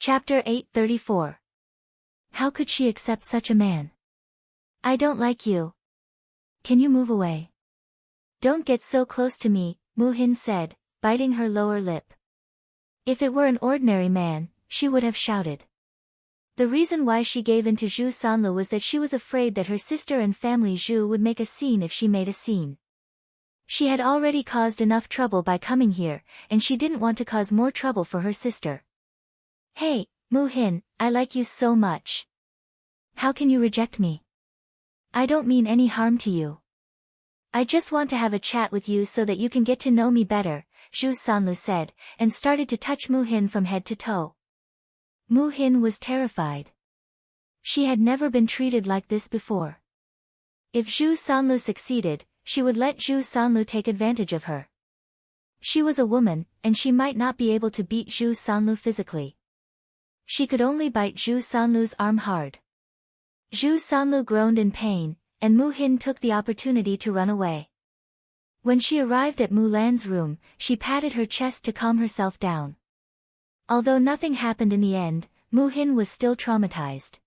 Chapter 834. How could she accept such a man? I don't like you. Can you move away? Don't get so close to me, Moo-hin said, biting her lower lip. If it were an ordinary man, she would have shouted. The reason why she gave in to Zhu Sanlu was that she was afraid that her sister and family Zhu would make a scene if she made a scene. She had already caused enough trouble by coming here, and she didn't want to cause more trouble for her sister. Hey, Moo-hin, I like you so much. How can you reject me? I don't mean any harm to you. I just want to have a chat with you so that you can get to know me better, Zhu Sanlu said, and started to touch Moo-hin from head to toe. Moo-hin was terrified. She had never been treated like this before. If Zhu Sanlu succeeded, she would let Zhu Sanlu take advantage of her. She was a woman, and she might not be able to beat Zhu Sanlu physically. She could only bite Zhu Sanlu's arm hard. Zhu Sanlu groaned in pain, and Moo-hin took the opportunity to run away. When she arrived at Mulan's room, she patted her chest to calm herself down. Although nothing happened in the end, Moo-hin was still traumatized.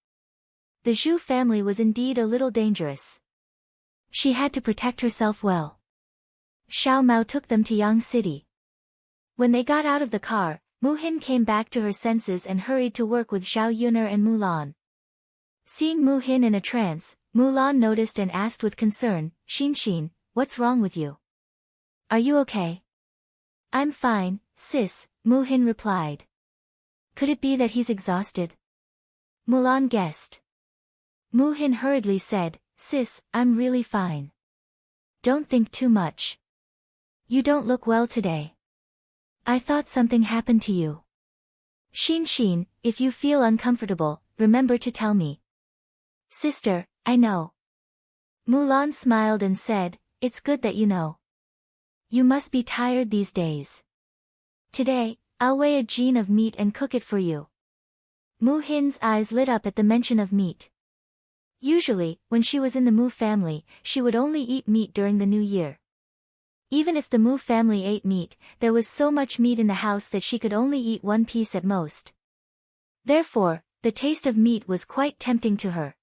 The Zhu family was indeed a little dangerous. She had to protect herself well. Xiao Mao took them to Yang City. When they got out of the car, Moo-hin came back to her senses and hurried to work with Zhao Yuner and Mulan. Seeing Moo-hin in a trance, Mulan noticed and asked with concern, Xin, what's wrong with you? Are you okay? I'm fine, sis, Moo-hin replied. Could it be that he's exhausted? Mulan guessed. Moo-hin hurriedly said, Sis, I'm really fine. Don't think too much. You don't look well today. I thought something happened to you. Xin, if you feel uncomfortable, remember to tell me. Sister, I know. Mulan smiled and said, It's good that you know. You must be tired these days. Today, I'll weigh a jin of meat and cook it for you. Moo-hin's eyes lit up at the mention of meat. Usually, when she was in the Mu family, she would only eat meat during the new year. Even if the Mu family ate meat, there was so much meat in the house that she could only eat one piece at most. Therefore, the taste of meat was quite tempting to her.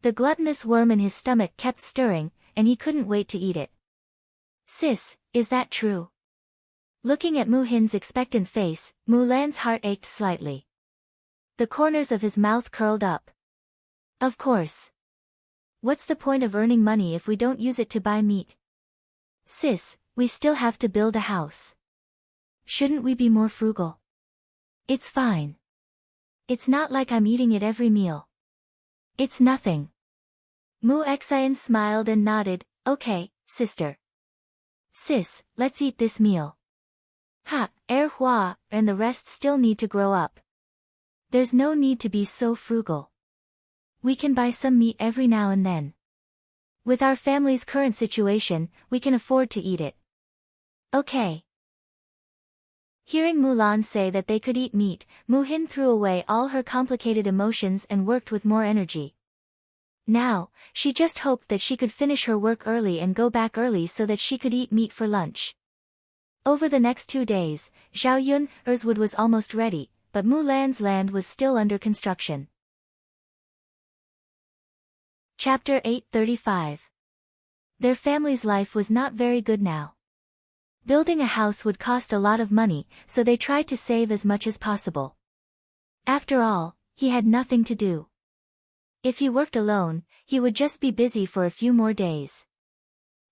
The gluttonous worm in his stomach kept stirring, and he couldn't wait to eat it. Sis, is that true? Looking at Moo-hin's expectant face, Mulan's heart ached slightly. The corners of his mouth curled up. Of course. What's the point of earning money if we don't use it to buy meat? Sis, we still have to build a house. Shouldn't we be more frugal? It's fine. It's not like I'm eating it every meal. It's nothing. Mu-xian smiled and nodded, Okay, sister. Sis, let's eat this meal. Hua, and the rest still need to grow up. There's no need to be so frugal. We can buy some meat every now and then. With our family's current situation, we can afford to eat it. Okay. Hearing Mulan say that they could eat meat, Moo-hin threw away all her complicated emotions and worked with more energy. Now, she just hoped that she could finish her work early and go back early so that she could eat meat for lunch. Over the next 2 days, Zhao Yun's wood was almost ready, but Mulan's land was still under construction. Chapter 835. Their family's life was not very good now. Building a house would cost a lot of money, so they tried to save as much as possible. After all, he had nothing to do. If he worked alone, he would just be busy for a few more days.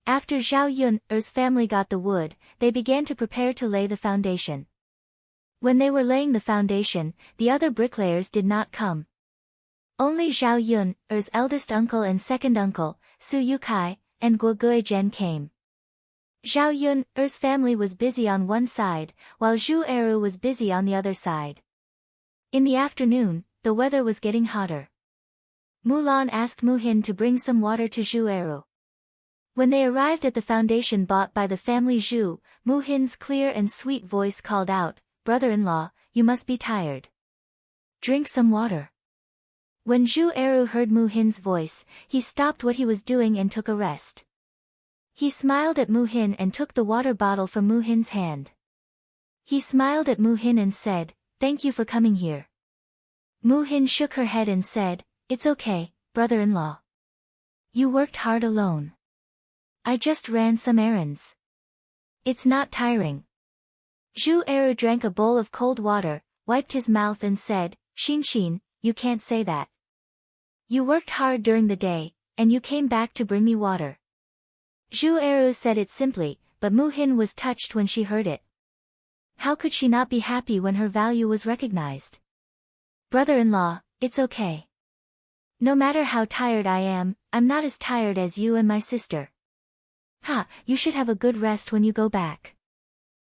After Zhao Yun's family got the wood, they began to prepare to lay the foundation. When they were laying the foundation, the other bricklayers did not come. Only Zhao Yun's eldest uncle and second uncle, Su Yukai, and Guo Guizhen came. Zhao Yun's family was busy on one side, while Zhu Eru was busy on the other side. In the afternoon, the weather was getting hotter. Mulan asked Moo-hin to bring some water to Zhu Eru. When they arrived at the foundation bought by the family Zhu, Moo-hin's clear and sweet voice called out, Brother-in-law, you must be tired. Drink some water. When Zhu Eru heard Moo-hin's voice, he stopped what he was doing and took a rest. He smiled at Moo-hin and took the water bottle from Moo-hin's hand. He smiled at Moo-hin and said, Thank you for coming here, Mu Hin shook her head and said, "It's okay, brother-in-law. You worked hard alone. I just ran some errands. It's not tiring." Zhu Eru drank a bowl of cold water, wiped his mouth and said, "Xin, you can't say that. You worked hard during the day, and you came back to bring me water." Zhu Eru said it simply, but Mu Hin was touched when she heard it. How could she not be happy when her value was recognized? "Brother-in-law, it's okay. No matter how tired I am, I'm not as tired as you and my sister." "Ha, you should have a good rest when you go back.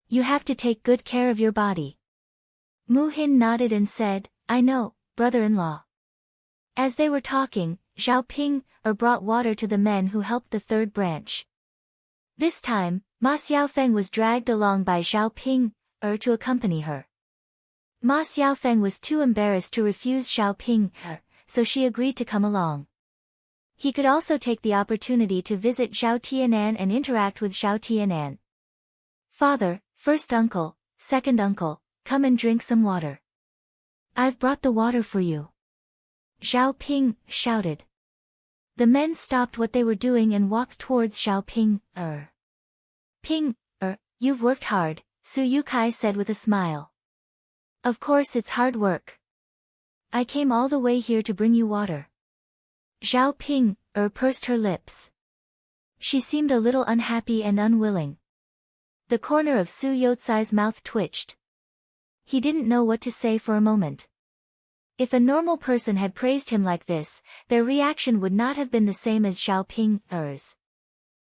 You have to take good care of your body." Mu Hin nodded and said, "I know, brother-in-law." As they were talking, Zhao Ping brought water to the men who helped the third branch. This time, Ma Xiaofeng was dragged along by Zhao Ping to accompany her. Ma Xiaofeng was too embarrassed to refuse Zhao Ping, so she agreed to come along. He could also take the opportunity to visit Zhao Tianan and interact with Zhao Tianan. "Father, first uncle, second uncle, come and drink some water. I've brought the water for you," Zhao Ping shouted. The men stopped what they were doing and walked towards Zhao Ping. "Ping, you've worked hard," Su Yukai said with a smile. "Of course it's hard work. I came all the way here to bring you water." Zhao Ping pursed her lips. She seemed a little unhappy and unwilling. The corner of Su Yotsai's mouth twitched. He didn't know what to say for a moment. If a normal person had praised him like this, their reaction would not have been the same as Zhao Ping's.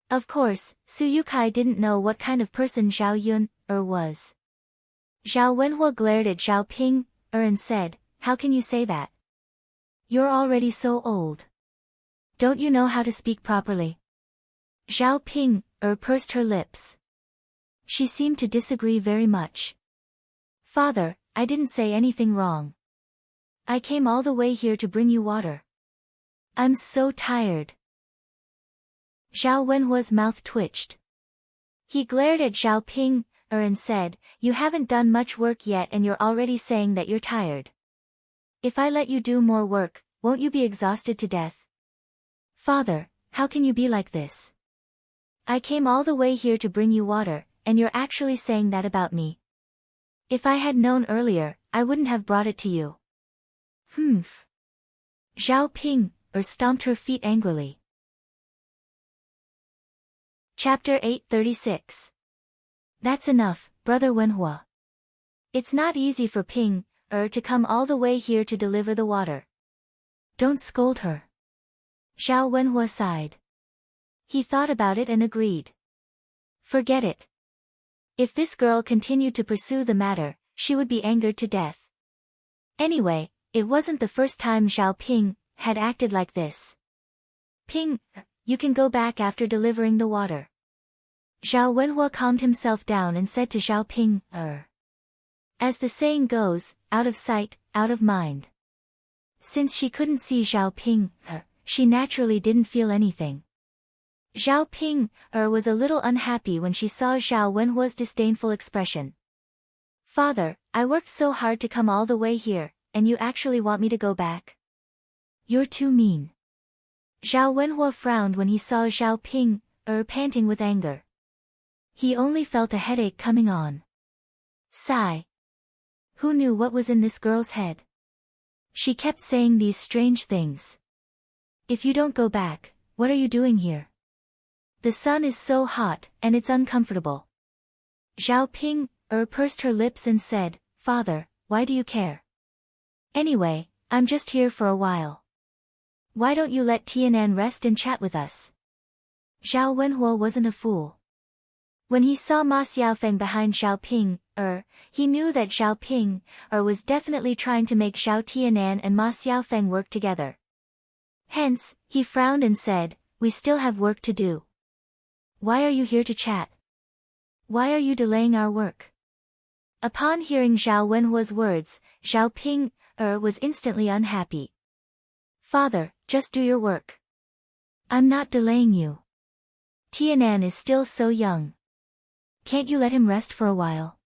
Of course, Su Yukai didn't know what kind of person Zhao Yun was. Zhao Wenhua glared at Zhao Ping and said, "How can you say that? You're already so old. Don't you know how to speak properly?" Zhao Ping pursed her lips. She seemed to disagree very much. "Father, I didn't say anything wrong. I came all the way here to bring you water. I'm so tired." Zhao Wenhua's mouth twitched. He glared at Zhao Ping and said, "You haven't done much work yet and you're already saying that you're tired. If I let you do more work, won't you be exhausted to death?" "Father, how can you be like this? I came all the way here to bring you water, and you're actually saying that about me. If I had known earlier, I wouldn't have brought it to you." "Humph." Zhao Ping stomped her feet angrily. Chapter 836. "That's enough, Brother Wenhua. It's not easy for Ping to come all the way here to deliver the water. Don't scold her." Zhao Wenhua sighed. He thought about it and agreed. Forget it. If this girl continued to pursue the matter, she would be angered to death. Anyway, it wasn't the first time Zhao Ping had acted like this. "Ping, you can go back after delivering the water." Zhao Wenhua calmed himself down and said to Zhao Ping, As the saying goes, out of sight, out of mind. Since she couldn't see Zhao Ping, she naturally didn't feel anything. Zhao Ping was a little unhappy when she saw Zhao Wenhua's disdainful expression. "Father, I worked so hard to come all the way here, and you actually want me to go back? You're too mean." Zhao Wenhua frowned when he saw Zhao Ping panting with anger. He only felt a headache coming on. Sigh. Who knew what was in this girl's head? She kept saying these strange things. "If you don't go back, what are you doing here? The sun is so hot, and it's uncomfortable." Zhao Ping pursed her lips and said, "Father, why do you care? Anyway, I'm just here for a while. Why don't you let Tianan rest and chat with us?" Zhao Wenhua wasn't a fool. When he saw Ma Xiaofeng behind Zhao Ping, he knew that Zhao Ping was definitely trying to make Zhao Tianan and Ma Xiaofeng work together. Hence, he frowned and said, "We still have work to do. Why are you here to chat? Why are you delaying our work?" Upon hearing Zhao Wenhua's words, Zhao Ping was instantly unhappy. "Father, just do your work. I'm not delaying you. Tianan is still so young. Can't you let him rest for a while?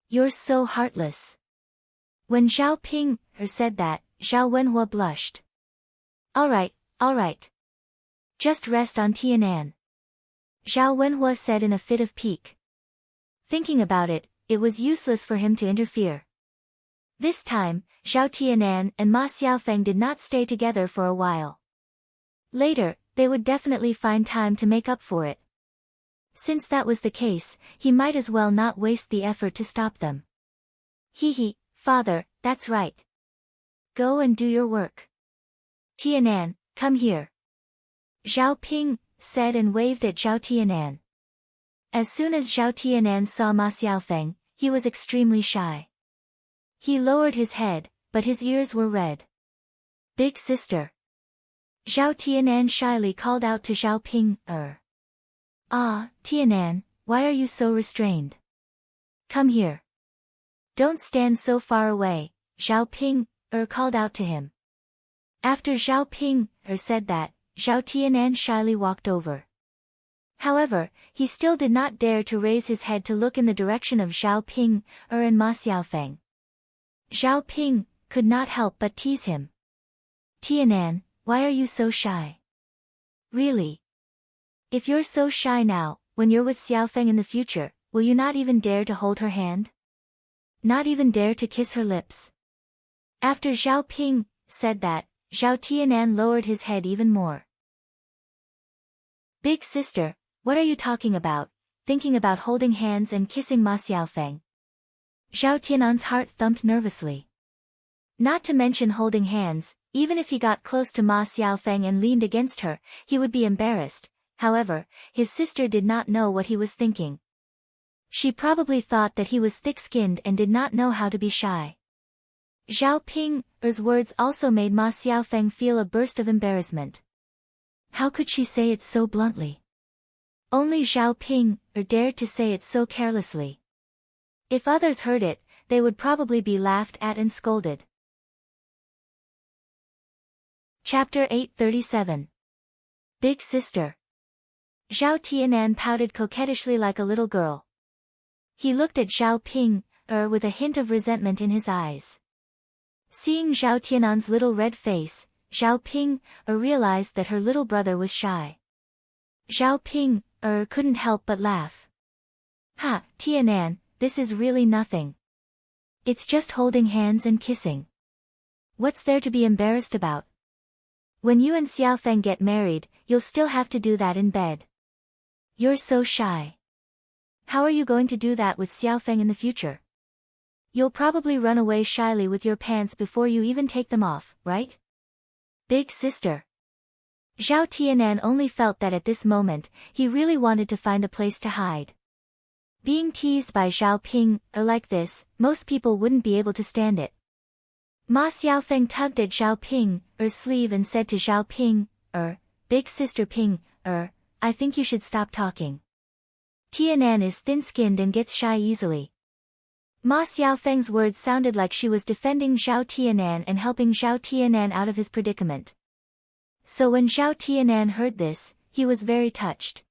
You're so heartless." When Zhao Ping said that, Zhao Wenhua blushed. Alright, alright. Just rest on Tianan. Zhao Wenhua said in a fit of pique. Thinking about it, it was useless for him to interfere. This time, Zhao Tianan and Ma Xiaofeng did not stay together for a while. Later, they would definitely find time to make up for it. Since that was the case, he might as well not waste the effort to stop them. Hee, father, that's right. Go and do your work. Tianan, come here. Zhao Ping said and waved at Zhao Tianan. As soon as Zhao Tianan saw Ma Xiaofeng, he was extremely shy. He lowered his head, but his ears were red. Big sister. Zhao Tianan shyly called out to Zhao Ping, Ah, Tianan, why are you so restrained? Come here. Don't stand so far away, Zhao Ping, called out to him. After Zhao Ping, said that, Zhao Tianan shyly walked over. However, he still did not dare to raise his head to look in the direction of Zhao Ping, and Ma Xiaofeng. Zhao Ping could not help but tease him. Tianan, why are you so shy? Really? If you're so shy now, when you're with Xiaofeng in the future, will you not even dare to hold her hand? Not even dare to kiss her lips? After Zhao Ping said that, Zhao Tianan lowered his head even more. Big sister, what are you talking about, thinking about holding hands and kissing Ma Xiaofeng? Zhao Tianan's heart thumped nervously. Not to mention holding hands, even if he got close to Ma Xiaofeng and leaned against her, he would be embarrassed. However, his sister did not know what he was thinking. She probably thought that he was thick-skinned and did not know how to be shy. Zhao Ping's words also made Ma Xiaofeng feel a burst of embarrassment. How could she say it so bluntly? Only Zhao Ping dared to say it so carelessly. If others heard it, they would probably be laughed at and scolded. Chapter 837. Big Sister. Zhao Tianan pouted coquettishly like a little girl. He looked at Zhao Ping, with a hint of resentment in his eyes. Seeing Zhao Tianan's little red face, Zhao Ping realized that her little brother was shy. Zhao Ping couldn't help but laugh. Ha, Tianan, this is really nothing. It's just holding hands and kissing. What's there to be embarrassed about? When you and Xiaofeng get married, you'll still have to do that in bed. You're so shy. How are you going to do that with Xiaofeng in the future? You'll probably run away shyly with your pants before you even take them off, right? Big sister. Zhao Tianan only felt that at this moment, he really wanted to find a place to hide. Being teased by Zhao Ping like this, most people wouldn't be able to stand it. Ma Xiaofeng tugged at Zhao Ping's sleeve and said to Zhao Ping, Big sister Ping, I think you should stop talking. Tianan is thin-skinned and gets shy easily. Ma Xiaofeng's words sounded like she was defending Zhao Tianan and helping Zhao Tianan out of his predicament. So when Zhao Tianan heard this, he was very touched.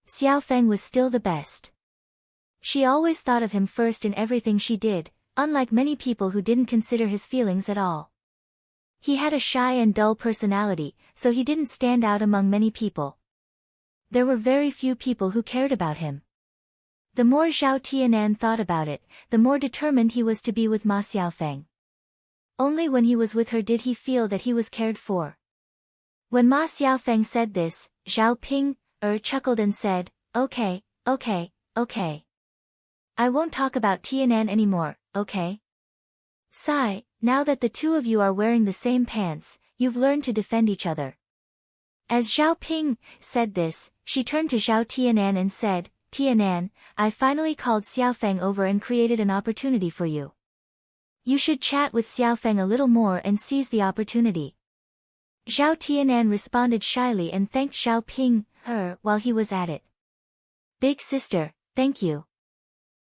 Xiaofeng was still the best. She always thought of him first in everything she did, unlike many people who didn't consider his feelings at all. He had a shy and dull personality, so he didn't stand out among many people. There were very few people who cared about him. The more Zhao Tianan thought about it, the more determined he was to be with Ma Xiaofeng. Only when he was with her did he feel that he was cared for. When Ma Xiaofeng said this, Zhao Ping chuckled and said, Okay. I won't talk about Tianan anymore, okay? Sigh, now that the two of you are wearing the same pants, you've learned to defend each other. As Zhao Ping said this, she turned to Zhao Tianan and said, Tianan, I finally called Xiaofeng over and created an opportunity for you. You should chat with Xiaofeng a little more and seize the opportunity. Zhao Tianan responded shyly and thanked Zhao Ping while he was at it. Big sister, thank you.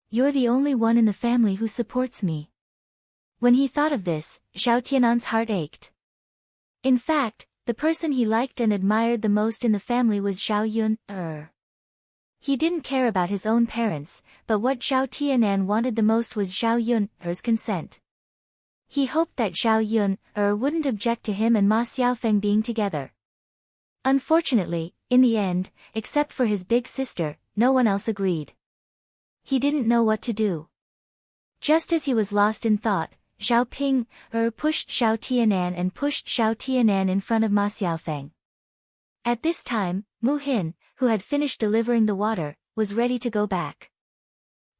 You're the only one in the family who supports me. When he thought of this, Zhao Tianan's heart ached. In fact, the person he liked and admired the most in the family was Zhao Yun. He didn't care about his own parents, but what Zhao Tianan wanted the most was Zhao Yun's consent. He hoped that Zhao Yun wouldn't object to him and Ma Xiaofeng being together. Unfortunately, in the end, except for his big sister, no one else agreed. He didn't know what to do. Just as he was lost in thought, Zhao Ping pushed Zhao Tianan and pushed Zhao Tianan in front of Ma Xiaofeng. At this time, Mu Hin, who had finished delivering the water, was ready to go back.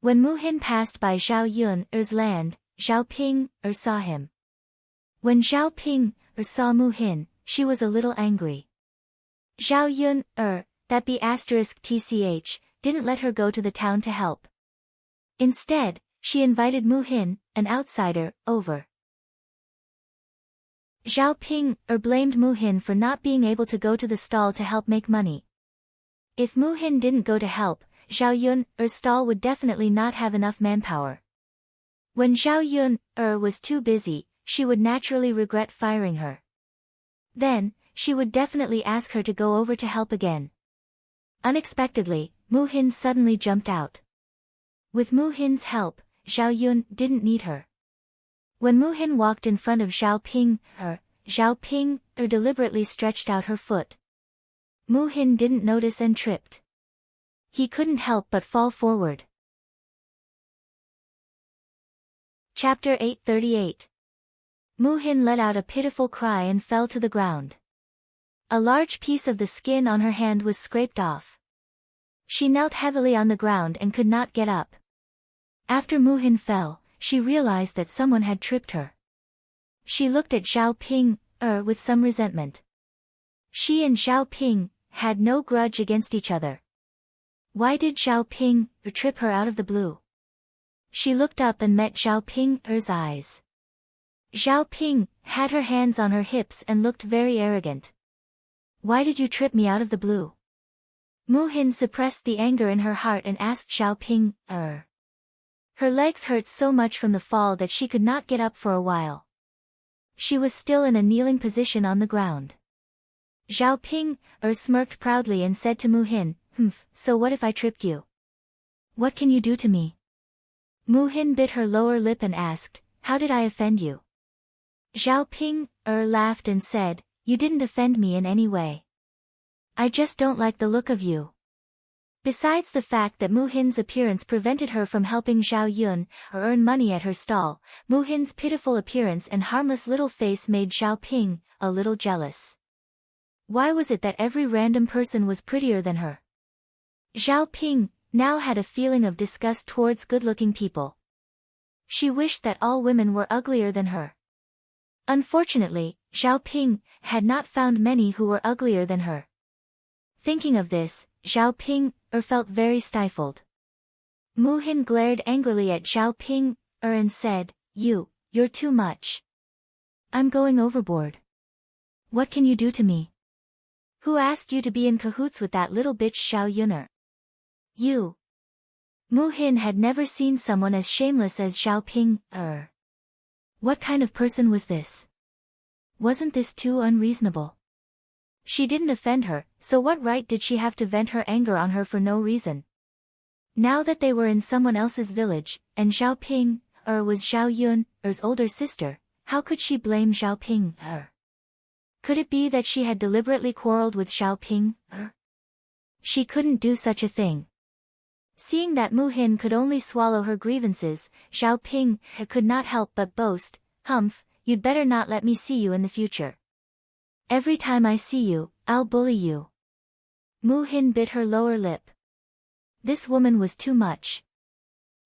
When Mu Hin passed by Zhao Yun's land, Zhao Ping saw him. When Zhao Ping saw Mu Hin, she was a little angry. Zhao Yun that be *tch, didn't let her go to the town to help. Instead, she invited Mu Hin, an outsider, over. Zhao Ping blamed Mu Hin for not being able to go to the stall to help make money. If Mu Hin didn't go to help, Zhao Yun's stall would definitely not have enough manpower. When Zhao Yun was too busy, she would naturally regret firing her. Then, she would definitely ask her to go over to help again. Unexpectedly, Mu Hin suddenly jumped out. With Mu Hin's help, Zhao Yun didn't need her. When Mu Hin walked in front of Zhao Ping deliberately stretched out her foot. Mu Hin didn't notice and tripped. He couldn't help but fall forward. Chapter 838. Mu Hin let out a pitiful cry and fell to the ground. A large piece of the skin on her hand was scraped off. She knelt heavily on the ground and could not get up. After Mu Hin fell, she realized that someone had tripped her. She looked at Zhao Ping with some resentment. She and Zhao Ping had no grudge against each other. Why did Zhao Ping trip her out of the blue? She looked up and met Zhao Ping's eyes. Zhao Ping had her hands on her hips and looked very arrogant. Why did you trip me out of the blue? Mu Hin suppressed the anger in her heart and asked Zhao Ping. Her legs hurt so much from the fall that she could not get up for a while. She was still in a kneeling position on the ground. Zhao Ping smirked proudly and said to Mu Hin, so what if I tripped you? What can you do to me? Mu Hin bit her lower lip and asked, how did I offend you? Zhao Ping laughed and said, you didn't offend me in any way. I just don't like the look of you. Besides the fact that Mu Hin's appearance prevented her from helping Zhao Yun earn money at her stall, Mu Hin's pitiful appearance and harmless little face made Zhao Ping a little jealous. Why was it that every random person was prettier than her? Zhao Ping now had a feeling of disgust towards good-looking people. She wished that all women were uglier than her. Unfortunately, Zhao Ping had not found many who were uglier than her. Thinking of this, Zhao Ping felt very stifled. Mu Hin glared angrily at Zhao Ping and said, you're too much. I'm going overboard. What can you do to me? Who asked you to be in cahoots with that little bitch Zhao Yuner? You. Mu Hin had never seen someone as shameless as Zhao Ping. What kind of person was this? Wasn't this too unreasonable? She didn't offend her, so what right did she have to vent her anger on her for no reason? Now that they were in someone else's village, and Zhao Ping was Zhao Yun's older sister, how could she blame Zhao Ping? Could it be that she had deliberately quarreled with Zhao Ping? She couldn't do such a thing. Seeing that Mu Hin could only swallow her grievances, Zhao Ping could not help but boast, you'd better not let me see you in the future. Every time I see you, I'll bully you. Mu Hin bit her lower lip. This woman was too much.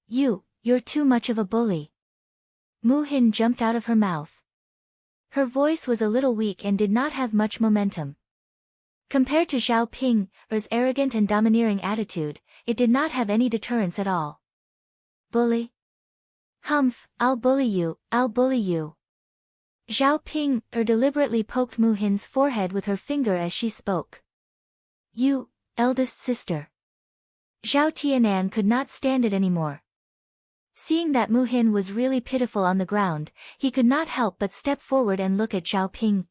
You're too much of a bully. Mu Hin jumped out of her mouth. Her voice was a little weak and did not have much momentum. Compared to Zhao Ping's arrogant and domineering attitude, it did not have any deterrence at all. Bully? I'll bully you, I'll bully you. Zhao Ping deliberately poked Mu Hin's forehead with her finger as she spoke. You, eldest sister. Zhao Tianan could not stand it anymore. Seeing that Mu Hin was really pitiful on the ground, he could not help but step forward and look at Zhao Ping.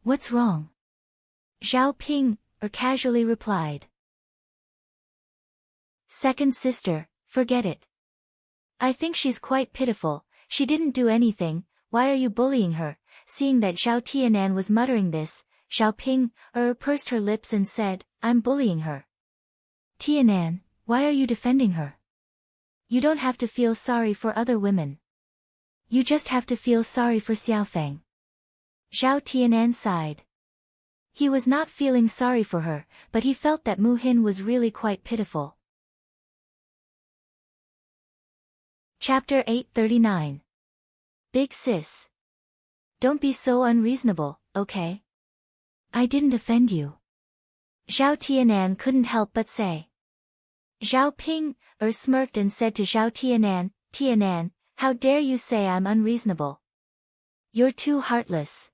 What's wrong? Zhao Ping casually replied. Second sister, forget it. I think she's quite pitiful, she didn't do anything, why are you bullying her? Seeing that Zhao Tianan was muttering this, Zhao Ping pursed her lips and said, I'm bullying her. Tianan, why are you defending her? You don't have to feel sorry for other women. You just have to feel sorry for Xiaofeng. Zhao Tianan sighed. He was not feeling sorry for her, but he felt that Mu Hin was really quite pitiful. Chapter 839. Big Sis. Don't be so unreasonable, okay? I didn't offend you. Zhao Tianan couldn't help but say. Zhao Ping smirked and said to Zhao Tianan, Tianan, how dare you say I'm unreasonable? You're too heartless.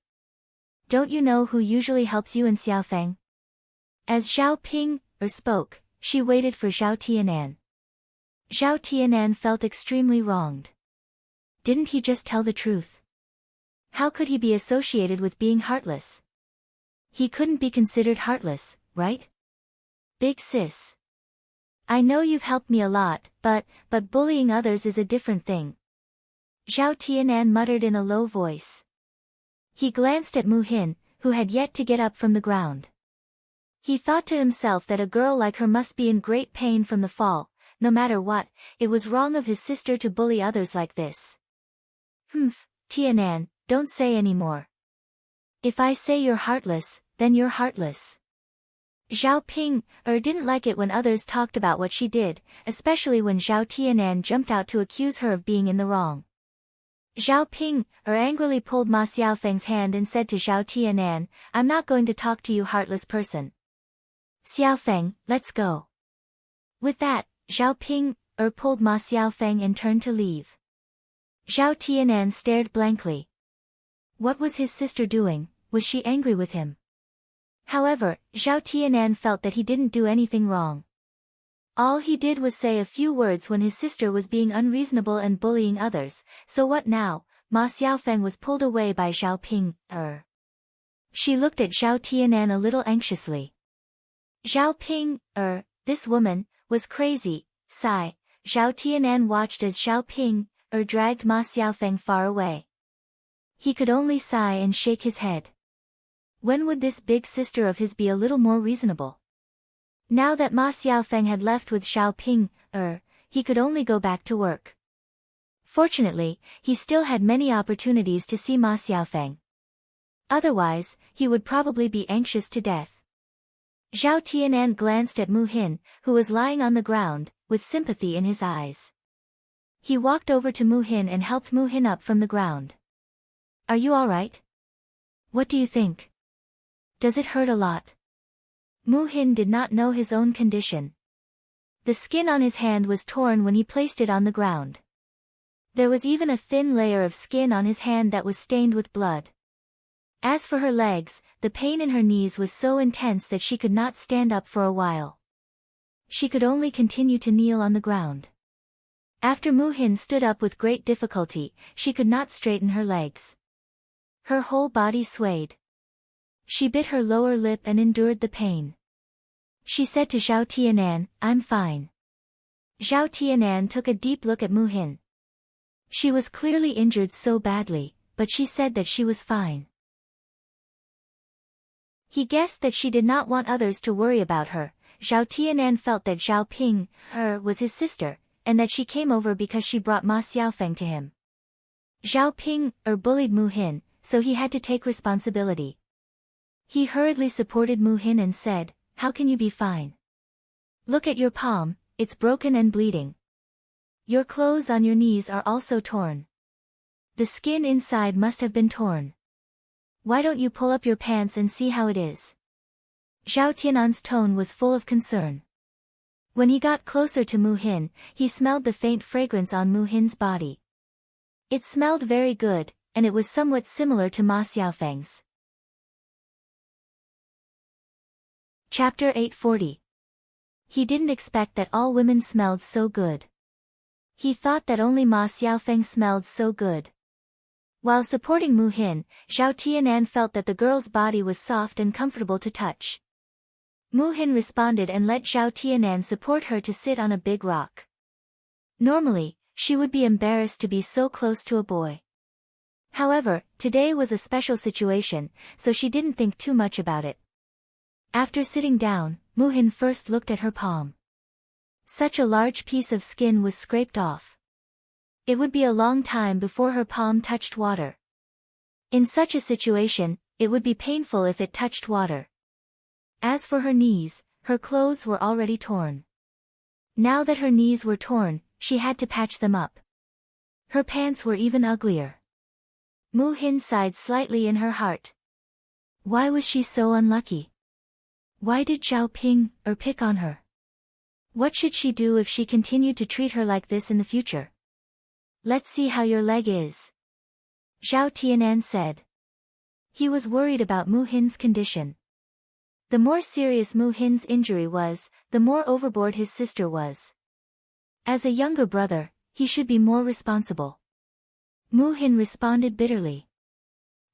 Don't you know who usually helps you in Xiaofeng? As Zhao Ping spoke, she waited for Zhao Tianan. Zhao Tianan felt extremely wronged. Didn't he just tell the truth? How could he be associated with being heartless? He couldn't be considered heartless, right? Big sis. I know you've helped me a lot, but bullying others is a different thing. Zhao Tianan muttered in a low voice. He glanced at Mu Hin, who had yet to get up from the ground. He thought to himself that a girl like her must be in great pain from the fall. No matter what, it was wrong of his sister to bully others like this. Tianan, don't say any more. If I say you're heartless, then you're heartless. Zhao Ping didn't like it when others talked about what she did, especially when Zhao Tianan jumped out to accuse her of being in the wrong. Zhao Ping angrily pulled Ma Xiaofeng's hand and said to Zhao Tianan, I'm not going to talk to you heartless person. Xiaofeng, let's go. With that, Zhao Ping pulled Ma Xiaofeng and turned to leave. Zhao Tianan stared blankly. What was his sister doing? Was she angry with him? However, Zhao Tianan felt that he didn't do anything wrong. All he did was say a few words when his sister was being unreasonable and bullying others, so what now? Ma Xiaofeng was pulled away by Zhao Ping. She looked at Zhao Tianan a little anxiously. Zhao Ping, this woman, was crazy, sigh. Zhao Tianan watched as Zhao Ping, dragged Ma Xiaofeng far away. He could only sigh and shake his head. When would this big sister of his be a little more reasonable? Now that Ma Xiaofeng had left with Zhao Ping, he could only go back to work. Fortunately, he still had many opportunities to see Ma Xiaofeng. Otherwise, he would probably be anxious to death. Zhao Tianan glanced at Mu Hin, who was lying on the ground, with sympathy in his eyes. He walked over to Mu Hin and helped Mu Hin up from the ground. Are you all right? What do you think? Does it hurt a lot? Mu Hin did not know his own condition. The skin on his hand was torn when he placed it on the ground. There was even a thin layer of skin on his hand that was stained with blood. As for her legs, the pain in her knees was so intense that she could not stand up for a while. She could only continue to kneel on the ground. After Mu Hin stood up with great difficulty, she could not straighten her legs. Her whole body swayed. She bit her lower lip and endured the pain. She said to Zhao Tianan, I'm fine. Zhao Tianan took a deep look at Mu Hin. She was clearly injured so badly, but she said that she was fine. He guessed that she did not want others to worry about her. Zhao Tianan felt that Zhao Ping, was his sister, and that she came over because she brought Ma Xiaofeng to him. Zhao Ping, bullied Mu Hin, so he had to take responsibility. He hurriedly supported Mu Hin and said, how can you be fine? Look at your palm, it's broken and bleeding. Your clothes on your knees are also torn. The skin inside must have been torn. Why don't you pull up your pants and see how it is? Zhao Tianan's tone was full of concern. When he got closer to Mu Hin, he smelled the faint fragrance on Mu Hin's body. It smelled very good, and it was somewhat similar to Ma Xiaofeng's. Chapter 840. He didn't expect that all women smelled so good. He thought that only Ma Xiaofeng smelled so good. While supporting Mu Hin, Zhao Tianan felt that the girl's body was soft and comfortable to touch. Mu Hin responded and let Zhao Tianan support her to sit on a big rock. Normally, she would be embarrassed to be so close to a boy. However, today was a special situation, so she didn't think too much about it. After sitting down, Muhin first looked at her palm. Such a large piece of skin was scraped off. It would be a long time before her palm touched water. In such a situation, it would be painful if it touched water. As for her knees, her clothes were already torn. Now that her knees were torn, she had to patch them up. Her pants were even uglier. Muhin sighed slightly in her heart. Why was she so unlucky? Why did Zhao Ping pick on her? What should she do if she continued to treat her like this in the future? Let's see how your leg is, Zhao Tianan said. He was worried about Muhin's condition. The more serious Muhin's injury was, the more overboard his sister was. As a younger brother, he should be more responsible. Muhin responded bitterly.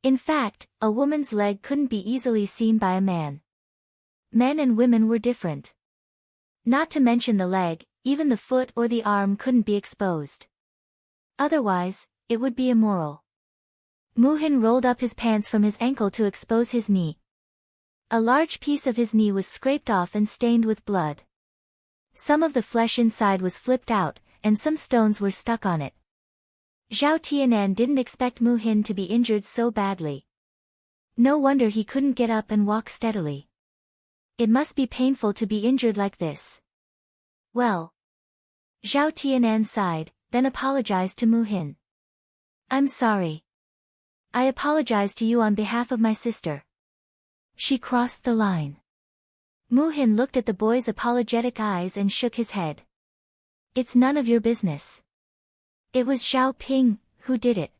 In fact, a woman's leg couldn't be easily seen by a man. Men and women were different. Not to mention the leg, even the foot or the arm couldn't be exposed. Otherwise, it would be immoral. Muhin rolled up his pants from his ankle to expose his knee. A large piece of his knee was scraped off and stained with blood. Some of the flesh inside was flipped out, and some stones were stuck on it. Zhao Tianan didn't expect Muhin to be injured so badly. No wonder he couldn't get up and walk steadily. It must be painful to be injured like this. Well. Zhao Tianan sighed, then apologized to Muhin. I'm sorry. I apologize to you on behalf of my sister. She crossed the line. Muhin looked at the boy's apologetic eyes and shook his head. It's none of your business. It was Zhao Ping who did it.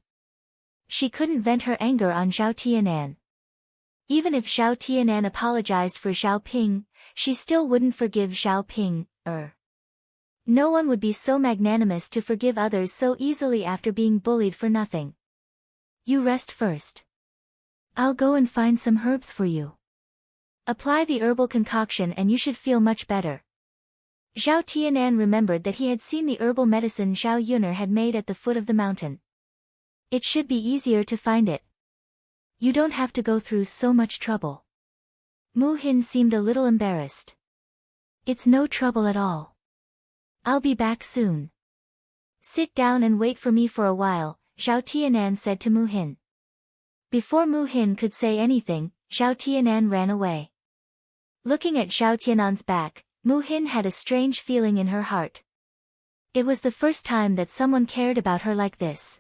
She couldn't vent her anger on Zhao Tianan. Even if Zhao Tianan apologized for Zhao Ping, she still wouldn't forgive Zhao Ping. No one would be so magnanimous to forgive others so easily after being bullied for nothing. You rest first. I'll go and find some herbs for you. Apply the herbal concoction and you should feel much better. Zhao Tianan remembered that he had seen the herbal medicine Zhao Yuner had made at the foot of the mountain. It should be easier to find it. You don't have to go through so much trouble. Muhin seemed a little embarrassed. It's no trouble at all. I'll be back soon. Sit down and wait for me for a while, Zhao Tianan said to Muhin. Before Muhin could say anything, Zhao Tianan ran away. Looking at Zhao Tianan's back, Muhin had a strange feeling in her heart. It was the first time that someone cared about her like this.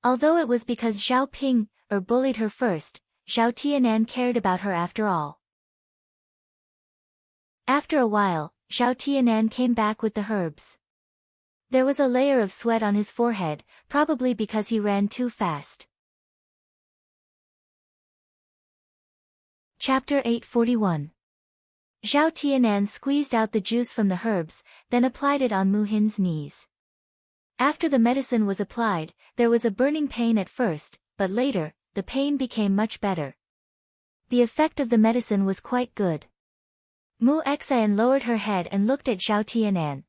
Although it was because Zhao Ping bullied her first, Zhao Tianan cared about her after all. After a while, Zhao Tianan came back with the herbs. There was a layer of sweat on his forehead, probably because he ran too fast. Chapter 841. Zhao Tianan squeezed out the juice from the herbs, then applied it on Muhin's knees. After the medicine was applied, there was a burning pain at first, but later, the pain became much better. The effect of the medicine was quite good. Mu Xian lowered her head and looked at Zhao Tianan.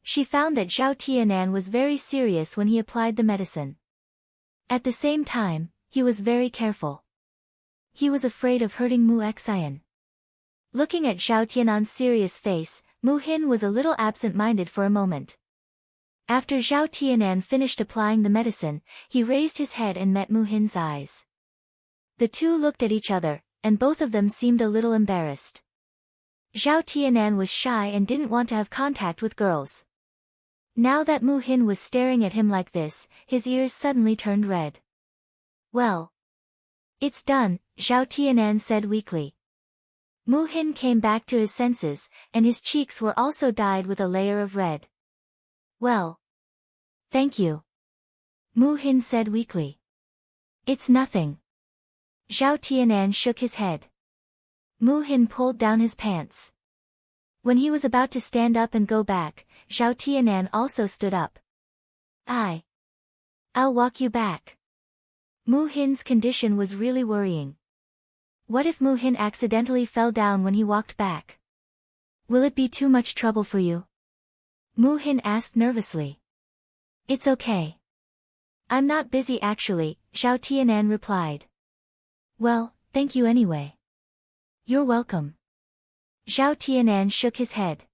She found that Zhao Tianan was very serious when he applied the medicine. At the same time, he was very careful. He was afraid of hurting Mu Xian. Looking at Zhao Tianan's serious face, Muhin was a little absent-minded for a moment. After Zhao Tianan finished applying the medicine, he raised his head and met Muhin's eyes. The two looked at each other, and both of them seemed a little embarrassed. Zhao Tianan was shy and didn't want to have contact with girls. Now that Muhin was staring at him like this, his ears suddenly turned red. Well. It's done, Zhao Tianan said weakly. Muhin came back to his senses, and his cheeks were also dyed with a layer of red. Well. Thank you. Muhin said weakly. It's nothing. Zhao Tianan shook his head. Muhin pulled down his pants. When he was about to stand up and go back, Zhao Tianan also stood up. I'll walk you back. Muhin's condition was really worrying. What if Muhin accidentally fell down when he walked back? Will it be too much trouble for you? Muhin asked nervously. It's okay. I'm not busy actually, Zhao Tianan replied. Well, thank you anyway. You're welcome. Zhao Tianan shook his head.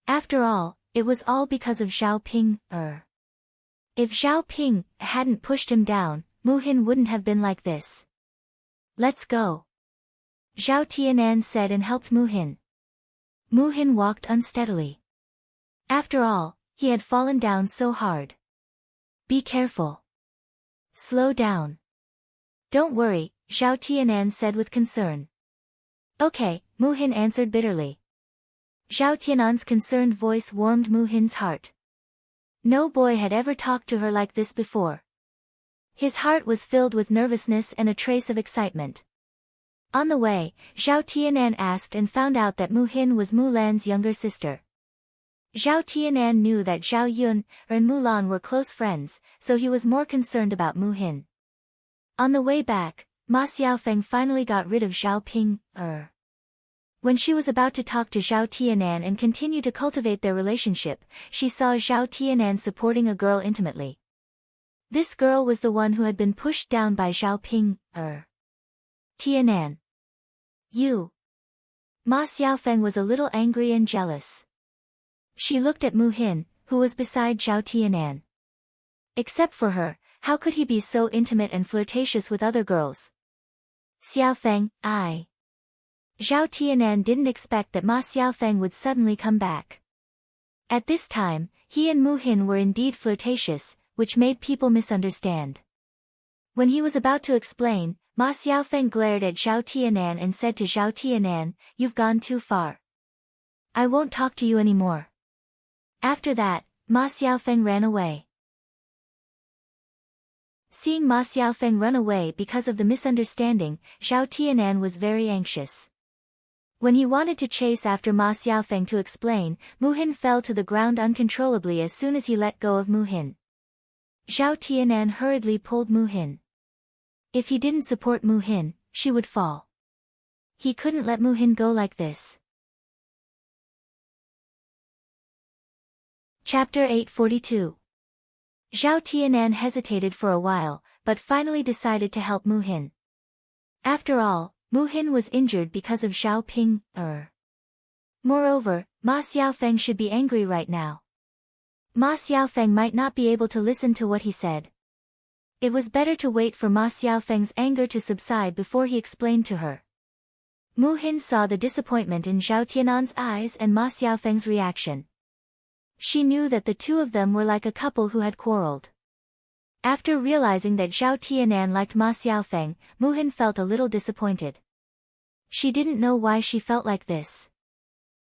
After all, it was all because of Zhao Ping. If Zhao Ping hadn't pushed him down, Mu Hin wouldn't have been like this. Let's go. Zhao Tianan said and helped Mu Hin. Mu Hin walked unsteadily. After all, he had fallen down so hard. Be careful. Slow down. Don't worry, Zhao Tianan said with concern. Okay, Mu Hin answered bitterly. Zhao Tianan's concerned voice warmed Mu Hin's heart. No boy had ever talked to her like this before. His heart was filled with nervousness and a trace of excitement. On the way, Zhao Tianan asked and found out that Mu Hin was Mu Lan's younger sister. Zhao Tianan knew that Zhao Yun and Mu Lan were close friends, so he was more concerned about Mu Hin. On the way back, Ma Xiaofeng finally got rid of Zhao Ping. When she was about to talk to Zhao Tianan and continue to cultivate their relationship, she saw Zhao Tianan supporting a girl intimately. This girl was the one who had been pushed down by Zhao Ping. Tianan. You. Ma Xiaofeng was a little angry and jealous. She looked at Mu Hin, who was beside Zhao Tianan. Except for her, how could he be so intimate and flirtatious with other girls? Xiaofeng, I. Zhao Tianan didn't expect that Ma Xiaofeng would suddenly come back. At this time, he and Mu Hin were indeed flirtatious, which made people misunderstand. When he was about to explain, Ma Xiaofeng glared at Zhao Tianan and said to Zhao Tianan, "You've gone too far. I won't talk to you anymore." After that, Ma Xiaofeng ran away. Seeing Ma Xiaofeng run away because of the misunderstanding, Zhao Tianan was very anxious. When he wanted to chase after Ma Xiaofeng to explain, Mu Hin fell to the ground uncontrollably as soon as he let go of Mu Hin. Zhao Tianan hurriedly pulled Mu Hin. If he didn't support Mu Hin, she would fall. He couldn't let Mu Hin go like this. Chapter 842. Zhao Tianan hesitated for a while, but finally decided to help Mu Hin. After all, Mu Hin was injured because of Zhao Ping. Moreover, Ma Xiaofeng should be angry right now. Ma Xiaofeng might not be able to listen to what he said. It was better to wait for Ma Xiaofeng's anger to subside before he explained to her. Mu Hin saw the disappointment in Zhao Tianan's eyes and Ma Xiaofeng's reaction. She knew that the two of them were like a couple who had quarreled. After realizing that Zhao Tianan liked Ma Xiaofeng, Mu Hin felt a little disappointed. She didn't know why she felt like this.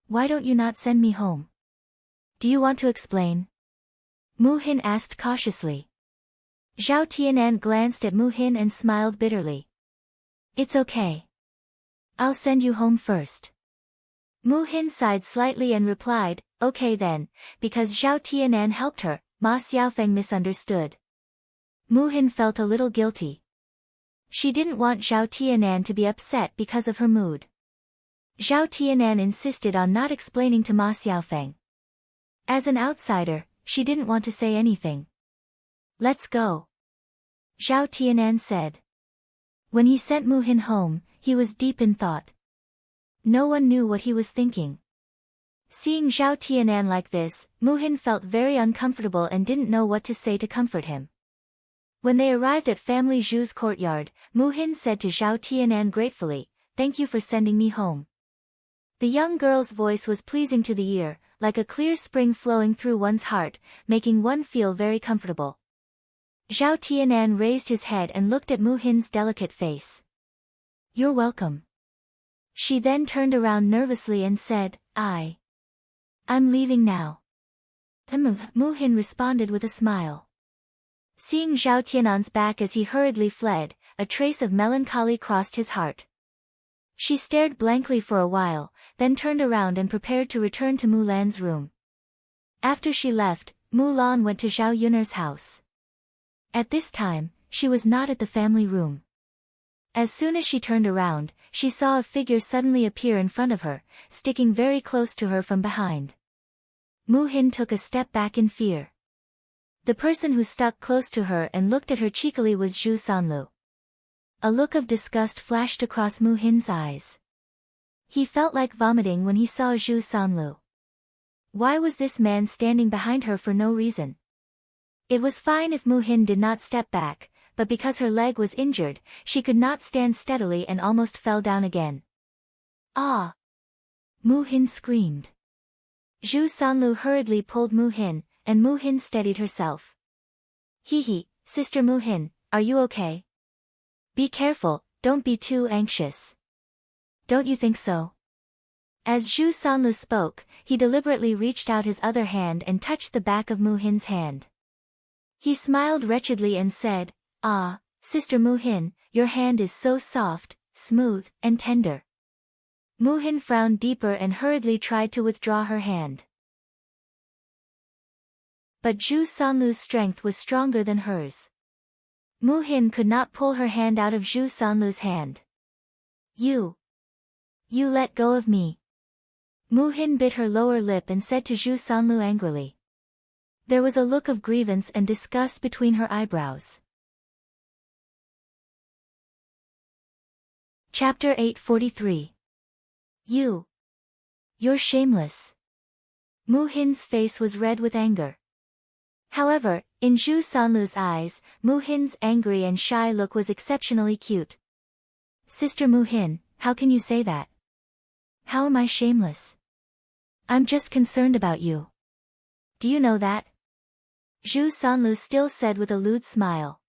Why don't you not send me home? Do you want to explain? Mu Hin asked cautiously. Zhao Tianan glanced at Mu Hin and smiled bitterly. It's okay. I'll send you home first. Mu Hin sighed slightly and replied, okay then, because Zhao Tianan helped her. Ma Xiaofeng misunderstood. Mu Hin felt a little guilty. She didn't want Zhao Tianan to be upset because of her mood. Zhao Tianan insisted on not explaining to Ma Xiaofeng. As an outsider, she didn't want to say anything. Let's go. Zhao Tianan said. When he sent Mu Hin home, he was deep in thought. No one knew what he was thinking. Seeing Zhao Tianan like this, Mu Hin felt very uncomfortable and didn't know what to say to comfort him. When they arrived at family Zhu's courtyard, Mu Hin said to Zhao Tianan gratefully, "Thank you for sending me home." The young girl's voice was pleasing to the ear, like a clear spring flowing through one's heart, making one feel very comfortable. Zhao Tianan raised his head and looked at Mu Hin's delicate face. "You're welcome." She then turned around nervously and said, I'm leaving now." Mu Hin responded with a smile. Seeing Zhao Tianan's back as he hurriedly fled, a trace of melancholy crossed his heart. She stared blankly for a while, then turned around and prepared to return to Mu Lan's room. After she left, Mu Lan went to Zhao Yun'er's house. At this time, she was not at the family room. As soon as she turned around, she saw a figure suddenly appear in front of her, sticking very close to her from behind. Mu Hin took a step back in fear. The person who stuck close to her and looked at her cheekily was Zhu Sanlu. A look of disgust flashed across Mu Hin's eyes. He felt like vomiting when he saw Zhu Sanlu. Why was this man standing behind her for no reason? It was fine if Mu Hin did not step back, but because her leg was injured, she could not stand steadily and almost fell down again. Ah! Mu Hin screamed. Zhu Sanlu hurriedly pulled Mu Hin, and Mu Hin steadied herself. Hee, Sister Mu Hin, are you okay? Be careful, don't be too anxious. Don't you think so? As Zhu Sanlu spoke, he deliberately reached out his other hand and touched the back of Mu Hin's hand. He smiled wretchedly and said, "Ah, Sister Mu Hin, your hand is so soft, smooth, and tender." Mu Hin frowned deeper and hurriedly tried to withdraw her hand. But Zhu Sanlu's strength was stronger than hers. Mu Hin could not pull her hand out of Zhu Sanlu's hand. You let go of me." Mu Hin bit her lower lip and said to Zhu Sanlu angrily. There was a look of grievance and disgust between her eyebrows. Chapter 843. You're shameless. Mu Hin's face was red with anger. However, in Zhu Sanlu's eyes, Mu Hin's angry and shy look was exceptionally cute. Sister Mu Hin, how can you say that? How am I shameless? I'm just concerned about you. Do you know that? Zhu Sanlu still said with a lewd smile.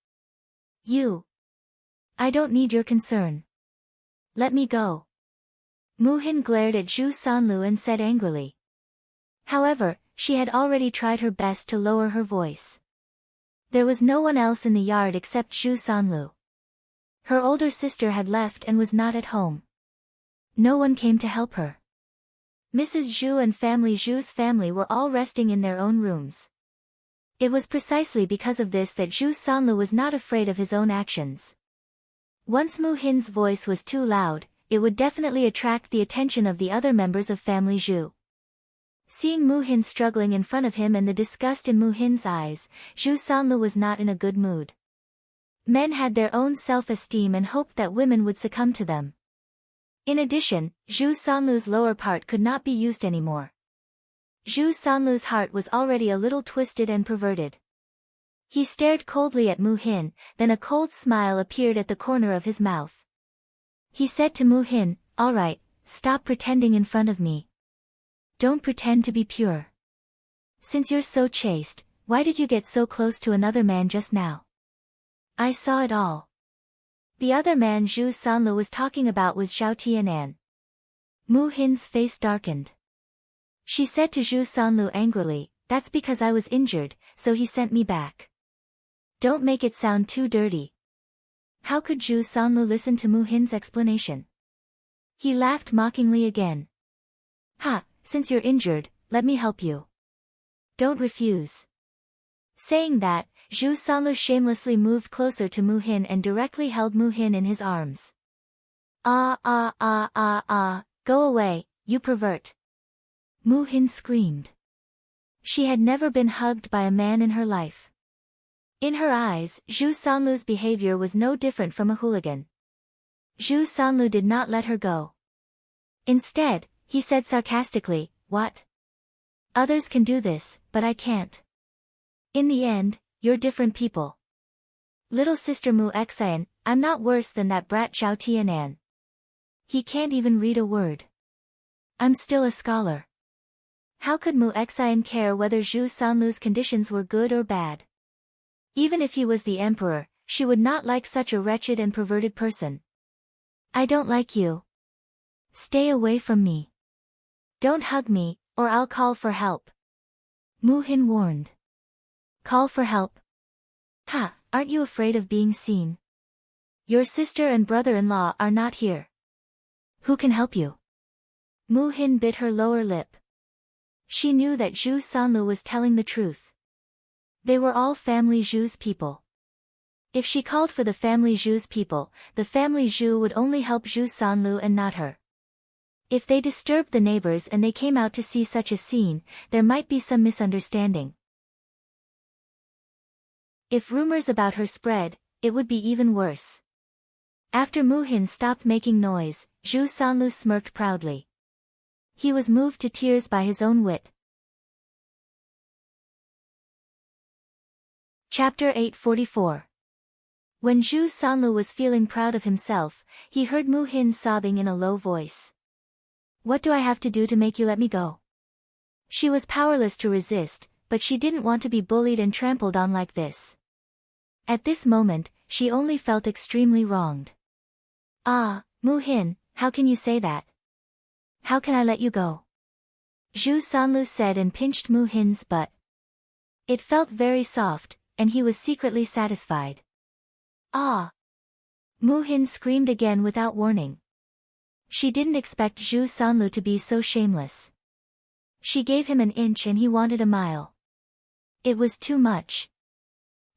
I don't need your concern. Let me go. Mu Hin glared at Zhu Sanlu and said angrily. However, she had already tried her best to lower her voice. There was no one else in the yard except Zhu Sanlu. Her older sister had left and was not at home. No one came to help her. Mrs. Zhu and family Zhu's family were all resting in their own rooms. It was precisely because of this that Zhu Sanlu was not afraid of his own actions. Once Mu Hin's voice was too loud, it would definitely attract the attention of the other members of family Zhu. Seeing Mu Hin struggling in front of him and the disgust in Mu Hin's eyes, Zhu Sanlu was not in a good mood. Men had their own self-esteem and hoped that women would succumb to them. In addition, Zhu Sanlu's lower part could not be used anymore. Zhu Sanlu's heart was already a little twisted and perverted. He stared coldly at Mu Hin, then a cold smile appeared at the corner of his mouth. He said to Mu Hin, "All right, stop pretending in front of me. Don't pretend to be pure. Since you're so chaste, why did you get so close to another man just now? I saw it all." The other man Zhu Sanlu was talking about was Zhao Tianan. Mu Hin's face darkened. She said to Zhu Sanlu angrily, "That's because I was injured, so he sent me back. Don't make it sound too dirty." How could Zhu Sanlu listen to Mu Hin's explanation? He laughed mockingly again. "Ha, since you're injured, let me help you. Don't refuse." Saying that, Zhu Sanlu shamelessly moved closer to Mu Hin and directly held Mu Hin in his arms. Go away, you pervert." Mu Hin screamed. She had never been hugged by a man in her life. In her eyes, Zhu Sanlu's behavior was no different from a hooligan. Zhu Sanlu did not let her go. Instead, he said sarcastically, "What? Others can do this, but I can't. In the end, you're different people. Little sister Mu Xian, I'm not worse than that brat Zhao Tianan. He can't even read a word. I'm still a scholar." How could Mu Xian care whether Zhu Sanlu's conditions were good or bad? Even if he was the emperor, she would not like such a wretched and perverted person. "I don't like you. Stay away from me. Don't hug me, or I'll call for help," Mu Hin warned. "Call for help? Ha, aren't you afraid of being seen? Your sister and brother-in-law are not here. Who can help you?" Mu Hin bit her lower lip. She knew that Zhu Sanlu was telling the truth. They were all family Zhu's people. If she called for the family Zhu's people, the family Zhu would only help Zhu Sanlu and not her. If they disturbed the neighbors and they came out to see such a scene, there might be some misunderstanding. If rumors about her spread, it would be even worse. After Mu Hin stopped making noise, Zhu Sanlu smirked proudly. He was moved to tears by his own wit. Chapter 844. When Zhu Sanlu was feeling proud of himself, he heard Mu Hin sobbing in a low voice. What do I have to do to make you let me go? She was powerless to resist, but she didn't want to be bullied and trampled on like this. At this moment, she only felt extremely wronged. Ah, Mu Hin, how can you say that? How can I let you go? Zhu Sanlu said and pinched Mu Hin's butt. It felt very soft, and he was secretly satisfied. Ah! Mu Hin screamed again without warning. She didn't expect Zhu Sanlu to be so shameless. She gave him an inch and he wanted a mile. It was too much.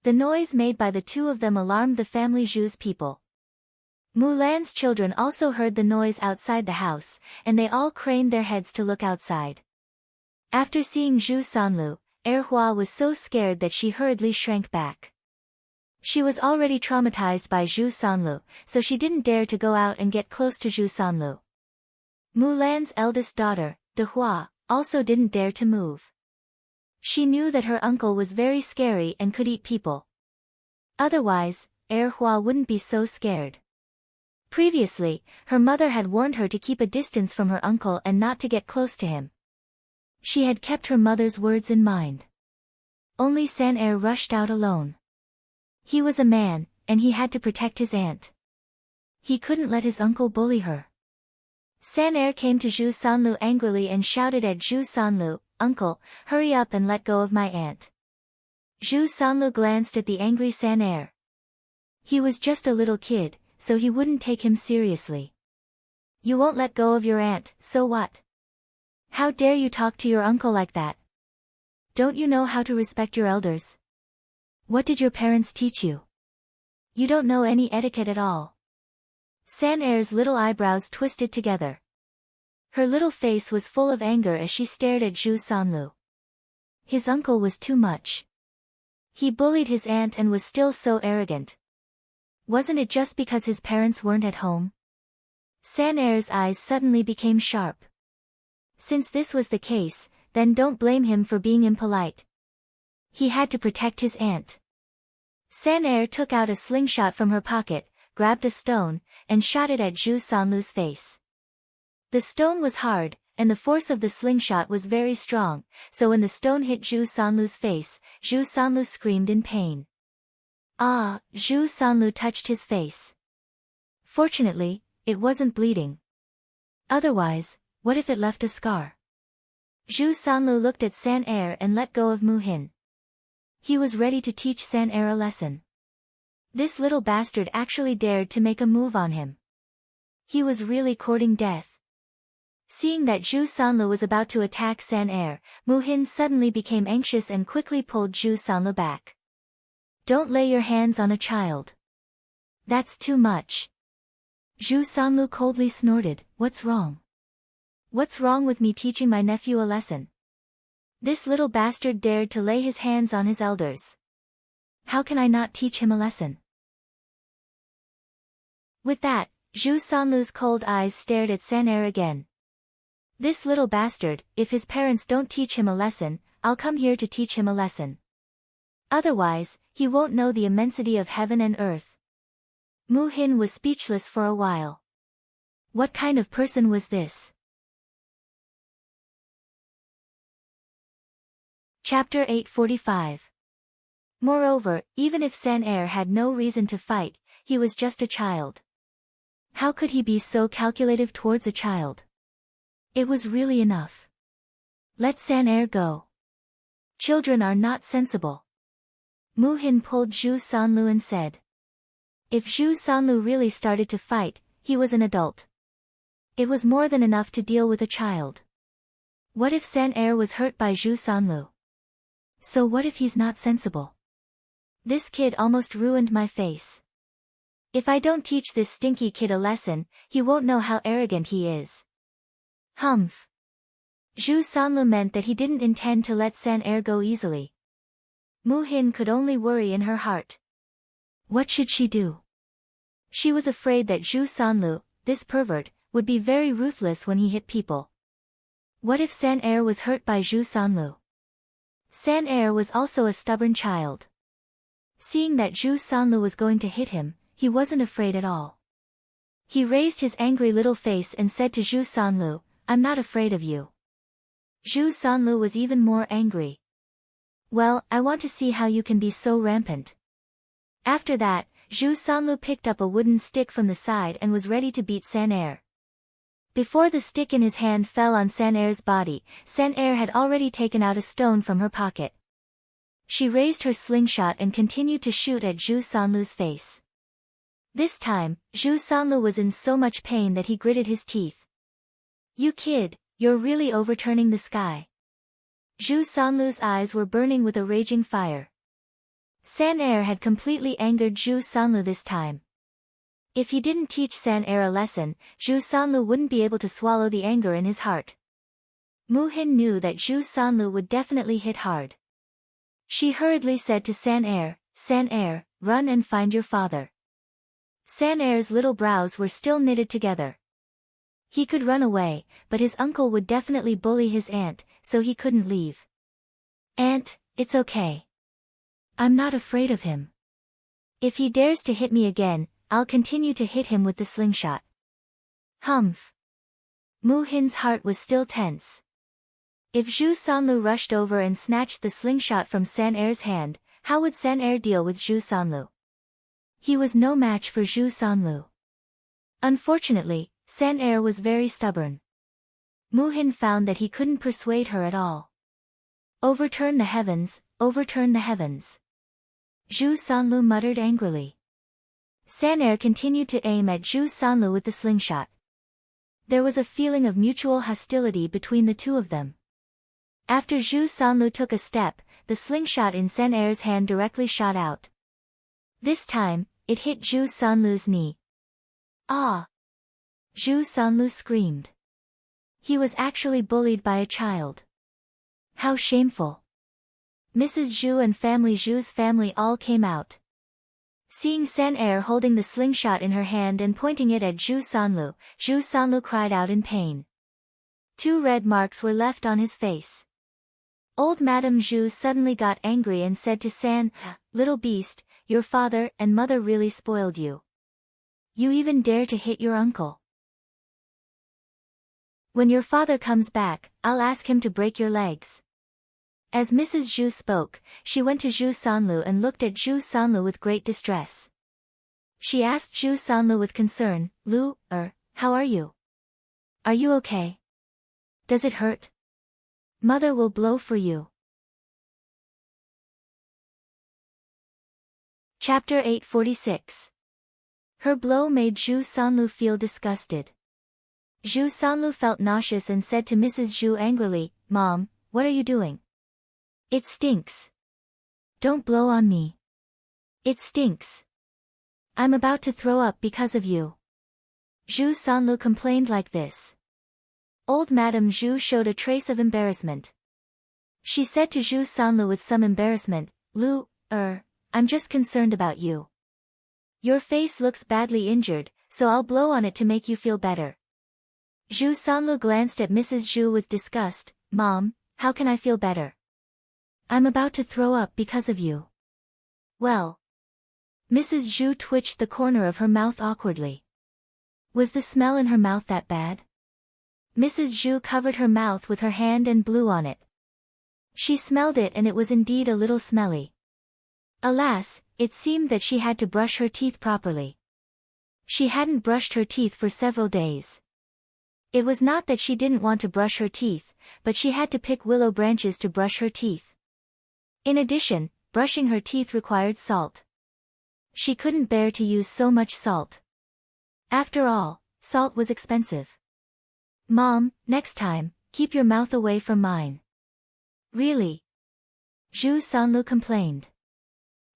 The noise made by the two of them alarmed the family Zhu's people. Mulan's children also heard the noise outside the house, and they all craned their heads to look outside. After seeing Zhu Sanlu, Hua was so scared that she hurriedly shrank back. She was already traumatized by Zhu Sanlu, so she didn't dare to go out and get close to Zhu Sanlu. Mulan's eldest daughter, Hua, also didn't dare to move. She knew that her uncle was very scary and could eat people. Otherwise, Hua wouldn't be so scared. Previously, her mother had warned her to keep a distance from her uncle and not to get close to him. She had kept her mother's words in mind. Only San rushed out alone. He was a man, and he had to protect his aunt. He couldn't let his uncle bully her. San came to Zhu Sanlu angrily and shouted at Zhu Sanlu, "Uncle, hurry up and let go of my aunt." Zhu Sanlu glanced at the angry San. He was just a little kid, so he wouldn't take him seriously. You won't let go of your aunt, so what? How dare you talk to your uncle like that? Don't you know how to respect your elders? What did your parents teach you? You don't know any etiquette at all. San little eyebrows twisted together. Her little face was full of anger as she stared at Zhu Sanlu. His uncle was too much. He bullied his aunt and was still so arrogant. Wasn't it just because his parents weren't at home? San eyes suddenly became sharp. Since this was the case, then don't blame him for being impolite. He had to protect his aunt. San took out a slingshot from her pocket, grabbed a stone, and shot it at Zhu Sanlu's face. The stone was hard, and the force of the slingshot was very strong, so when the stone hit Zhu Sanlu's face, Zhu Sanlu screamed in pain. Ah, Zhu Sanlu touched his face. Fortunately, it wasn't bleeding. Otherwise, what if it left a scar? Zhu Sanlu looked at San and let go of Mu Hin. He was ready to teach San a lesson. This little bastard actually dared to make a move on him. He was really courting death. Seeing that Zhu Sanlu was about to attack San Mu Hin suddenly became anxious and quickly pulled Zhu Sanlu back. Don't lay your hands on a child. That's too much. Zhu Sanlu coldly snorted, "What's wrong? What's wrong with me teaching my nephew a lesson? This little bastard dared to lay his hands on his elders. How can I not teach him a lesson?" With that, Zhu Sanlu's cold eyes stared at San again. This little bastard, if his parents don't teach him a lesson, I'll come here to teach him a lesson. Otherwise, he won't know the immensity of heaven and earth. Mu Hin was speechless for a while. What kind of person was this? Chapter 845. Moreover, even if San had no reason to fight, he was just a child. How could he be so calculative towards a child? It was really enough. Let San go. Children are not sensible. Mu Hin pulled Zhu Sanlu and said. If Zhu Sanlu really started to fight, he was an adult. It was more than enough to deal with a child. What if San was hurt by Zhu Sanlu? So what if he's not sensible? This kid almost ruined my face. If I don't teach this stinky kid a lesson, he won't know how arrogant he is. Humph. Zhu Sanlu meant that he didn't intend to let San go easily. Mu-hin could only worry in her heart. What should she do? She was afraid that Zhu Sanlu, this pervert, would be very ruthless when he hit people. What if San-er was hurt by Zhu Sanlu? San-er was also a stubborn child. Seeing that Zhu Sanlu was going to hit him, he wasn't afraid at all. He raised his angry little face and said to Zhu Sanlu, "I'm not afraid of you." Zhu Sanlu was even more angry. "Well, I want to see how you can be so rampant." After that, Zhu Sanlu picked up a wooden stick from the side and was ready to beat San-er. Before the stick in his hand fell on San-er's body, San-er had already taken out a stone from her pocket. She raised her slingshot and continued to shoot at Zhu Sanlu's face. This time, Zhu Sanlu was in so much pain that he gritted his teeth. "You kid, you're really overturning the sky." Zhu Sanlu's eyes were burning with a raging fire. San-er had completely angered Zhu Sanlu this time. If he didn't teach San-er a lesson, Zhu Sanlu wouldn't be able to swallow the anger in his heart. Mu-hin knew that Zhu Sanlu would definitely hit hard. She hurriedly said to San-er, "San-er, run and find your father." San-er's little brows were still knitted together. He could run away, but his uncle would definitely bully his aunt, so he couldn't leave. "Aunt, it's okay. I'm not afraid of him. If he dares to hit me again, I'll continue to hit him with the slingshot." Humph. Mu-hin's heart was still tense. If Zhu Sanlu rushed over and snatched the slingshot from San-er's hand, how would San-er deal with Zhu Sanlu? He was no match for Zhu Sanlu. Unfortunately, San-er was very stubborn. Mu-hin found that he couldn't persuade her at all. "Overturn the heavens, overturn the heavens." Zhu Sanlu muttered angrily. San-er continued to aim at Zhu Sanlu with the slingshot. There was a feeling of mutual hostility between the two of them. After Zhu Sanlu took a step, the slingshot in San-er's hand directly shot out. This time, it hit Zhu Sanlu's knee. "Ah!" Zhu Sanlu screamed. He was actually bullied by a child. How shameful. Mrs. Zhu and family Zhu's family all came out. Seeing San-er holding the slingshot in her hand and pointing it at Zhu Sanlu cried out in pain. 2 red marks were left on his face. Old Madame Zhu suddenly got angry and said to San, "Little beast, your father and mother really spoiled you. You even dare to hit your uncle. When your father comes back, I'll ask him to break your legs." As Mrs. Zhu spoke, she went to Zhu Sanlu and looked at Zhu Sanlu with great distress. She asked Zhu Sanlu with concern, How are you? Are you okay? Does it hurt? Mother will blow for you." Chapter 846. Her blow made Zhu Sanlu feel disgusted. Zhu Sanlu felt nauseous and said to Mrs. Zhu angrily, "Mom, what are you doing? It stinks. Don't blow on me. It stinks. I'm about to throw up because of you." Zhu Sanlu complained like this. Old Madame Zhu showed a trace of embarrassment. She said to Zhu Sanlu with some embarrassment, I'm just concerned about you. Your face looks badly injured, so I'll blow on it to make you feel better." Zhu Sanlu glanced at Mrs. Zhu with disgust. "Mom, how can I feel better? I'm about to throw up because of you." "Well." Mrs. Zhu twitched the corner of her mouth awkwardly. Was the smell in her mouth that bad? Mrs. Zhu covered her mouth with her hand and blew on it. She smelled it and it was indeed a little smelly. Alas, it seemed that she had to brush her teeth properly. She hadn't brushed her teeth for several days. It was not that she didn't want to brush her teeth, but she had to pick willow branches to brush her teeth. In addition, brushing her teeth required salt. She couldn't bear to use so much salt. After all, salt was expensive. "Mom, next time, keep your mouth away from mine." "Really?" Zhu Sanlu complained.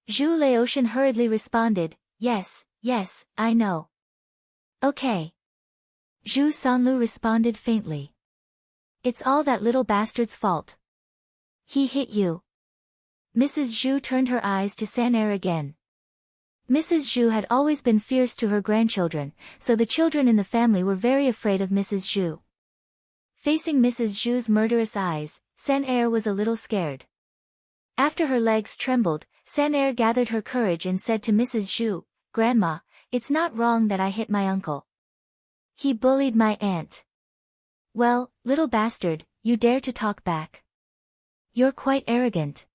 Zhu Laotian hurriedly responded, Yes, I know." "Okay." Zhu Sanlu responded faintly. "It's all that little bastard's fault. He hit you." Mrs. Zhu turned her eyes to San again. Mrs. Zhu had always been fierce to her grandchildren, so the children in the family were very afraid of Mrs. Zhu. Facing Mrs. Zhu's murderous eyes, San was a little scared. After her legs trembled, San gathered her courage and said to Mrs. Zhu, "Grandma, it's not wrong that I hit my uncle. He bullied my aunt." "Well, little bastard, you dare to talk back. You're quite arrogant.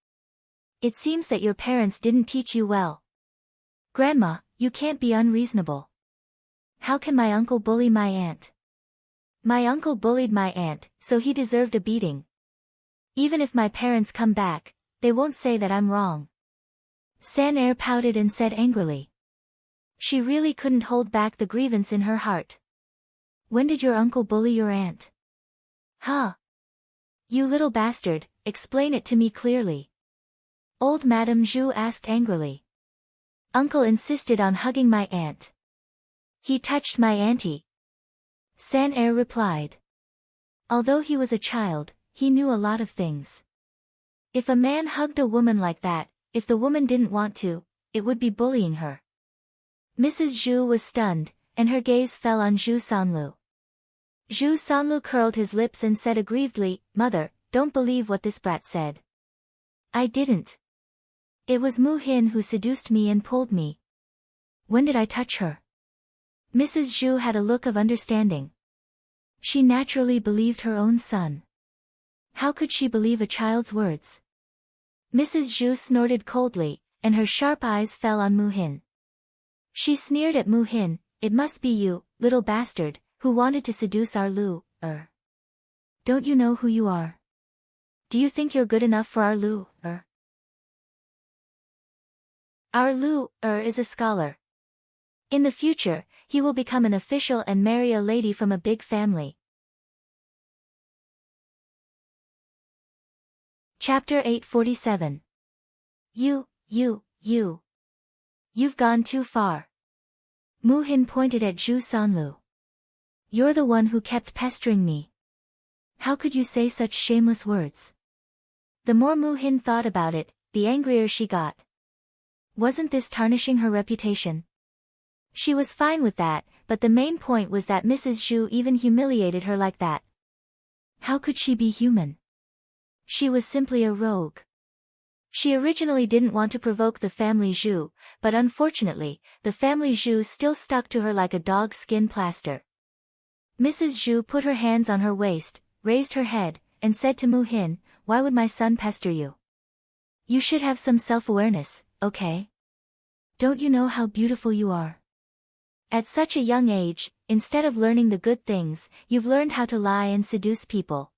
It seems that your parents didn't teach you well. Grandma, you can't be unreasonable. How can my uncle bully my aunt? My uncle bullied my aunt, so he deserved a beating. Even if my parents come back, they won't say that I'm wrong." San pouted and said angrily. She really couldn't hold back the grievance in her heart. "When did your uncle bully your aunt?" "Huh? You little bastard, explain it to me clearly." Old Madame Zhu asked angrily. "Uncle insisted on hugging my aunt. He touched my auntie," San replied. Although he was a child, he knew a lot of things. If a man hugged a woman like that, if the woman didn't want to, it would be bullying her. Mrs. Zhu was stunned, and her gaze fell on Zhu Sanlu. Zhu Sanlu curled his lips and said aggrievedly, "Mother, don't believe what this brat said. I didn't. It was Mu Hin who seduced me and pulled me. When did I touch her?" Mrs. Zhu had a look of understanding. She naturally believed her own son. How could she believe a child's words? Mrs. Zhu snorted coldly, and her sharp eyes fell on Mu Hin. She sneered at Mu Hin, "It must be you, little bastard, who wanted to seduce our Lu. Don't you know who you are? Do you think you're good enough for our Lu? Our Lu is a scholar. In the future, he will become an official and marry a lady from a big family." Chapter 847. You've gone too far. Mu Hin pointed at Zhu Sanlu. "You're the one who kept pestering me. How could you say such shameless words?" The more Mu Hin thought about it, the angrier she got. Wasn't this tarnishing her reputation? She was fine with that, but the main point was that Mrs. Zhu even humiliated her like that. How could she be human? She was simply a rogue. She originally didn't want to provoke the family Zhu, but unfortunately, the family Zhu still stuck to her like a dog's skin plaster. Mrs. Zhu put her hands on her waist, raised her head, and said to Mu Hin, "Why would my son pester you? You should have some self-awareness, okay? Don't you know how beautiful you are? At such a young age, instead of learning the good things, you've learned how to lie and seduce people."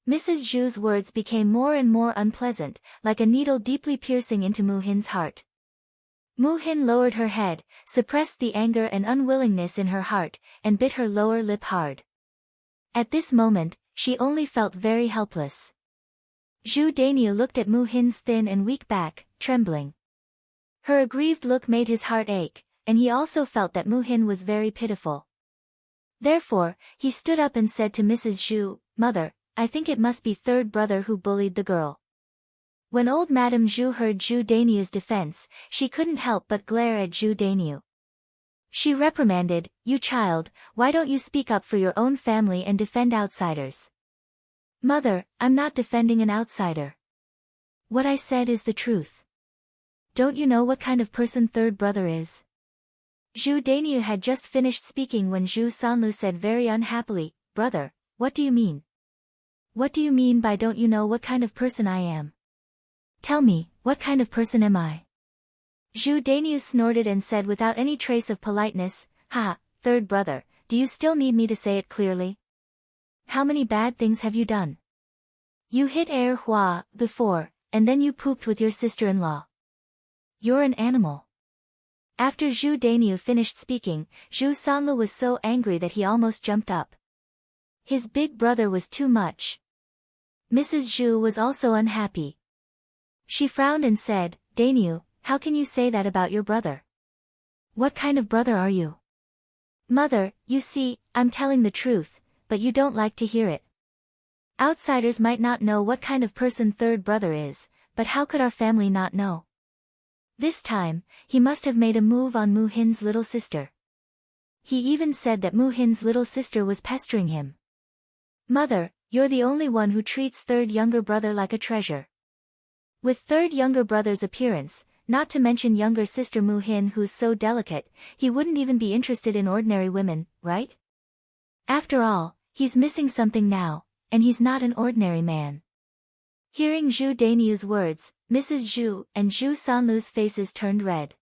Mrs. Zhu's words became more and more unpleasant, like a needle deeply piercing into Mu Hin's heart. Mu Hin lowered her head, suppressed the anger and unwillingness in her heart, and bit her lower lip hard. At this moment, she only felt very helpless. Zhu Dainiu looked at Mu Hin's thin and weak back, trembling. Her aggrieved look made his heart ache, and he also felt that Mu Hin was very pitiful. Therefore, he stood up and said to Mrs. Zhu, "Mother, I think it must be third brother who bullied the girl." When old Madame Zhu heard Zhu Dainiu's defense, she couldn't help but glare at Zhu Dainiu. She reprimanded, "You child, why don't you speak up for your own family and defend outsiders?" "Mother, I'm not defending an outsider. What I said is the truth. Don't you know what kind of person third brother is?" Zhu Dainiu had just finished speaking when Zhu Sanlu said very unhappily, "Brother, what do you mean? What do you mean by don't you know what kind of person I am? Tell me, what kind of person am I?" Zhu Dainiu snorted and said without any trace of politeness, "Ha, third brother, do you still need me to say it clearly? How many bad things have you done? You hit Hua before, and then you pooped with your sister-in-law. You're an animal." After Zhu Dainiu finished speaking, Zhu Sanlu was so angry that he almost jumped up. His big brother was too much. Mrs. Zhu was also unhappy. She frowned and said, "Dainiu, how can you say that about your brother? What kind of brother are you?" "Mother, you see, I'm telling the truth, but you don't like to hear it. Outsiders might not know what kind of person third brother is, but how could our family not know? This time, he must have made a move on Moo-hin's little sister. He even said that Moo-hin's little sister was pestering him. Mother, you're the only one who treats third younger brother like a treasure. With third younger brother's appearance, not to mention younger sister Moo-hin who's so delicate, he wouldn't even be interested in ordinary women, right? After all, he's missing something now, and he's not an ordinary man. Hearing Zhu Daniu's words, Mrs. Zhu and Zhu Sanlu's faces turned red.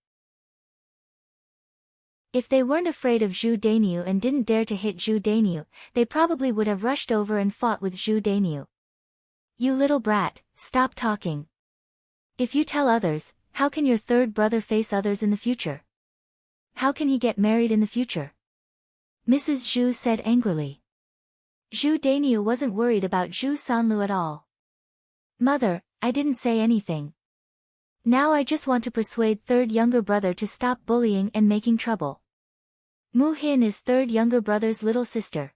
If they weren't afraid of Zhu Daniu and didn't dare to hit Zhu Daniu, they probably would have rushed over and fought with Zhu Daniu. You little brat, stop talking. If you tell others, how can your third brother face others in the future? How can he get married in the future? Mrs. Zhu said angrily. Zhu Daniu wasn't worried about Zhu Sanlu at all. Mother, I didn't say anything. Now I just want to persuade third younger brother to stop bullying and making trouble. Moo-hin is third younger brother's little sister.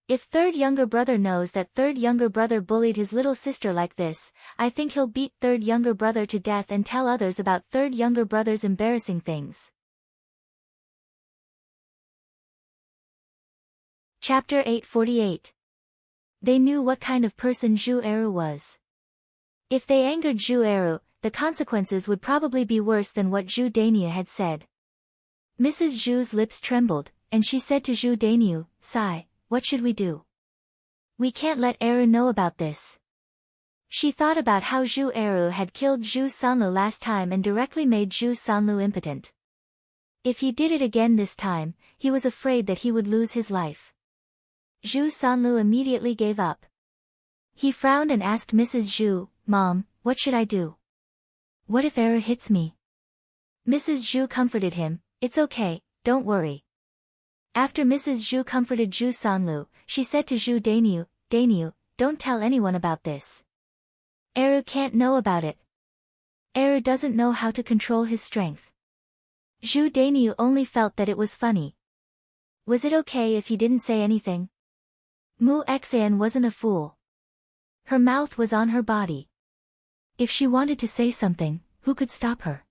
If third younger brother knows that third younger brother bullied his little sister like this, I think he'll beat third younger brother to death and tell others about third younger brother's embarrassing things. Chapter 848. They knew what kind of person Zhu Eru was. If they angered Zhu Eru, the consequences would probably be worse than what Zhu Daniu had said. Mrs. Zhu's lips trembled, and she said to Zhu Daniu, "Sigh, what should we do? We can't let Eru know about this." She thought about how Zhu Eru had killed Zhu Sanlu last time and directly made Zhu Sanlu impotent. If he did it again this time, he was afraid that he would lose his life. Zhu Sanlu immediately gave up. He frowned and asked Mrs. Zhu, "Mom, what should I do? What if Eru hits me?" Mrs. Zhu comforted him, "It's okay, don't worry." After Mrs. Zhu comforted Zhu Sanlu, she said to Zhu Daniu, "Daniu, don't tell anyone about this. Eru can't know about it. Eru doesn't know how to control his strength." Zhu Daniu only felt that it was funny. Was it okay if he didn't say anything? Mu Xan wasn't a fool. Her mouth was on her body. If she wanted to say something, who could stop her?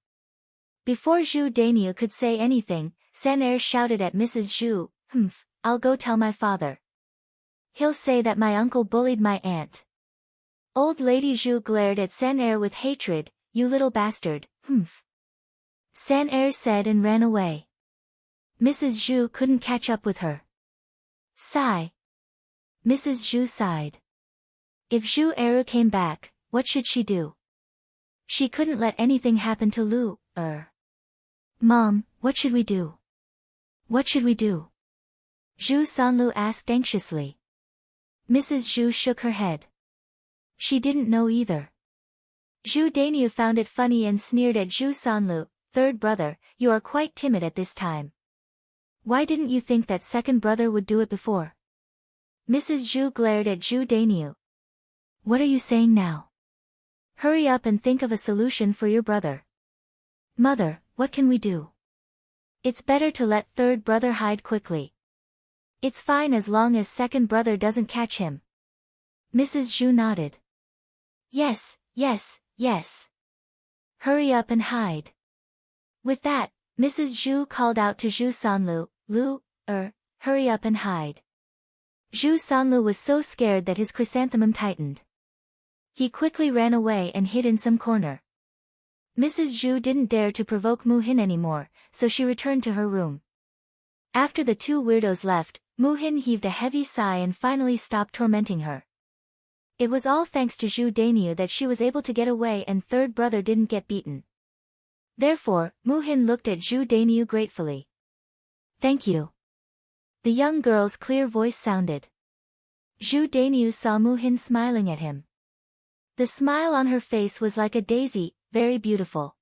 Before Zhu Daniu could say anything, San shouted at Mrs. Zhu, I'll go tell my father. He'll say that my uncle bullied my aunt." Old Lady Zhu glared at San with hatred, "You little bastard, San said and ran away. Mrs. Zhu couldn't catch up with her. Sigh. Mrs. Zhu sighed. If Zhu Eru came back, what should she do? She couldn't let anything happen to Lu. Mom, what should we do? What should we do? Zhu Sanlu asked anxiously. Mrs. Zhu shook her head. She didn't know either. Zhu Daniu found it funny and sneered at Zhu Sanlu, "Third brother, you are quite timid at this time. Why didn't you think that second brother would do it before?" Mrs. Zhu glared at Zhu Daniu. "What are you saying now? Hurry up and think of a solution for your brother." "Mother, what can we do? It's better to let third brother hide quickly. It's fine as long as second brother doesn't catch him." Mrs. Zhu nodded. Yes, yes, yes. Hurry up and hide." With that, Mrs. Zhu called out to Zhu Sanlu, hurry up and hide." Zhu Sanlu was so scared that his chrysanthemum tightened. He quickly ran away and hid in some corner. Mrs. Zhu didn't dare to provoke Moo-hin anymore, so she returned to her room. After the two weirdos left, Moo-hin heaved a heavy sigh and finally stopped tormenting her. It was all thanks to Zhu Daniu that she was able to get away and third brother didn't get beaten. Therefore, Moo-hin looked at Zhu Daniu gratefully. "Thank you." The young girl's clear voice sounded. Zhu Daniu saw Moo-hin smiling at him. The smile on her face was like a daisy, very beautiful.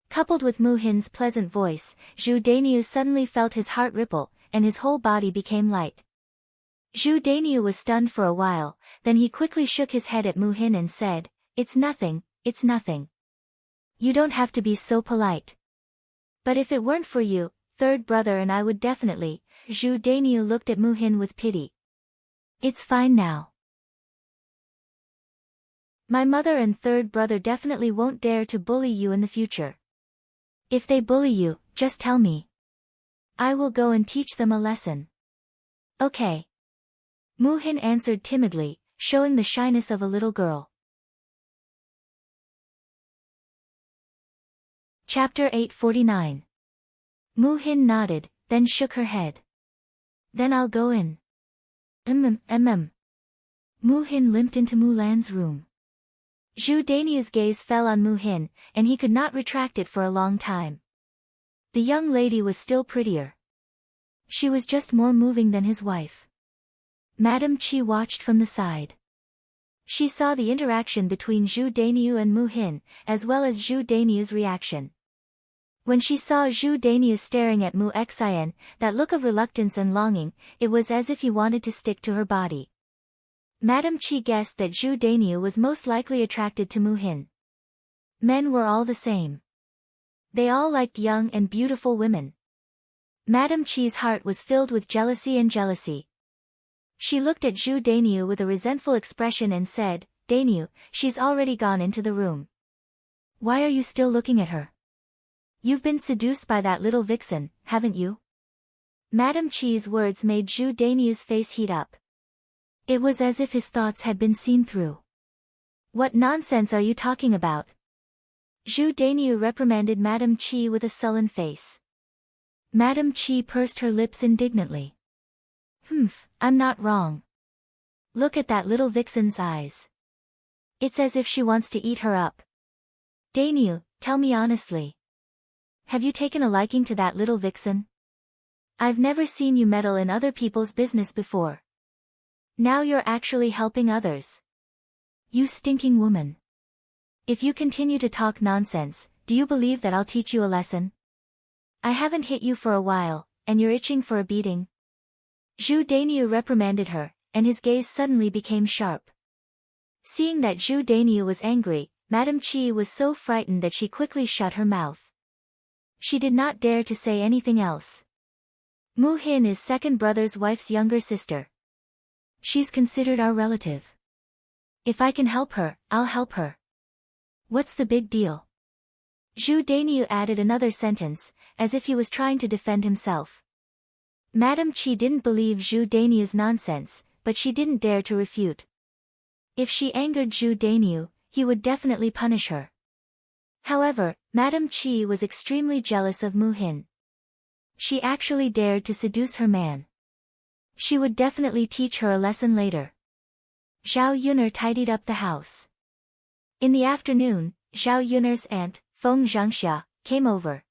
Coupled with Moo-hin's pleasant voice, Zhu Daniu suddenly felt his heart ripple, and his whole body became light. Zhu Daniu was stunned for a while, then he quickly shook his head at Moo-hin and said, It's nothing, it's nothing. You don't have to be so polite. But if it weren't for you, third brother and I would definitely." Zhu Daniu looked at Moo-hin with pity. "It's fine now." My mother and third brother definitely won't dare to bully you in the future. If they bully you, just tell me. I will go and teach them a lesson. Okay. Mu-hin answered timidly, showing the shyness of a little girl. Chapter 849. Mu-hin nodded, then shook her head. Then I'll go in. Mu-hin limped into Mulan's room. Zhu Dainou's gaze fell on Mu-hin, and he could not retract it for a long time. The young lady was still prettier. She was just more moving than his wife. Madame Qi watched from the side. She saw the interaction between Zhu Dainou and Mu-hin, as well as Zhu Dainou's reaction. When she saw Zhu Dainou staring at Mu-Xian, that look of reluctance and longing, it was as if he wanted to stick to her body. Madame Qi guessed that Zhu Dainou was most likely attracted to Mu-hin. Men were all the same. They all liked young and beautiful women. Madame Qi's heart was filled with jealousy. She looked at Zhu Dainou with a resentful expression and said, Dainou, she's already gone into the room. Why are you still looking at her? You've been seduced by that little vixen, haven't you? Madame Qi's words made Zhu Dainou's face heat up. It was as if his thoughts had been seen through. What nonsense are you talking about? Zhu Dainou reprimanded Madame Qi with a sullen face. Madame Qi pursed her lips indignantly. I'm not wrong. Look at that little vixen's eyes. It's as if she wants to eat her up. Dainou, tell me honestly. Have you taken a liking to that little vixen? I've never seen you meddle in other people's business before. Now you're actually helping others. You stinking woman. If you continue to talk nonsense, do you believe that I'll teach you a lesson? I haven't hit you for a while, and you're itching for a beating. Zhu Dainou reprimanded her, and his gaze suddenly became sharp. Seeing that Zhu Dainou was angry, Madame Qi was so frightened that she quickly shut her mouth. She did not dare to say anything else. Mu-hin is second brother's wife's younger sister. She's considered our relative. If I can help her, I'll help her. What's the big deal? Zhu Dainou added another sentence, as if he was trying to defend himself. Madame Qi didn't believe Zhu Dainou's nonsense, but she didn't dare to refute. If she angered Zhu Dainou, he would definitely punish her. However, Madame Qi was extremely jealous of Mu-hin. She actually dared to seduce her man. She would definitely teach her a lesson later. Zhao Yuner tidied up the house. In the afternoon, Zhao Yuner's aunt, Feng Zhangxia, came over.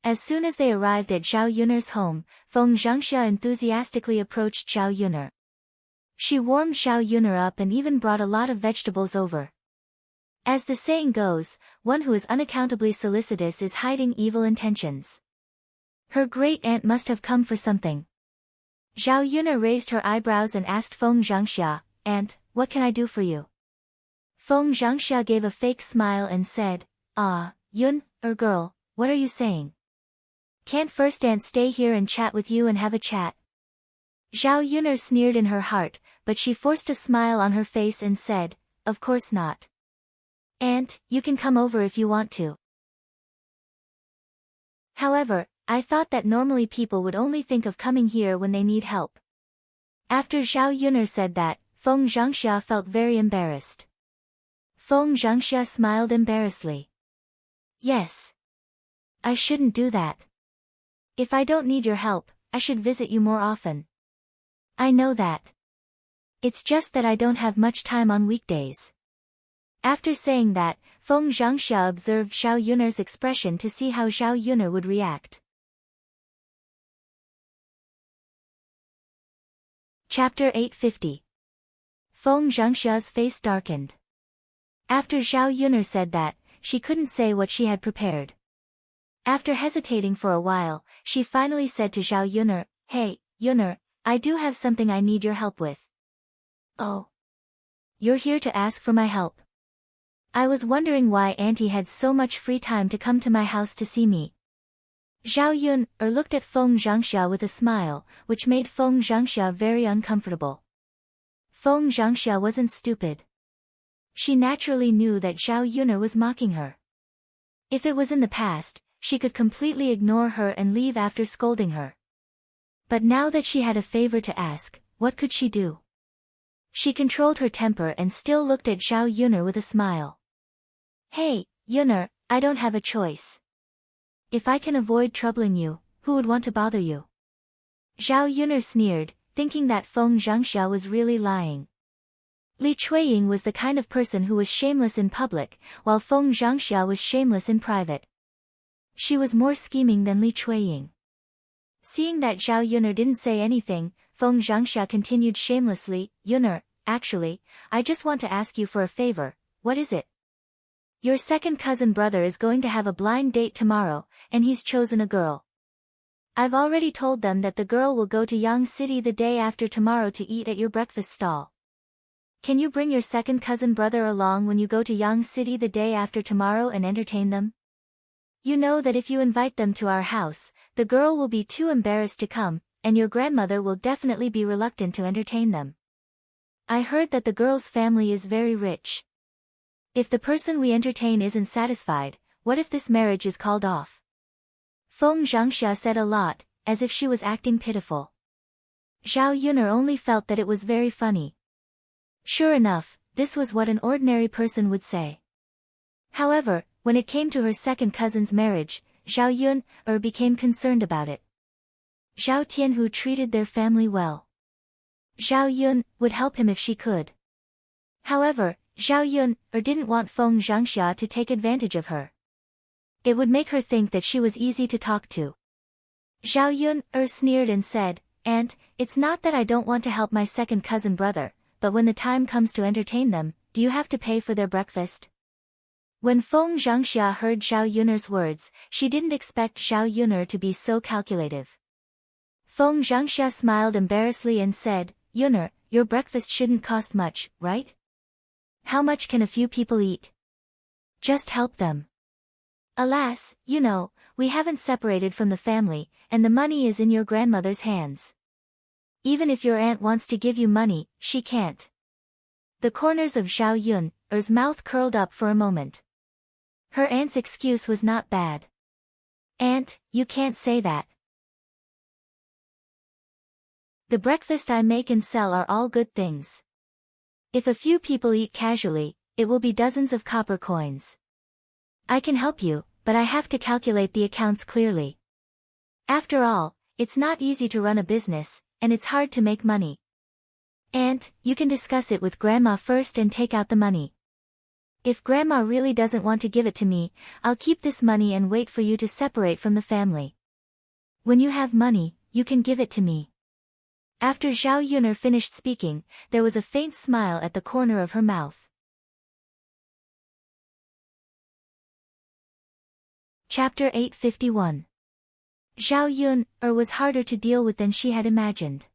As soon as they arrived at Zhao Yuner's home, Feng Zhangxia enthusiastically approached Zhao Yuner. She warmed Zhao Yuner up and even brought a lot of vegetables over. As the saying goes, one who is unaccountably solicitous is hiding evil intentions. Her great-aunt must have come for something. Zhao Yuner raised her eyebrows and asked Feng Zhangxia, Aunt, what can I do for you? Feng Zhangxia gave a fake smile and said, Girl, what are you saying? Can't first aunt stay here and chat with you and have a chat? Zhao Yuner sneered in her heart, but she forced a smile on her face and said, Of course not. Aunt, you can come over if you want to. However, I thought that normally people would only think of coming here when they need help. After Zhao Yuner said that, Feng Zhangxia felt very embarrassed. Feng Zhangxia smiled embarrassedly. Yes. I shouldn't do that. If I don't need your help, I should visit you more often. I know that. It's just that I don't have much time on weekdays. After saying that, Feng Zhangxia observed Zhao Yuner's expression to see how Zhao Yuner would react. Chapter 850. Feng Zhangxia's face darkened. After Zhao Yuner said that, she couldn't say what she had prepared. After hesitating for a while, she finally said to Zhao Yuner, Hey, Yuner, I do have something I need your help with. Oh. You're here to ask for my help. I was wondering why Auntie had so much free time to come to my house to see me. Zhao Yuner looked at Feng Zhangxia with a smile, which made Feng Zhangxia very uncomfortable. Feng Zhangxia wasn't stupid. She naturally knew that Zhao Yun'er was mocking her. If it was in the past, she could completely ignore her and leave after scolding her. But now that she had a favor to ask, what could she do? She controlled her temper and still looked at Zhao Yun'er with a smile. Hey, Yun'er, I don't have a choice. If I can avoid troubling you, who would want to bother you? Zhao Yun'er sneered, thinking that Feng Zhangxia was really lying. Li Chuiying was the kind of person who was shameless in public, while Feng Zhangxia was shameless in private. She was more scheming than Li Chuiying. Seeing that Zhao Yun'er didn't say anything, Feng Zhangxia continued shamelessly, Yun'er, actually, I just want to ask you for a favor. What is it? Your second cousin brother is going to have a blind date tomorrow, and he's chosen a girl. I've already told them that the girl will go to Yang City the day after tomorrow to eat at your breakfast stall. Can you bring your second cousin brother along when you go to Yang City the day after tomorrow and entertain them? You know that if you invite them to our house, the girl will be too embarrassed to come, and your grandmother will definitely be reluctant to entertain them. I heard that the girl's family is very rich. If the person we entertain isn't satisfied, what if this marriage is called off? Feng Zhangxia said a lot, as if she was acting pitiful. Zhao Yun'er only felt that it was very funny. Sure enough, this was what an ordinary person would say. However, when it came to her second cousin's marriage, Zhao Yun'er became concerned about it. Zhao Tianhu treated their family well. Zhao Yun would help him if she could. However, Zhao Yun'er didn't want Feng Zhangxia to take advantage of her. It would make her think that she was easy to talk to. Zhao Yun'er sneered and said, Aunt, it's not that I don't want to help my second cousin brother, but when the time comes to entertain them, do you have to pay for their breakfast? When Feng Zhangxia heard Zhao Yun'er's words, she didn't expect Zhao Yun'er to be so calculative. Feng Zhangxia smiled embarrassedly and said, Yun'er, your breakfast shouldn't cost much, right? How much can a few people eat? Just help them. Alas, you know, we haven't separated from the family, and the money is in your grandmother's hands. Even if your aunt wants to give you money, she can't. The corners of Zhao Yun'er's mouth curled up for a moment. Her aunt's excuse was not bad. Aunt, you can't say that. The breakfast I make and sell are all good things. If a few people eat casually, it will be dozens of copper coins. I can help you, but I have to calculate the accounts clearly. After all, it's not easy to run a business, and it's hard to make money. Aunt, you can discuss it with Grandma first and take out the money. If Grandma really doesn't want to give it to me, I'll keep this money and wait for you to separate from the family. When you have money, you can give it to me. After Zhao Yun'er finished speaking, there was a faint smile at the corner of her mouth. Chapter 851. Zhao Yun'er was harder to deal with than she had imagined.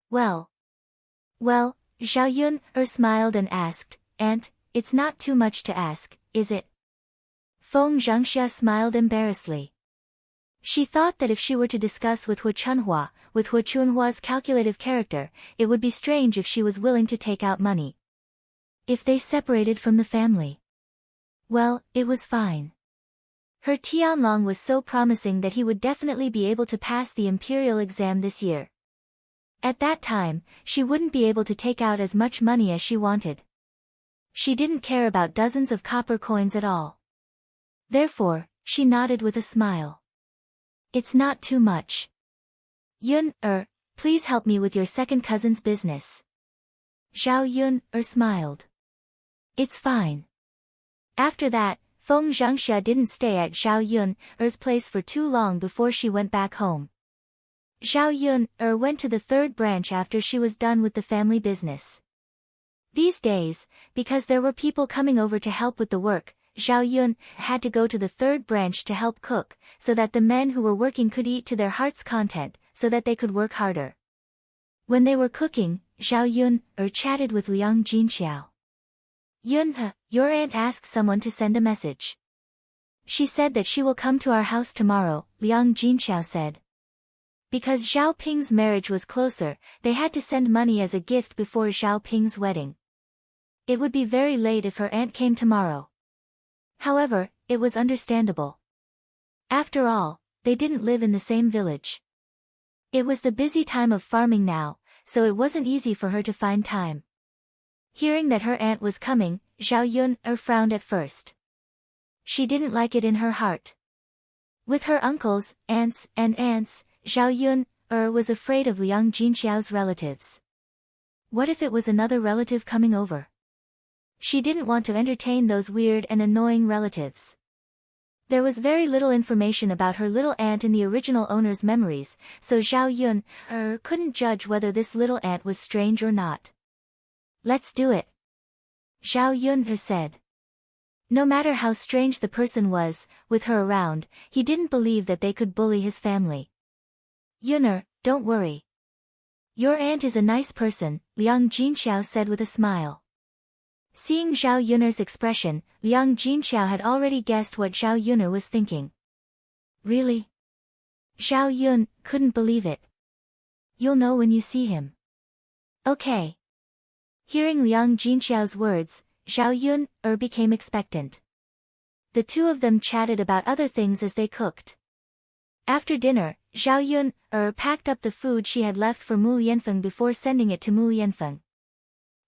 Well, Zhao Yun'er smiled and asked, Aunt, it's not too much to ask, is it? Feng Zhangxia smiled embarrassedly. She thought that if she were to discuss with Hu Chunhua's calculative character, it would be strange if she was willing to take out money. If they separated from the family. Well, it was fine. Her Tianlong was so promising that he would definitely be able to pass the imperial exam this year. At that time, she wouldn't be able to take out as much money as she wanted. She didn't care about dozens of copper coins at all. Therefore, she nodded with a smile. It's not too much. Yun'er, please help me with your second cousin's business. Zhao Yun'er smiled. It's fine. After that, Feng Zhangxia didn't stay at Zhao Yun'er's place for too long before she went back home. Zhao Yun'er went to the third branch after she was done with the family business. These days, because there were people coming over to help with the work, Zhao Yun had to go to the third branch to help cook, so that the men who were working could eat to their heart's content, so that they could work harder. When they were cooking, Zhao Yun'er chatted with Liang Jinxiao. Yun'er, your aunt asked someone to send a message. She said that she will come to our house tomorrow, Liang Jinxiao said. Because Zhao Ping's marriage was closer, they had to send money as a gift before Zhao Ping's wedding. It would be very late if her aunt came tomorrow. However, it was understandable. After all, they didn't live in the same village. It was the busy time of farming now, so it wasn't easy for her to find time. Hearing that her aunt was coming, Zhao Yun frowned at first. She didn't like it in her heart. With her uncles, aunts, Zhao Yun was afraid of Liang Jinxiao's relatives. What if it was another relative coming over? She didn't want to entertain those weird and annoying relatives. There was very little information about her little aunt in the original owner's memories, so Zhao Yun couldn't judge whether this little aunt was strange or not. Let's do it, Zhao Yun said. No matter how strange the person was, with her around, he didn't believe that they could bully his family. Yun'er, don't worry. Your aunt is a nice person, Liang Jinxiao said with a smile. Seeing Zhao Yun'er's expression, Liang Jinxiao had already guessed what Zhao Yun'er was thinking. Really? Zhao Yun couldn't believe it. You'll know when you see him. Okay. Hearing Liang Jinxiao's words, Zhao Yun became expectant. The two of them chatted about other things as they cooked. After dinner, Zhao Yun packed up the food she had left for Mu Lianfeng before sending it to Mu Lianfeng.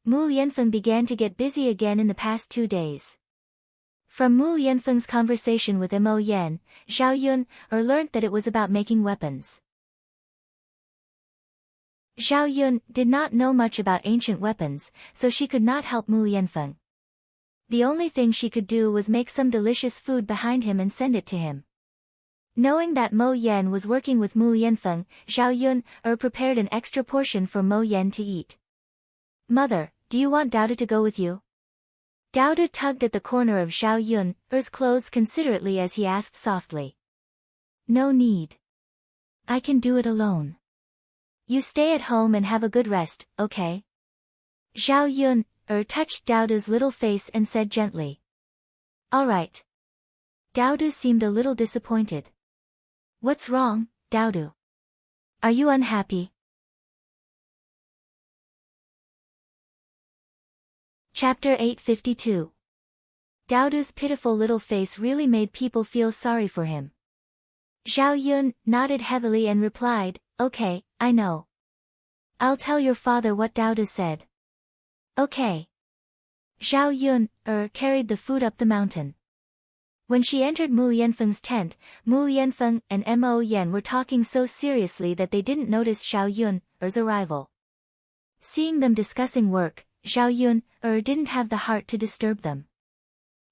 Mu Lianfeng began to get busy again in the past 2 days. From Mu Lianfeng's conversation with Mo Yan, Zhao Yun learnt that it was about making weapons. Zhao Yun did not know much about ancient weapons, so she could not help Mu Lianfeng. The only thing she could do was make some delicious food behind him and send it to him. Knowing that Mo Yan was working with Mu Lianfeng, Zhao Yun prepared an extra portion for Mo Yan to eat. Mother, do you want Dao to go with you? Dao tugged at the corner of Zhao Yun's clothes considerately as he asked softly. No need. I can do it alone. You stay at home and have a good rest, okay? Zhao Yun touched Dao's little face and said gently. All right. Dao seemed a little disappointed. What's wrong, Dao? Are you unhappy? Chapter 852. Dao's pitiful little face really made people feel sorry for him. Zhao Yun nodded heavily and replied, okay, I know. I'll tell your father what Dao said. Okay. Zhao Yun carried the food up the mountain. When she entered Mu Lianfeng's tent, Mu Lianfeng and Mo Yan were talking so seriously that they didn't notice Zhao Yun's arrival. Seeing them discussing work, Zhao Yun didn't have the heart to disturb them.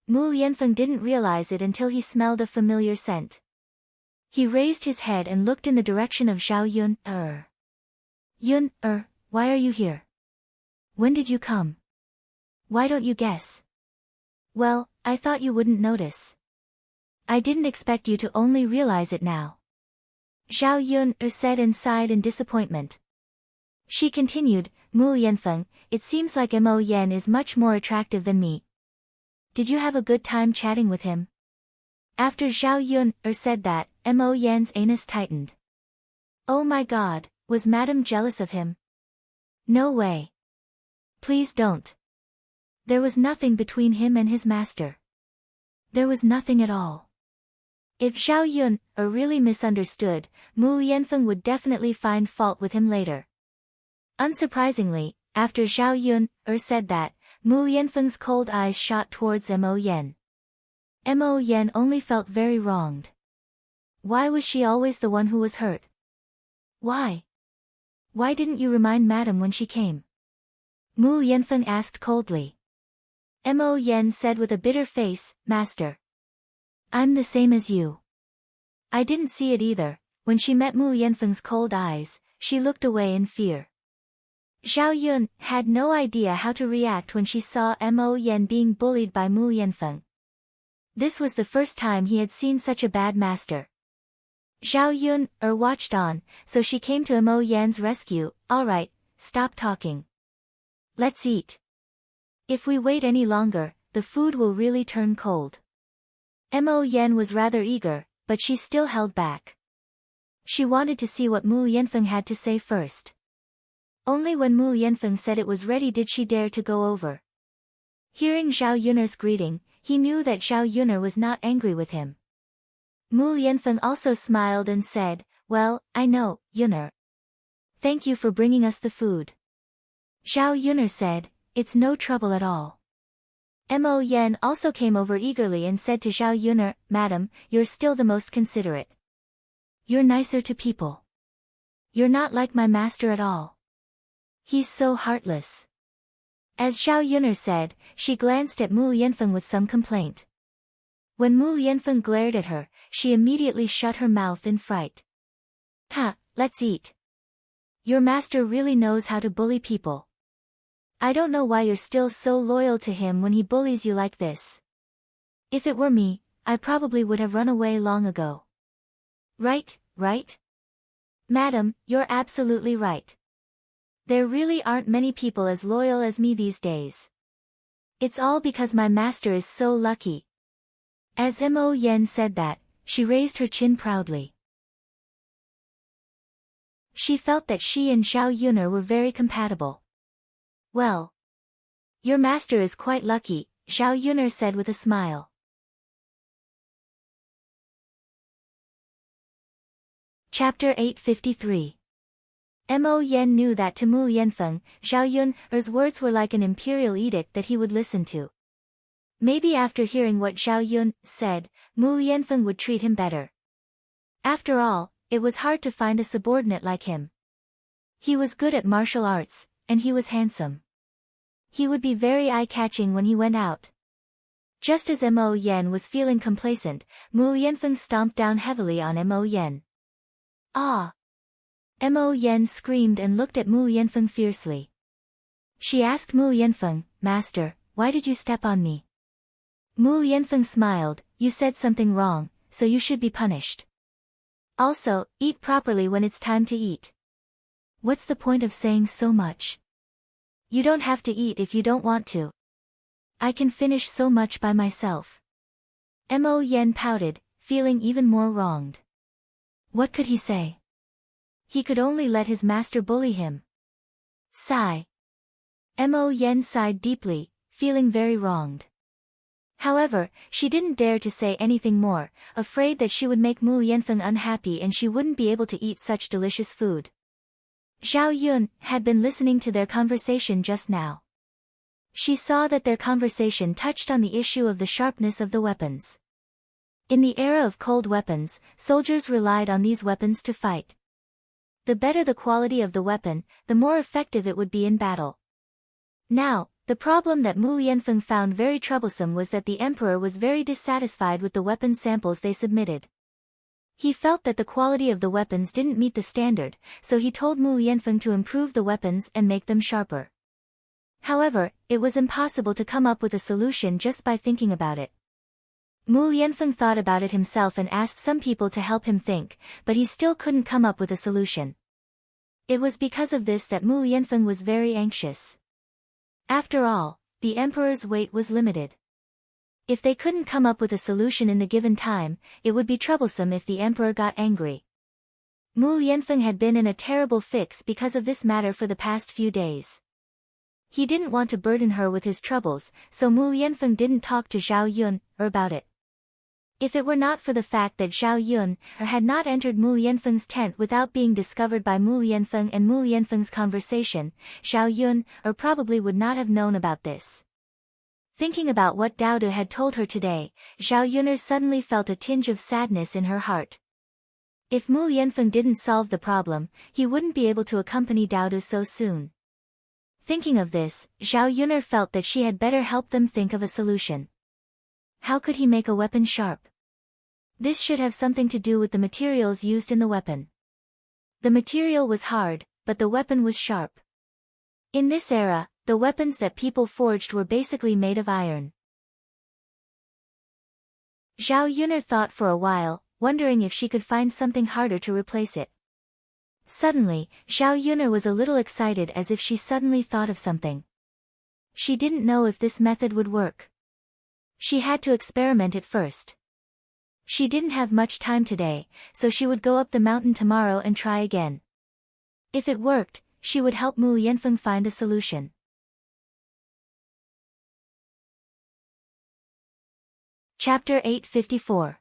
Mu Lianfeng didn't realize it until he smelled a familiar scent. He raised his head and looked in the direction of Zhao Yun. Yun, why are you here? When did you come? Why don't you guess? Well, I thought you wouldn't notice. I didn't expect you to only realize it now. Zhao Yun said and sighed in disappointment. She continued, Mu Lianfeng, it seems like Mo Yan is much more attractive than me. Did you have a good time chatting with him? After Zhao Yun said that, Mo Yan's anus tightened. Oh my god, was Madam jealous of him? No way. Please don't. There was nothing between him and his master. There was nothing at all. If Zhao Yun really misunderstood, Mu Lianfeng would definitely find fault with him later. Unsurprisingly, after Zhao Yun said that, Mu Lianfeng's cold eyes shot towards Mo Yan. Mo Yan only felt very wronged. Why was she always the one who was hurt? Why? Why didn't you remind Madam when she came? Mu Lianfeng asked coldly. Mo Yan said with a bitter face, Master. I'm the same as you. I didn't see it either. When she met Mu Lianfeng's cold eyes, she looked away in fear. Zhao Yun had no idea how to react when she saw Mo Yan being bullied by Mu Lianfeng. This was the first time he had seen such a bad master. Zhao Yun watched on, so she came to Mo Yan's rescue. Alright, stop talking. Let's eat. If we wait any longer, the food will really turn cold. Mo Yan was rather eager, but she still held back. She wanted to see what Mu Lianfeng had to say first. Only when Mu Lianfeng said it was ready did she dare to go over. Hearing Zhao Yun'er's greeting, he knew that Zhao Yun'er was not angry with him. Mu Yanfeng also smiled and said, "Well, I know, Yun'er. Thank you for bringing us the food." Zhao Yun'er said, "It's no trouble at all." Mo Yan also came over eagerly and said to Zhao Yun'er, "Madam, you're still the most considerate. You're nicer to people. You're not like my master at all. He's so heartless." As Zhao Yun'er said, she glanced at Mu Yanfeng with some complaint. When Mu Yanfeng glared at her, she immediately shut her mouth in fright. "Ha, let's eat. Your master really knows how to bully people. I don't know why you're still so loyal to him when he bullies you like this. If it were me, I probably would have run away long ago." "Right, right? Madam, you're absolutely right. There really aren't many people as loyal as me these days. It's all because my master is so lucky." As Mo Yan said that, she raised her chin proudly. She felt that she and Zhao Yun'er were very compatible. "Well, your master is quite lucky," Zhao Yun'er said with a smile. Chapter 853. Mo Yan knew that to Mu Yanfeng, Zhao Yun'er's words were like an imperial edict that he would listen to. Maybe after hearing what Zhao Yun said, Mu Yanfeng would treat him better. After all, it was hard to find a subordinate like him. He was good at martial arts, and he was handsome. He would be very eye-catching when he went out. Just as Mo Yan was feeling complacent, Mu Yanfeng stomped down heavily on Mo Yan. "Ah!" Mo Yan screamed and looked at Mu Yanfeng fiercely. She asked Mu Yanfeng, "Master, why did you step on me?" Mu Yanfeng smiled, "You said something wrong, so you should be punished. Also, eat properly when it's time to eat. What's the point of saying so much? You don't have to eat if you don't want to. I can finish so much by myself." Mo Yan pouted, feeling even more wronged. What could he say? He could only let his master bully him. Sigh. Mo Yan sighed deeply, feeling very wronged. However, she didn't dare to say anything more, afraid that she would make Mu Yanfeng unhappy and she wouldn't be able to eat such delicious food. Zhao Yun had been listening to their conversation just now. She saw that their conversation touched on the issue of the sharpness of the weapons. In the era of cold weapons, soldiers relied on these weapons to fight. The better the quality of the weapon, the more effective it would be in battle. Now, the problem that Mu Yanfeng found very troublesome was that the emperor was very dissatisfied with the weapon samples they submitted. He felt that the quality of the weapons didn't meet the standard, so he told Mu Yanfeng to improve the weapons and make them sharper. However, it was impossible to come up with a solution just by thinking about it. Mu Yanfeng thought about it himself and asked some people to help him think, but he still couldn't come up with a solution. It was because of this that Mu Yanfeng was very anxious. After all, the emperor's weight was limited. If they couldn't come up with a solution in the given time, it would be troublesome if the emperor got angry. Mu Yanfeng had been in a terrible fix because of this matter for the past few days. He didn't want to burden her with his troubles, so Mu Yanfeng didn't talk to Zhao Yun about it. If it were not for the fact that Zhao Yun had not entered Mu Yanfeng's tent without being discovered by Mu Yanfeng and Mu Yanfeng's conversation, Zhao Yun probably would not have known about this. Thinking about what Dao De had told her today, Zhao Yun'er suddenly felt a tinge of sadness in her heart. If Mu Yanfeng didn't solve the problem, he wouldn't be able to accompany Dao De so soon. Thinking of this, Zhao Yun'er felt that she had better help them think of a solution. How could he make a weapon sharp? This should have something to do with the materials used in the weapon. The material was hard, but the weapon was sharp. In this era, the weapons that people forged were basically made of iron. Zhao Yun'er thought for a while, wondering if she could find something harder to replace it. Suddenly, Zhao Yun'er was a little excited as if she suddenly thought of something. She didn't know if this method would work. She had to experiment it first. She didn't have much time today, so she would go up the mountain tomorrow and try again. If it worked, she would help Mu Yanfeng find a solution. Chapter 854.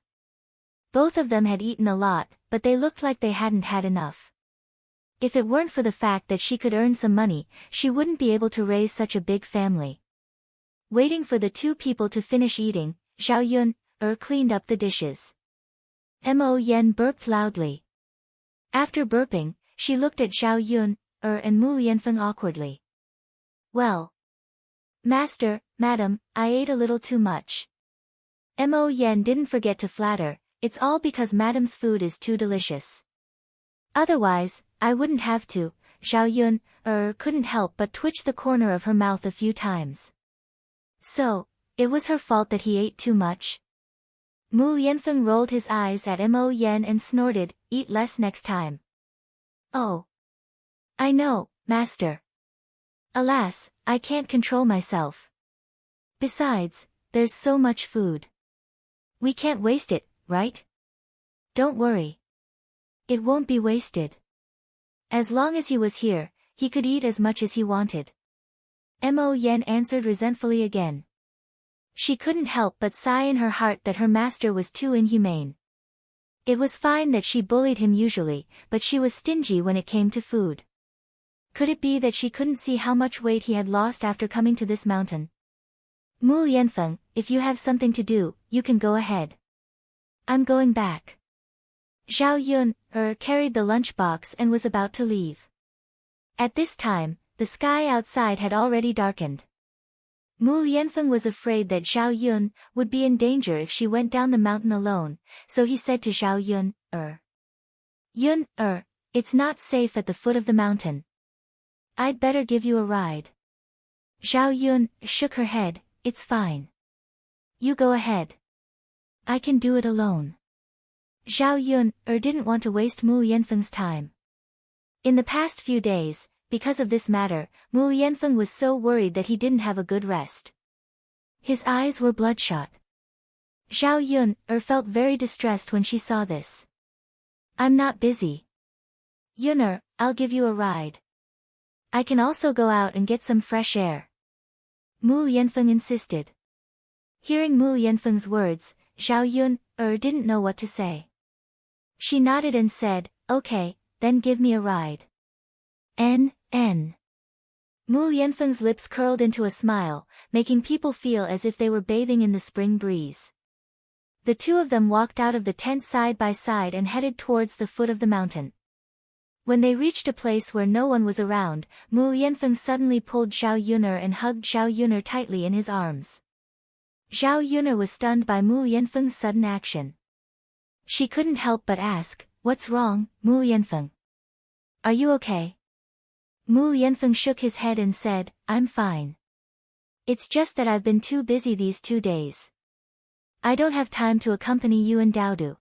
Both of them had eaten a lot, but they looked like they hadn't had enough. If it weren't for the fact that she could earn some money, she wouldn't be able to raise such a big family. Waiting for the two people to finish eating, Zhao Yun cleaned up the dishes. Mo Yen burped loudly. After burping, she looked at Zhao Yun and Mu Yanfeng awkwardly. Well, Master, Madam, I ate a little too much. Mo Yen didn't forget to flatter, it's all because Madam's food is too delicious. Otherwise, I wouldn't have to. Zhao Yun couldn't help but twitch the corner of her mouth a few times. So, it was her fault that he ate too much? Mu Yanfeng rolled his eyes at Mo Yen and snorted, eat less next time. Oh. I know, Master. Alas, I can't control myself. Besides, there's so much food. We can't waste it, right? Don't worry. It won't be wasted. As long as he was here, he could eat as much as he wanted. Mo Yen answered resentfully again. She couldn't help but sigh in her heart that her master was too inhumane. It was fine that she bullied him usually, but she was stingy when it came to food. Could it be that she couldn't see how much weight he had lost after coming to this mountain? Mu Yanfeng, if you have something to do, you can go ahead. I'm going back. Zhao Yun carried the lunchbox and was about to leave. At this time, the sky outside had already darkened. Mu Yanfeng was afraid that Zhao Yun would be in danger if she went down the mountain alone, so he said to Zhao Yun, Yun, it's not safe at the foot of the mountain. I'd better give you a ride. Zhao Yun shook her head, it's fine. You go ahead. I can do it alone. Zhao Yun didn't want to waste Mu Yanfeng's time. In the past few days, because of this matter, Mu Yanfeng was so worried that he didn't have a good rest. His eyes were bloodshot. Zhao Yun felt very distressed when she saw this. I'm not busy. Yun I'll give you a ride. I can also go out and get some fresh air. Mu Yanfeng insisted. Hearing Mu Yanfeng's words, Zhao Yun didn't know what to say. She nodded and said, okay, then give me a ride. N. Mu Yanfeng's lips curled into a smile, making people feel as if they were bathing in the spring breeze. The two of them walked out of the tent side by side and headed towards the foot of the mountain. When they reached a place where no one was around, Mu Yanfeng suddenly pulled Zhao Yun and hugged Zhao Yun tightly in his arms. Zhao Yun was stunned by Mu Yanfeng's sudden action. She couldn't help but ask, what's wrong, Mu Yanfeng? Are you okay? Mu Yanfeng shook his head and said, I'm fine. It's just that I've been too busy these 2 days. I don't have time to accompany you and Daodu.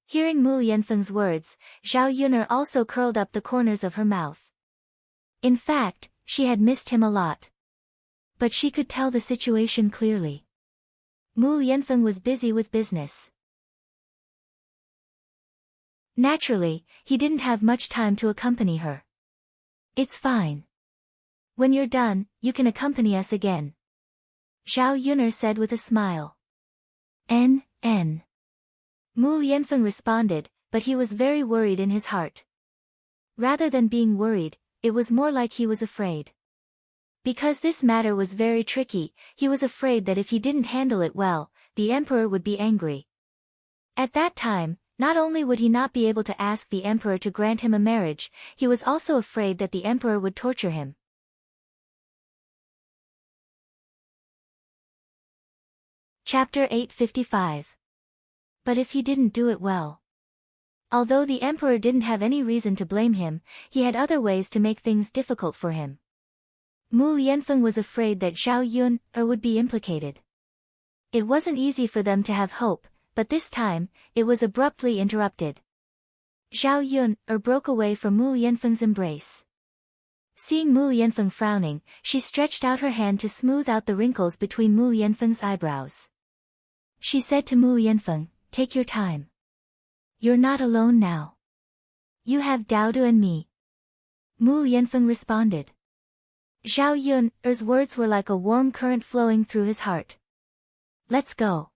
Hearing Mu Yanfeng's words, Zhao Yun also curled up the corners of her mouth. In fact, she had missed him a lot. But she could tell the situation clearly. Mu Yanfeng was busy with business. Naturally, he didn't have much time to accompany her. It's fine. When you're done, you can accompany us again. Zhao Yun said with a smile. N. Mu Yanfeng responded, but he was very worried in his heart. Rather than being worried, it was more like he was afraid. Because this matter was very tricky, he was afraid that if he didn't handle it well, the emperor would be angry. At that time, not only would he not be able to ask the emperor to grant him a marriage, he was also afraid that the emperor would torture him. Chapter 855. But if he didn't do it well. Although the emperor didn't have any reason to blame him, he had other ways to make things difficult for him. Mu Yanfeng was afraid that Zhao Yun would be implicated. It wasn't easy for them to have hope, but this time, it was abruptly interrupted. Zhao Yun broke away from Mu Yanfeng's embrace. Seeing Mu Yanfeng frowning, she stretched out her hand to smooth out the wrinkles between Mu Yanfeng's eyebrows. She said to Mu Yanfeng, take your time. You're not alone now. You have Daodu and me. Mu Yanfeng responded. Zhao Yun's words were like a warm current flowing through his heart. Let's go.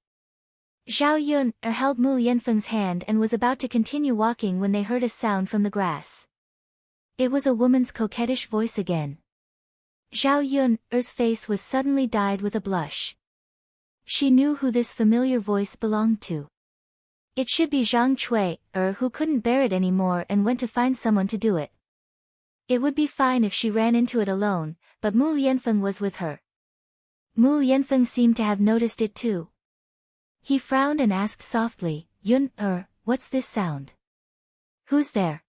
Zhao Yun held Mu Yanfeng's hand and was about to continue walking when they heard a sound from the grass. It was a woman's coquettish voice again. Zhao Yun's face was suddenly dyed with a blush. She knew who this familiar voice belonged to. It should be Zhang Cui, who couldn't bear it anymore and went to find someone to do it. It would be fine if she ran into it alone, but Mu Yanfeng was with her. Mu Yanfeng seemed to have noticed it too. He frowned and asked softly, Yun, what's this sound? Who's there?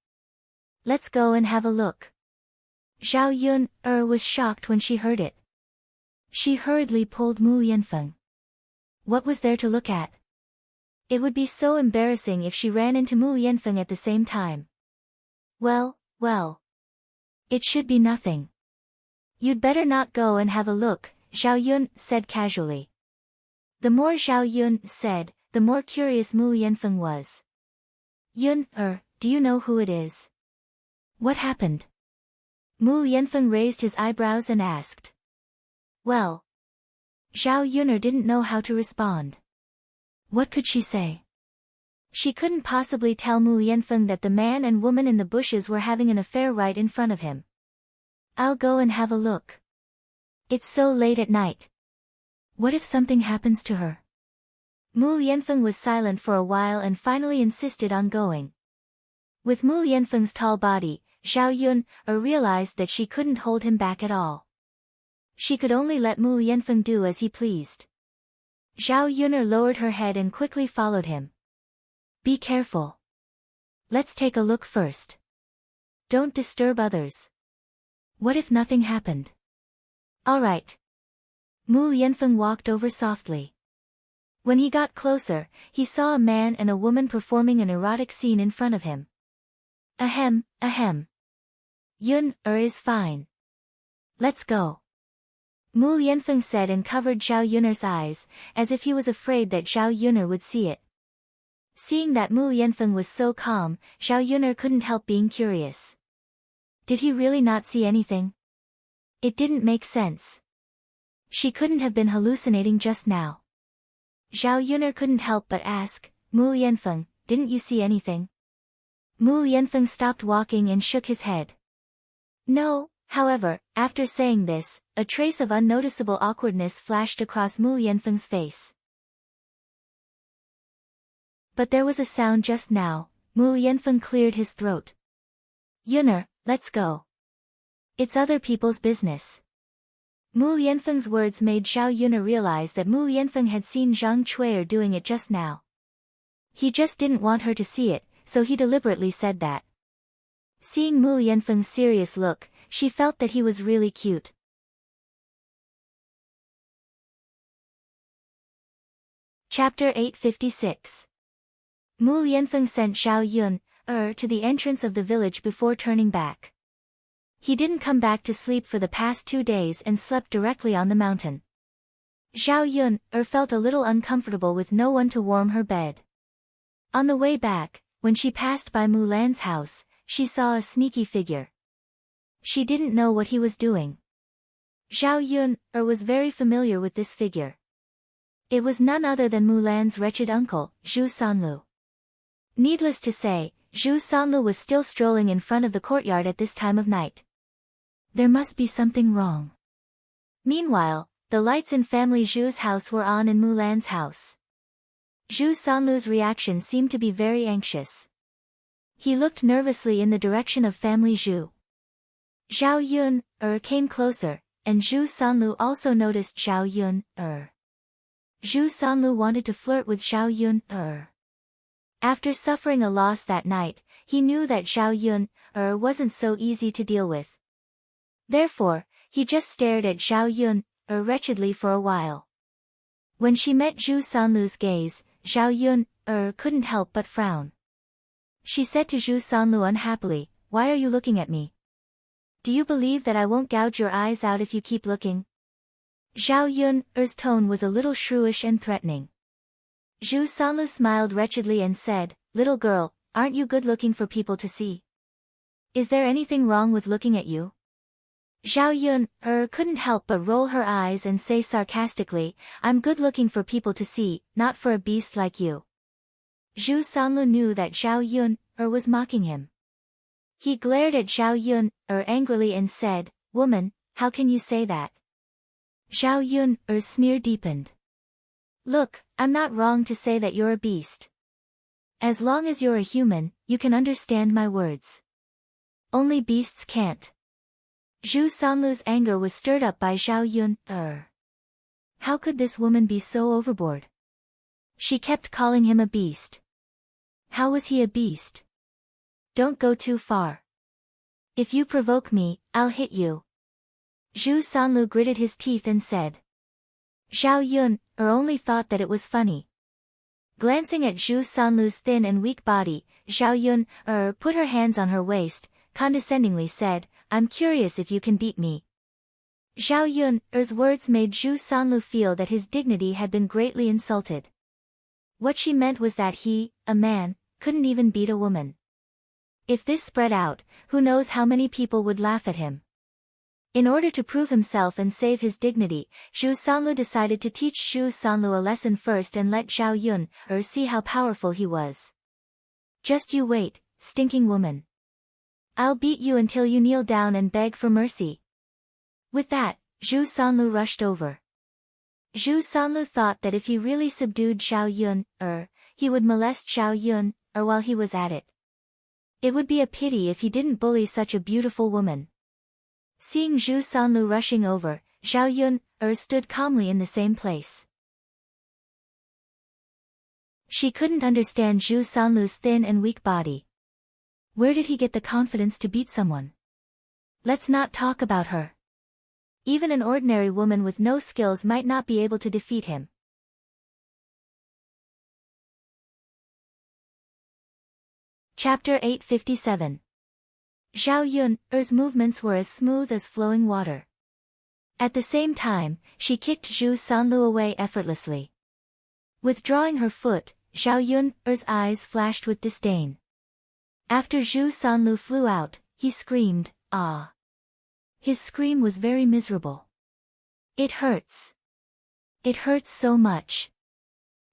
Let's go and have a look. Zhao Yun was shocked when she heard it. She hurriedly pulled Mu Yanfeng. What was there to look at? It would be so embarrassing if she ran into Mu Yanfeng at the same time. Well. It should be nothing. You'd better not go and have a look, Zhao Yun said casually. The more Zhao Yun said, the more curious Mu Yanfeng was. Yun, do you know who it is? What happened? Mu Yanfeng raised his eyebrows and asked. Well. Zhao Yun didn't know how to respond. What could she say? She couldn't possibly tell Mu Yanfeng that the man and woman in the bushes were having an affair right in front of him. I'll go and have a look. It's so late at night. What if something happens to her? Mu Yanfeng was silent for a while and finally insisted on going. With Mu Yanfeng's tall body, Zhao Yun realized that she couldn't hold him back at all. She could only let Mu Yanfeng do as he pleased. Zhao Yun lowered her head and quickly followed him. Be careful. Let's take a look first. Don't disturb others. What if nothing happened? All right. Mu Yanfeng walked over softly. When he got closer, he saw a man and a woman performing an erotic scene in front of him. Ahem. Yun is fine. Let's go. Mu Yanfeng said and covered Zhao Yun's eyes, as if he was afraid that Zhao Yun would see it. Seeing that Mu Yanfeng was so calm, Zhao Yun couldn't help being curious. Did he really not see anything? It didn't make sense. She couldn't have been hallucinating just now. Zhao Yun couldn't help but ask, Mu Yanfeng, didn't you see anything? Mu Yanfeng stopped walking and shook his head. No, however, after saying this, a trace of unnoticeable awkwardness flashed across Mu Yanfeng's face. But there was a sound just now. Mu Yanfeng cleared his throat. Yun, let's go. It's other people's business. Mu Yanfeng's words made Zhao Yun realize that Mu Yanfeng had seen Zhang Cui doing it just now. He just didn't want her to see it, so he deliberately said that. Seeing Mu Yanfeng's serious look, she felt that he was really cute. Chapter 856. Mu Yanfeng sent Zhao Yun to the entrance of the village before turning back. He didn't come back to sleep for the past 2 days and slept directly on the mountain. Zhao Yun felt a little uncomfortable with no one to warm her bed. On the way back, when she passed by Mulan's house, she saw a sneaky figure. She didn't know what he was doing. Zhao Yun was very familiar with this figure. It was none other than Mulan's wretched uncle, Zhu Sanlu. Needless to say, Zhu Sanlu was still strolling in front of the courtyard at this time of night. There must be something wrong. Meanwhile, the lights in family Zhu's house were on in Mulan's house. Zhu Sanlu's reaction seemed to be very anxious. He looked nervously in the direction of family Zhu. Zhao Yun came closer, and Zhu Sanlu also noticed Zhao Yun Zhu Sanlu wanted to flirt with Zhao Yun After suffering a loss that night, he knew that Zhao Yun wasn't so easy to deal with. Therefore, he just stared at Zhao Yun wretchedly for a while. When she met Zhu Sanlu's gaze, Zhao Yun couldn't help but frown. She said to Zhu Sanlu unhappily, "Why are you looking at me? Do you believe that I won't gouge your eyes out if you keep looking?" Zhao Yun's tone was a little shrewish and threatening. Zhu Sanlu smiled wretchedly and said, "Little girl, aren't you good looking for people to see? Is there anything wrong with looking at you?" Zhao Yun couldn't help but roll her eyes and say sarcastically, I'm good looking for people to see, not for a beast like you. Zhu Sanlu knew that Zhao Yun was mocking him. He glared at Zhao Yun angrily and said, Woman, how can you say that? Zhao Yun's sneer deepened. Look, I'm not wrong to say that you're a beast. As long as you're a human, you can understand my words. Only beasts can't. Zhu Sanlu's anger was stirred up by Zhao Yun. How could this woman be so overboard? She kept calling him a beast. How was he a beast? Don't go too far. If you provoke me, I'll hit you. Zhu Sanlu gritted his teeth and said. Zhao Yun only thought that it was funny. Glancing at Zhu Sanlu's thin and weak body, Zhao Yun put her hands on her waist, condescendingly said, I'm curious if you can beat me. Zhao Yun's words made Zhu Sanlu feel that his dignity had been greatly insulted. What she meant was that he, a man, couldn't even beat a woman. If this spread out, who knows how many people would laugh at him. In order to prove himself and save his dignity, Zhu Sanlu decided to teach Zhu Sanlu a lesson first and let Zhao Yun see how powerful he was. Just you wait, stinking woman. I'll beat you until you kneel down and beg for mercy. With that, Zhu Sanlu rushed over. Zhu Sanlu thought that if he really subdued Zhao Yun, he would molest Zhao Yun, while he was at it. It would be a pity if he didn't bully such a beautiful woman. Seeing Zhu Sanlu rushing over, Zhao Yun stood calmly in the same place. She couldn't understand Zhu Sanlu's thin and weak body. Where did he get the confidence to beat someone? Let's not talk about her. Even an ordinary woman with no skills might not be able to defeat him. Chapter 857. Zhao Yun's movements were as smooth as flowing water. At the same time, she kicked Zhu Sanlu away effortlessly. Withdrawing her foot, Zhao Yun's eyes flashed with disdain. After Zhu Sanlu flew out, he screamed, ah. His scream was very miserable. It hurts. It hurts so much.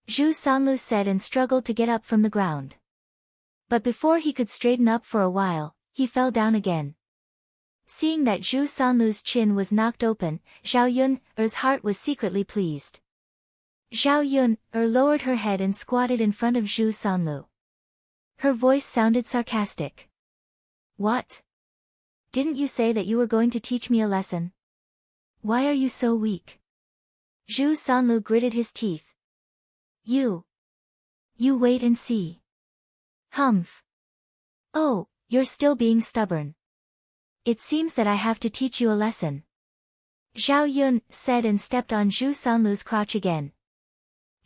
Zhu Sanlu said and struggled to get up from the ground. But before he could straighten up for a while, he fell down again. Seeing that Zhu Sanlu's chin was knocked open, Zhao Yun's heart was secretly pleased. Zhao Yun lowered her head and squatted in front of Zhu Sanlu. Her voice sounded sarcastic. What? Didn't you say that you were going to teach me a lesson? Why are you so weak? Zhu Sanlu gritted his teeth. You wait and see. Humph. Oh, you're still being stubborn. It seems that I have to teach you a lesson. Zhao Yun said and stepped on Zhu Sanlu's crotch again.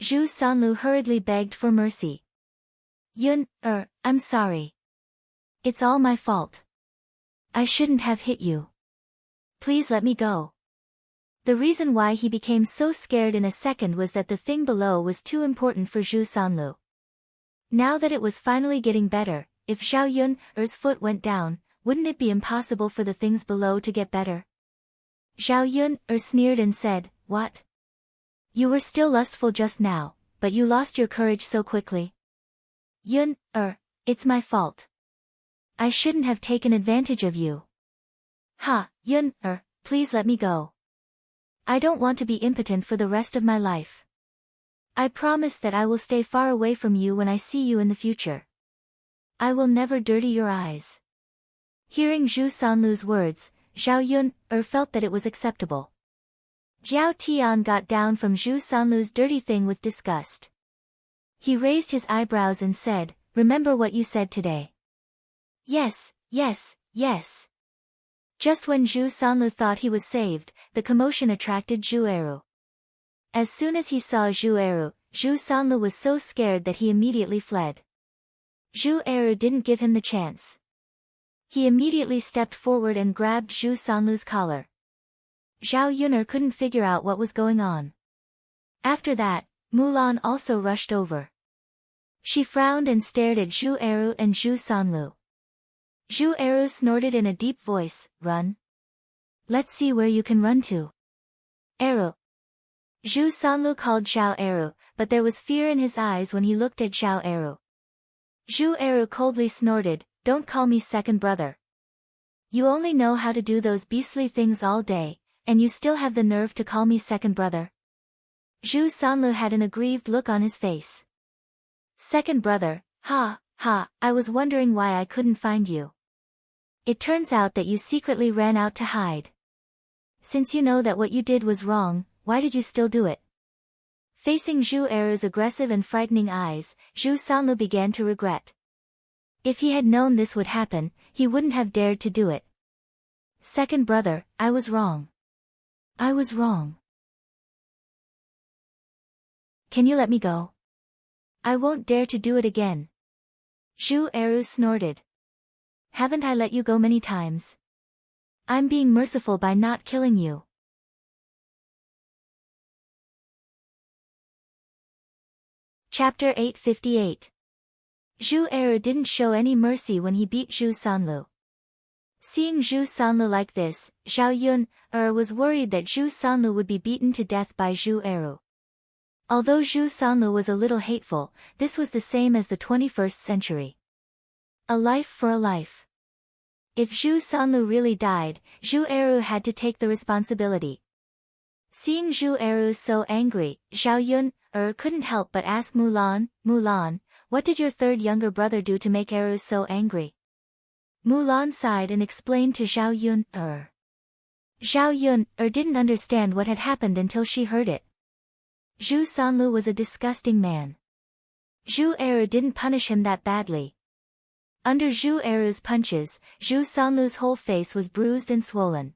Zhu Sanlu hurriedly begged for mercy. Yun, I'm sorry. It's all my fault. I shouldn't have hit you. Please let me go. The reason why he became so scared in a second was that the thing below was too important for Zhu Sanlu. Now that it was finally getting better, if Zhao Yun's foot went down, wouldn't it be impossible for the things below to get better? Zhao Yun sneered and said, What? You were still lustful just now, but you lost your courage so quickly. Yun, it's my fault. I shouldn't have taken advantage of you. Ha, Yun, please let me go. I don't want to be impotent for the rest of my life. I promise that I will stay far away from you when I see you in the future. I will never dirty your eyes. Hearing Zhu Sanlu's words, Zhao Yun felt that it was acceptable. Jiao Tian got down from Zhu Sanlu's dirty thing with disgust. He raised his eyebrows and said, Remember what you said today. Yes, yes, yes. Just when Zhu Sanlu thought he was saved, the commotion attracted Zhu Eru. As soon as he saw Zhu Eru, Zhu Sanlu was so scared that he immediately fled. Zhu Eru didn't give him the chance. He immediately stepped forward and grabbed Zhu Sanlu's collar. Zhao Yun'er couldn't figure out what was going on. After that, Mulan also rushed over. She frowned and stared at Zhu Eru and Zhu Sanlu. Zhu Eru snorted in a deep voice, Run. Let's see where you can run to. Eru. Zhu Sanlu called Zhao Eru, but there was fear in his eyes when he looked at Zhao Eru. Zhu Eru coldly snorted, "Don't call me second brother. You only know how to do those beastly things all day, and you still have the nerve to call me second brother?" Zhu Sanlu had an aggrieved look on his face. "Second brother, ha, ha, I was wondering why I couldn't find you. It turns out that you secretly ran out to hide. Since you know that what you did was wrong, why did you still do it?" Facing Zhu Eru's aggressive and frightening eyes, Zhu Sanlu began to regret. If he had known this would happen, he wouldn't have dared to do it. "Second brother, I was wrong. I was wrong. Can you let me go? I won't dare to do it again." Zhu Eru snorted. "Haven't I let you go many times? I'm being merciful by not killing you." Chapter 858. Zhu Eru didn't show any mercy when he beat Zhu Sanlu. Seeing Zhu Sanlu like this, Zhao Yun was worried that Zhu Sanlu would be beaten to death by Zhu Eru. Although Zhu Sanlu was a little hateful, this was the same as the 21st century. A life for a life. If Zhu Sanlu really died, Zhu Eru had to take the responsibility. Seeing Zhu Eru so angry, Zhao Yun couldn't help but ask Mulan, "Mulan, what did your third younger brother do to make Eru so angry?" Mulan sighed and explained to Zhao Yun. Zhao Yun didn't understand what had happened until she heard it. Zhu Sanlu was a disgusting man. Zhu Eru didn't punish him that badly. Under Zhu Eru's punches, Zhu Sanlu's whole face was bruised and swollen.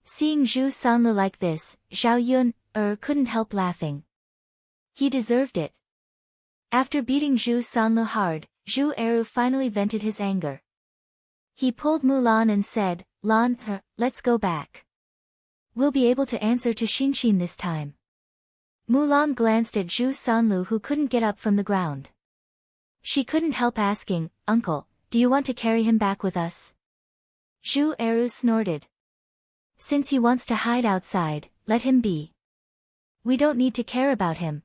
Seeing Zhu Sanlu like this, Zhao Yun couldn't help laughing. He deserved it. After beating Zhu Sanlu hard, Zhu Eru finally vented his anger. He pulled Mulan and said, "Lan, let's go back. We'll be able to answer to Xinxin this time." Mulan glanced at Zhu Sanlu, who couldn't get up from the ground. She couldn't help asking, "Uncle, do you want to carry him back with us?" Zhu Eru snorted. "Since he wants to hide outside, let him be. We don't need to care about him."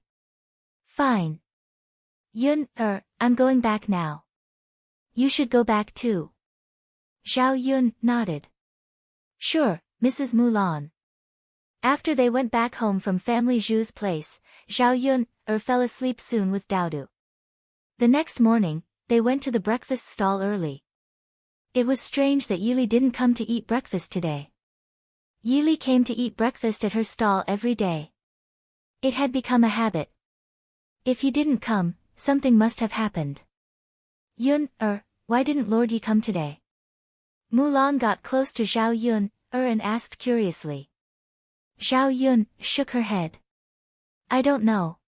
"Fine. Yun, I'm going back now. You should go back too." Zhao Yun nodded. "Sure, Mrs. Mulan." After they went back home from family Zhu's place, Zhao Yun fell asleep soon with Daodu. The next morning, they went to the breakfast stall early. It was strange that Yili didn't come to eat breakfast today. Yili came to eat breakfast at her stall every day. It had become a habit. If he didn't come, something must have happened. "Yun, why didn't Lord Yi come today?" Mulan got close to Zhao Yun and asked curiously. Zhao Yun shook her head. "I don't know."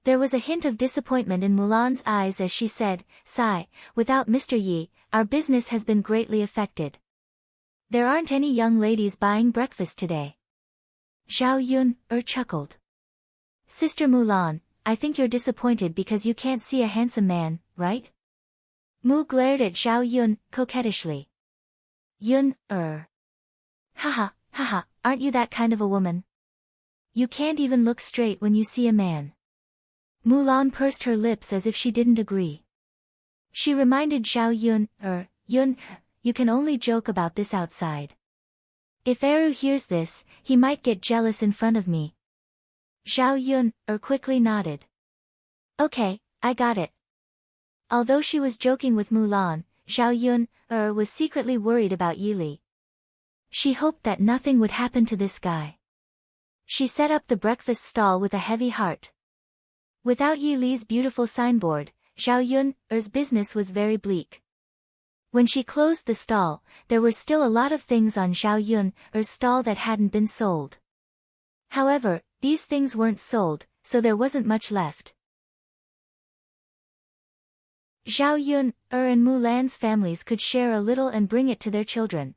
There was a hint of disappointment in Mulan's eyes as she said, "Sigh, without Mr. Yi, our business has been greatly affected. There aren't any young ladies buying breakfast today." Zhao Yun chuckled. "Sister Mulan, I think you're disappointed because you can't see a handsome man, right?" Mu glared at Zhao Yun coquettishly. "Yun, haha, haha, aren't you that kind of a woman? You can't even look straight when you see a man." Mulan pursed her lips as if she didn't agree. She reminded Zhao Yun, "Yun, you can only joke about this outside. If Eru hears this, he might get jealous in front of me." Zhao Yun quickly nodded. "Okay, I got it." Although she was joking with Mulan, Zhao Yun was secretly worried about Yili. She hoped that nothing would happen to this guy. She set up the breakfast stall with a heavy heart. Without Yi Li's beautiful signboard, Zhao Yun's business was very bleak. When she closed the stall, there were still a lot of things on Zhao Yun's stall that hadn't been sold. However, these things weren't sold, so there wasn't much left. Zhao Yun and Mulan's families could share a little and bring it to their children.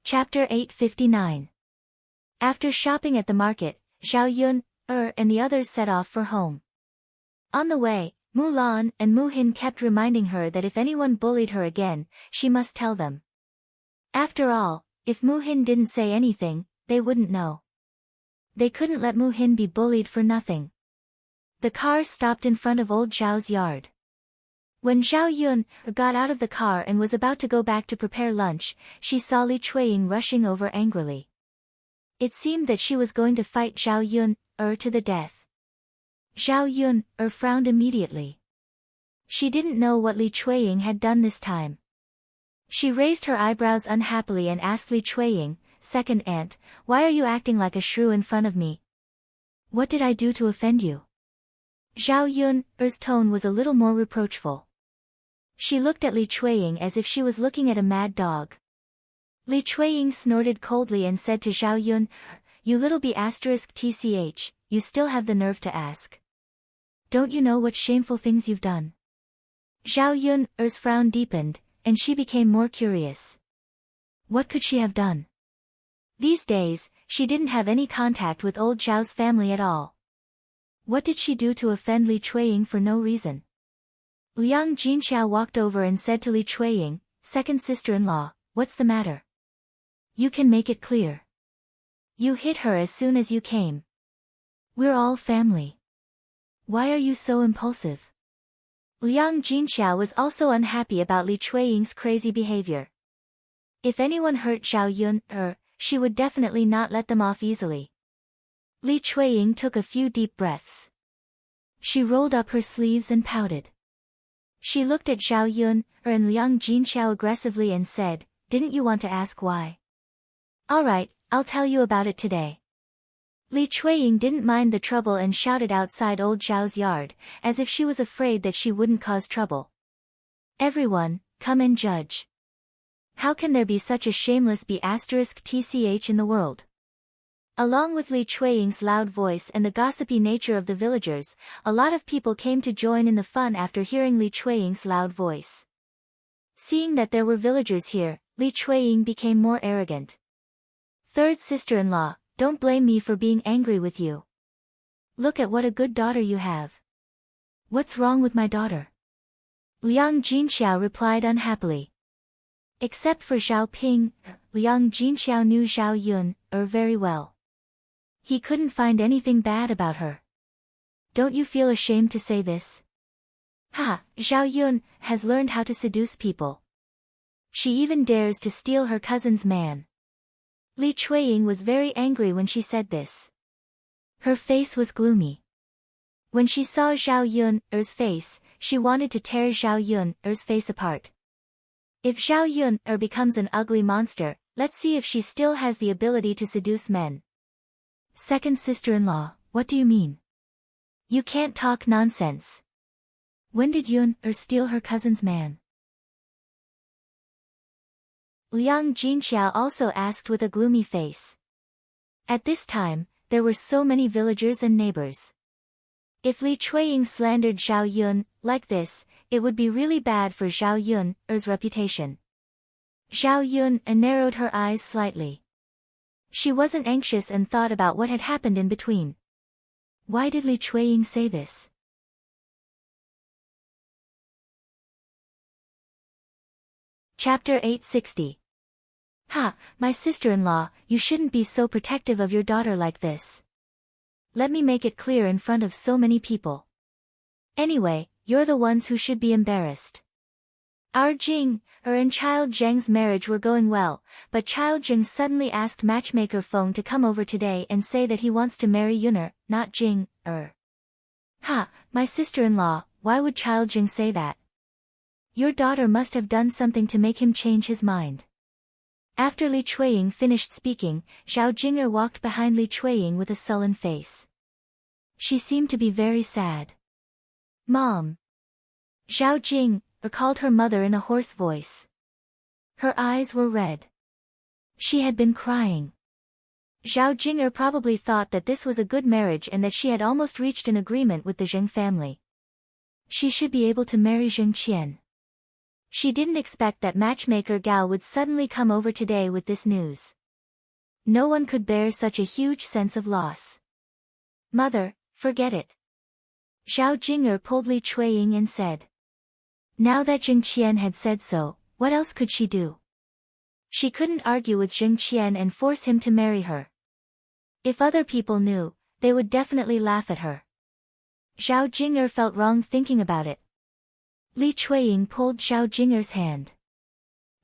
Chapter 859. After shopping at the market, Zhao Yun and the others set off for home. On the way, Mulan and Mu Hin kept reminding her that if anyone bullied her again, she must tell them. After all, if Mu Hin didn't say anything, they wouldn't know. They couldn't let Mu Hin be bullied for nothing. The car stopped in front of old Zhao's yard. When Zhao Yun got out of the car and was about to go back to prepare lunch, she saw Li Chuiying rushing over angrily. It seemed that she was going to fight Zhao Yun to the death. Zhao Yun frowned immediately. She didn't know what Li Chuiying had done this time. She raised her eyebrows unhappily and asked Li Chuiying, "Second aunt, why are you acting like a shrew in front of me? What did I do to offend you?" Zhao Yun's tone was a little more reproachful. She looked at Li Chuiying as if she was looking at a mad dog. Li Chuiying snorted coldly and said to Zhao Yun, "You little b*tch, you still have the nerve to ask. Don't you know what shameful things you've done?" Zhao Yun's frown deepened, and she became more curious. What could she have done? These days, she didn't have any contact with old Zhao's family at all. What did she do to offend Li Chuiying for no reason? Liang Jinxiao walked over and said to Li Chuiying, "Second sister-in-law, what's the matter? You can make it clear. You hit her as soon as you came. We're all family. Why are you so impulsive?" Liang Jinxiao was also unhappy about Li Chuiying's crazy behavior. If anyone hurt Zhao Yun she would definitely not let them off easily. Li Chuiying took a few deep breaths. She rolled up her sleeves and pouted. She looked at Zhao Yun and Liang Jinxiao aggressively and said, "Didn't you want to ask why? All right, I'll tell you about it today." Li Chuiying didn't mind the trouble and shouted outside old Zhao's yard, as if she was afraid that she wouldn't cause trouble. "Everyone, come and judge. How can there be such a shameless b*tch in the world?" Along with Li Chuiying's loud voice and the gossipy nature of the villagers, a lot of people came to join in the fun after hearing Li Chuiying's loud voice. Seeing that there were villagers here, Li Chuiying became more arrogant. "Third sister-in-law, don't blame me for being angry with you. Look at what a good daughter you have. What's wrong with my daughter?" Liang Jinxiao replied unhappily. Except for Zhao Ping, Liang Jinxiao knew Zhao Yun very well. He couldn't find anything bad about her. "Don't you feel ashamed to say this? Ha, Zhao Yun has learned how to seduce people. She even dares to steal her cousin's man." Li Chuiying was very angry when she said this. Her face was gloomy. When she saw Zhao Yun's face, she wanted to tear Zhao Yun's face apart. If Zhao Yun becomes an ugly monster, let's see if she still has the ability to seduce men. "Second sister-in-law, what do you mean? You can't talk nonsense. When did Yun steal her cousin's man?" Liang Jinxiao also asked with a gloomy face. At this time, there were so many villagers and neighbors. If Li Chuiying slandered Zhao Yun like this, it would be really bad for Zhao Yun's reputation. Zhao Yun narrowed her eyes slightly. She wasn't anxious and thought about what had happened in between. Why did Li Chuiying say this? Chapter 860. "Ha, my sister-in-law, you shouldn't be so protective of your daughter like this. Let me make it clear in front of so many people. Anyway, you're the ones who should be embarrassed. Our Jing and Child Zheng's marriage were going well, but Child Zheng suddenly asked matchmaker Feng to come over today and say that he wants to marry Yuner, not Jing. Ha, my sister-in-law, why would Child Zheng say that? Your daughter must have done something to make him change his mind." After Li Chuiying finished speaking, Zhao Jinger walked behind Li Chuiying with a sullen face. She seemed to be very sad. "Mom." Zhao Jing called her mother in a hoarse voice. Her eyes were red. She had been crying. Zhao Jinger probably thought that this was a good marriage and that she had almost reached an agreement with the Zheng family. She should be able to marry Zheng Qian. She didn't expect that matchmaker Gao would suddenly come over today with this news. No one could bear such a huge sense of loss. "Mother, forget it. Zhao Jing'er pulled Li Chuiying and said. Now that Jing Qian had said so, what else could she do? She couldn't argue with Jing Qian and force him to marry her. If other people knew, they would definitely laugh at her. Zhao Jing'er felt wrong thinking about it. Li Chuiying pulled Zhao Jing'er's hand.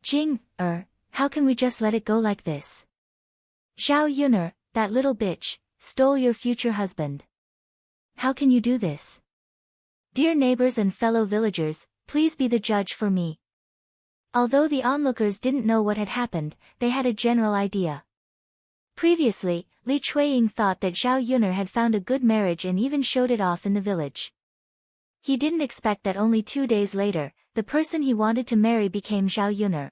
Jing-er, how can we just let it go like this? Zhao Yun'er, that little bitch, stole your future husband. How can you do this? Dear neighbors and fellow villagers, please be the judge for me. Although the onlookers didn't know what had happened, they had a general idea. Previously, Li Chuiying thought that Zhao Yun'er had found a good marriage and even showed it off in the village. He didn't expect that only 2 days later, the person he wanted to marry became Zhao Yun'er.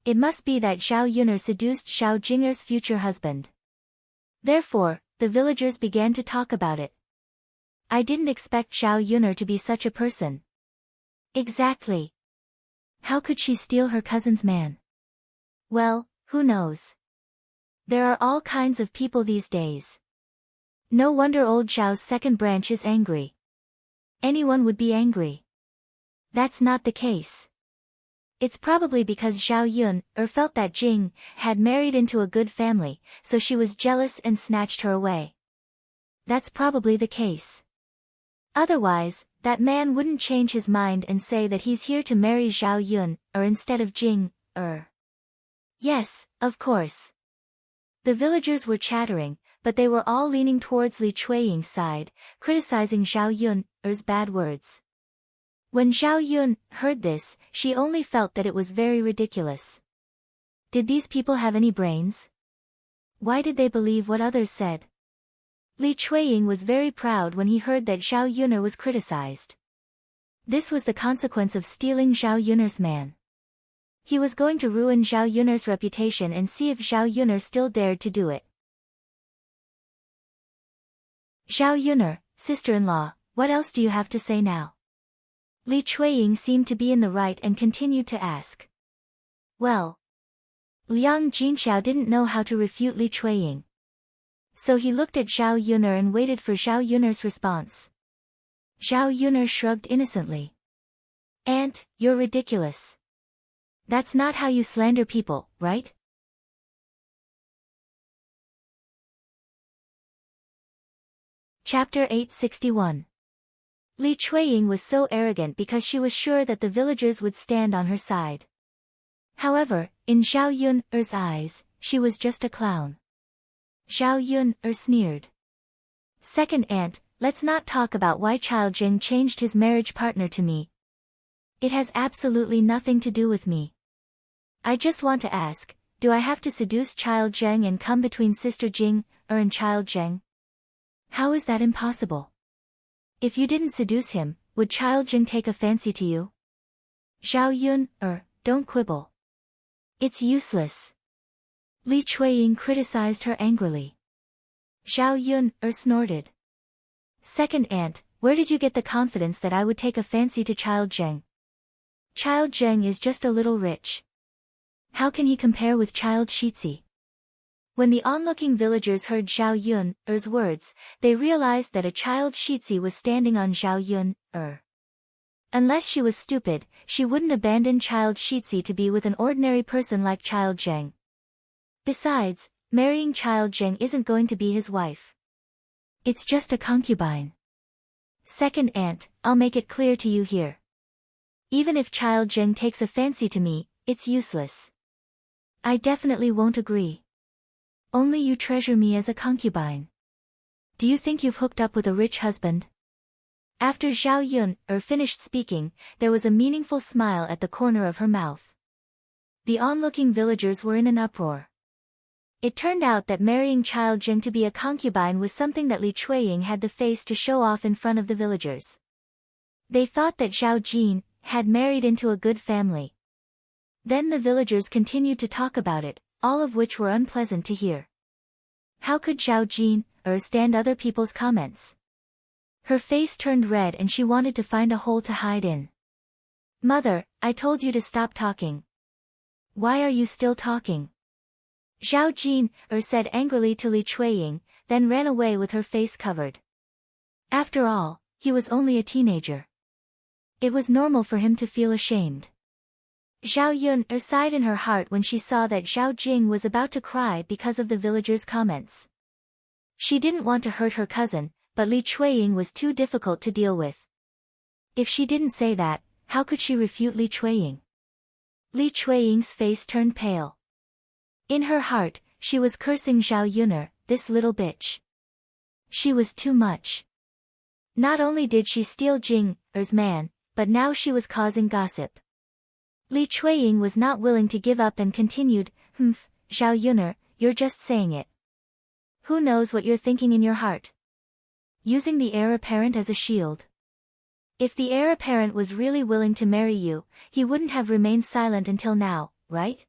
It must be that Zhao Yun'er seduced Zhao Jing'er's future husband. Therefore, the villagers began to talk about it. I didn't expect Zhao Yun'er to be such a person. Exactly. How could she steal her cousin's man? Well, who knows? There are all kinds of people these days. No wonder old Zhao's second branch is angry. Anyone would be angry. That's not the case. It's probably because Zhao Yun'er felt that Jing had married into a good family, so she was jealous and snatched her away. That's probably the case. Otherwise, that man wouldn't change his mind and say that he's here to marry Zhao Yun'er instead of Jing-er. Yes, of course. The villagers were chattering, but they were all leaning towards Li Chuiying's side, criticizing Zhao Yun'er's bad words. When Zhao Yun heard this, she only felt that it was very ridiculous. Did these people have any brains? Why did they believe what others said? Li Chuiying was very proud when he heard that Zhao Yun'er was criticized. This was the consequence of stealing Zhao Yun'er's man. He was going to ruin Zhao Yun'er's reputation and see if Zhao Yun'er still dared to do it. Zhao Yun'er, sister-in-law, what else do you have to say now? Li Chuiying seemed to be in the right and continued to ask. Well, Liang Jinxiao didn't know how to refute Li Chuiying. So he looked at Zhao Yun'er and waited for Zhao Yun'er's response. Zhao Yun'er shrugged innocently. Aunt, you're ridiculous. That's not how you slander people, right? Chapter 861. Li Chuiying was so arrogant because she was sure that the villagers would stand on her side. However, in Zhao Yun'er's eyes, she was just a clown. Zhao Yun'er sneered. Second aunt, let's not talk about why Chao Jing changed his marriage partner to me. It has absolutely nothing to do with me. I just want to ask, do I have to seduce Chao Jing and come between Sister Jing and Chao Jing? How is that impossible? If you didn't seduce him, would Chao Jing take a fancy to you? Zhao Yun'er, don't quibble. It's useless. Li Chuiying criticized her angrily. Zhao Yun'er snorted. Second aunt, where did you get the confidence that I would take a fancy to Chao Jing? Chao Jing is just a little rich. How can he compare with Child Shitzi? When the onlooking villagers heard Zhao Yun'er's words, they realized that a Child Shitzi was standing on Zhao Yun'er. Unless she was stupid, she wouldn't abandon Child Shitzi to be with an ordinary person like Child Zheng. Besides, marrying Child Zheng isn't going to be his wife. It's just a concubine. Second aunt, I'll make it clear to you here. Even if Child Zheng takes a fancy to me, it's useless. I definitely won't agree. Only you treasure me as a concubine. Do you think you've hooked up with a rich husband? After Zhao Yun'er finished speaking, there was a meaningful smile at the corner of her mouth. The onlooking villagers were in an uproar. It turned out that marrying Child Jing to be a concubine was something that Li Chuiying had the face to show off in front of the villagers. They thought that Zhao Jin had married into a good family. Then the villagers continued to talk about it, all of which were unpleasant to hear. How could Zhao Jin stand other people's comments? Her face turned red and she wanted to find a hole to hide in. Mother, I told you to stop talking. Why are you still talking? Zhao Jin said angrily to Li Chuiying, then ran away with her face covered. After all, he was only a teenager. It was normal for him to feel ashamed. Zhao Yun sighed in her heart when she saw that Zhao Jing was about to cry because of the villagers' comments. She didn't want to hurt her cousin, but Li Chuiying was too difficult to deal with. If she didn't say that, how could she refute Li Chuiying? Li Chuiying's face turned pale. In her heart, she was cursing Zhao Yuner, this little bitch. She was too much. Not only did she steal Jing's man, but now she was causing gossip. Li Chuiying was not willing to give up and continued, Zhao Yuner, you're just saying it. Who knows what you're thinking in your heart? Using the heir apparent as a shield. If the heir apparent was really willing to marry you, he wouldn't have remained silent until now, right?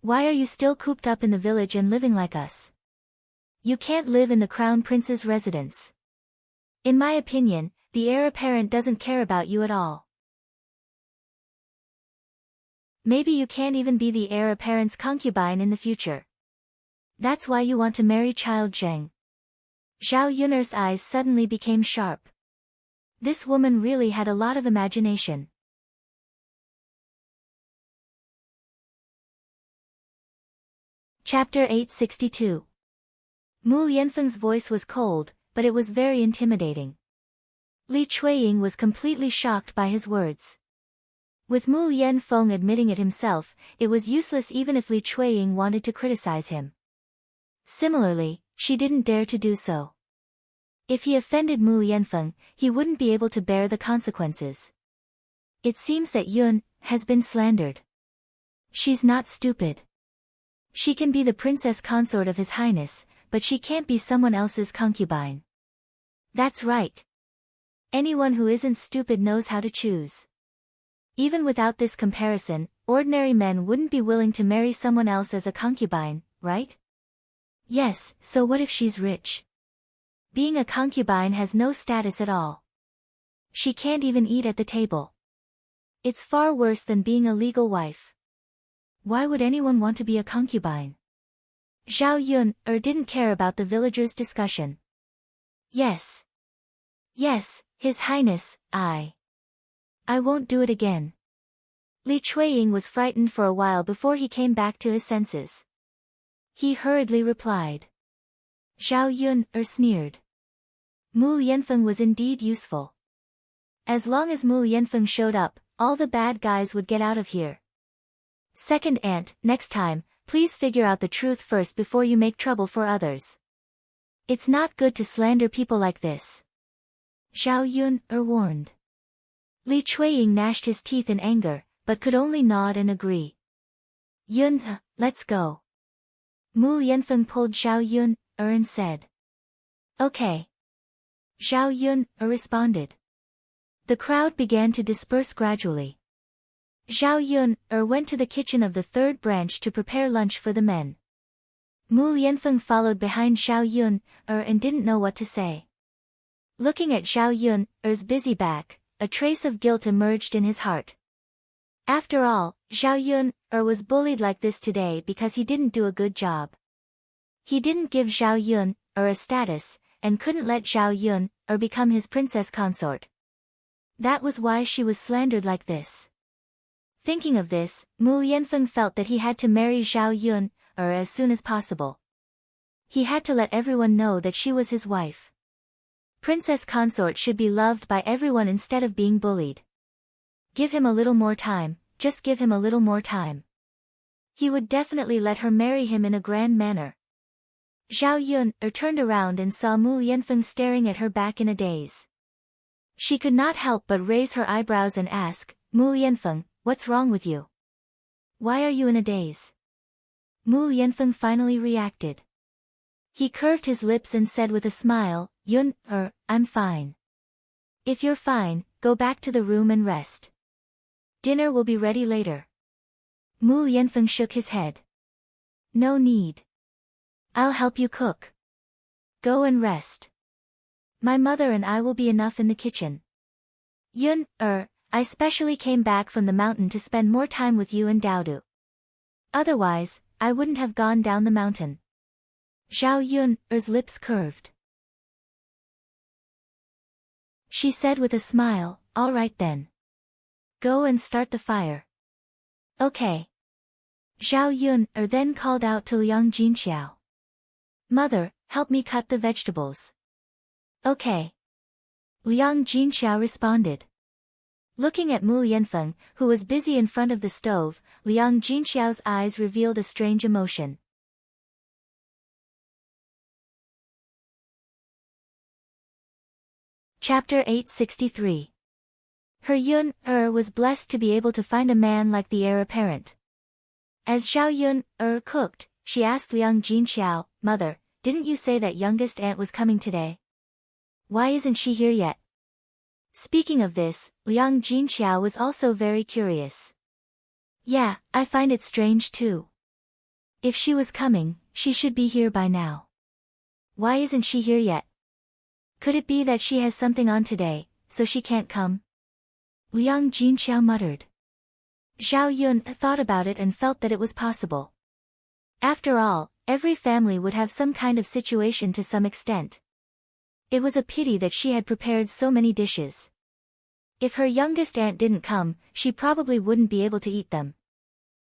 Why are you still cooped up in the village and living like us? You can't live in the crown prince's residence. In my opinion, the heir apparent doesn't care about you at all. Maybe you can't even be the heir apparent's concubine in the future. That's why you want to marry child Zheng. Zhao Yuner's eyes suddenly became sharp. This woman really had a lot of imagination. Chapter 862. Mu Yanfeng's voice was cold, but it was very intimidating. Li Chuiying was completely shocked by his words. With Mu Yanfeng admitting it himself, it was useless even if Li Chuiying wanted to criticize him. Similarly, she didn't dare to do so. If he offended Mu Yanfeng, he wouldn't be able to bear the consequences. It seems that Yun has been slandered. She's not stupid. She can be the princess consort of His Highness, but she can't be someone else's concubine. That's right. Anyone who isn't stupid knows how to choose. Even without this comparison, ordinary men wouldn't be willing to marry someone else as a concubine, right? Yes, so what if she's rich? Being a concubine has no status at all. She can't even eat at the table. It's far worse than being a legal wife. Why would anyone want to be a concubine? Zhao Yun didn't care about the villagers' discussion. Yes. Yes, His Highness, I won't do it again. Li Chuiying was frightened for a while before he came back to his senses. He hurriedly replied. Zhao Yun sneered. Mu Yanfeng was indeed useful. As long as Mu Yanfeng showed up, all the bad guys would get out of here. Second aunt, next time, please figure out the truth first before you make trouble for others. It's not good to slander people like this. Zhao Yun warned. Li Chuiying gnashed his teeth in anger, but could only nod and agree. Yun, let's go. Mu Yanfeng pulled Zhao Yun and said. Okay. Zhao Yun responded. The crowd began to disperse gradually. Zhao Yun went to the kitchen of the third branch to prepare lunch for the men. Mu Yanfeng followed behind Zhao Yun and didn't know what to say. Looking at Zhao Yun's busy back, a trace of guilt emerged in his heart. After all, Zhao Yun was bullied like this today because he didn't do a good job. He didn't give Zhao Yun a status, and couldn't let Zhao Yun become his princess consort. That was why she was slandered like this. Thinking of this, Mu Yanfeng felt that he had to marry Zhao Yun as soon as possible. He had to let everyone know that she was his wife. Princess consort should be loved by everyone instead of being bullied. Give him a little more time, just give him a little more time. He would definitely let her marry him in a grand manner. Zhao Yun turned around and saw Mu Yanfeng staring at her back in a daze. She could not help but raise her eyebrows and ask, Mu Yanfeng, what's wrong with you? Why are you in a daze? Mu Yanfeng finally reacted. He curved his lips and said with a smile, Yun, I'm fine. If you're fine, go back to the room and rest. Dinner will be ready later. Mu Yanfeng shook his head. No need. I'll help you cook. Go and rest. My mother and I will be enough in the kitchen. Yun, I specially came back from the mountain to spend more time with you and Daodu. Otherwise, I wouldn't have gone down the mountain. Zhao Yun's lips curved. She said with a smile, all right then. Go and start the fire. Okay. Zhao Yun then called out to Liang Jinxiao. Mother, help me cut the vegetables. Okay. Liang Jinxiao responded. Looking at Mu Yanfeng, who was busy in front of the stove, Liang Jinxiao's eyes revealed a strange emotion. Chapter 863. Her Yun was blessed to be able to find a man like the heir apparent. As Zhao Yun cooked, she asked Liang Jinxiao, Mother, didn't you say that youngest aunt was coming today? Why isn't she here yet? Speaking of this, Liang Jinxiao was also very curious. Yeah, I find it strange too. If she was coming, she should be here by now. Why isn't she here yet? Could it be that she has something on today, so she can't come? Liang Jinxiao muttered. Zhao Yun thought about it and felt that it was possible. After all, every family would have some kind of situation to some extent. It was a pity that she had prepared so many dishes. If her youngest aunt didn't come, she probably wouldn't be able to eat them.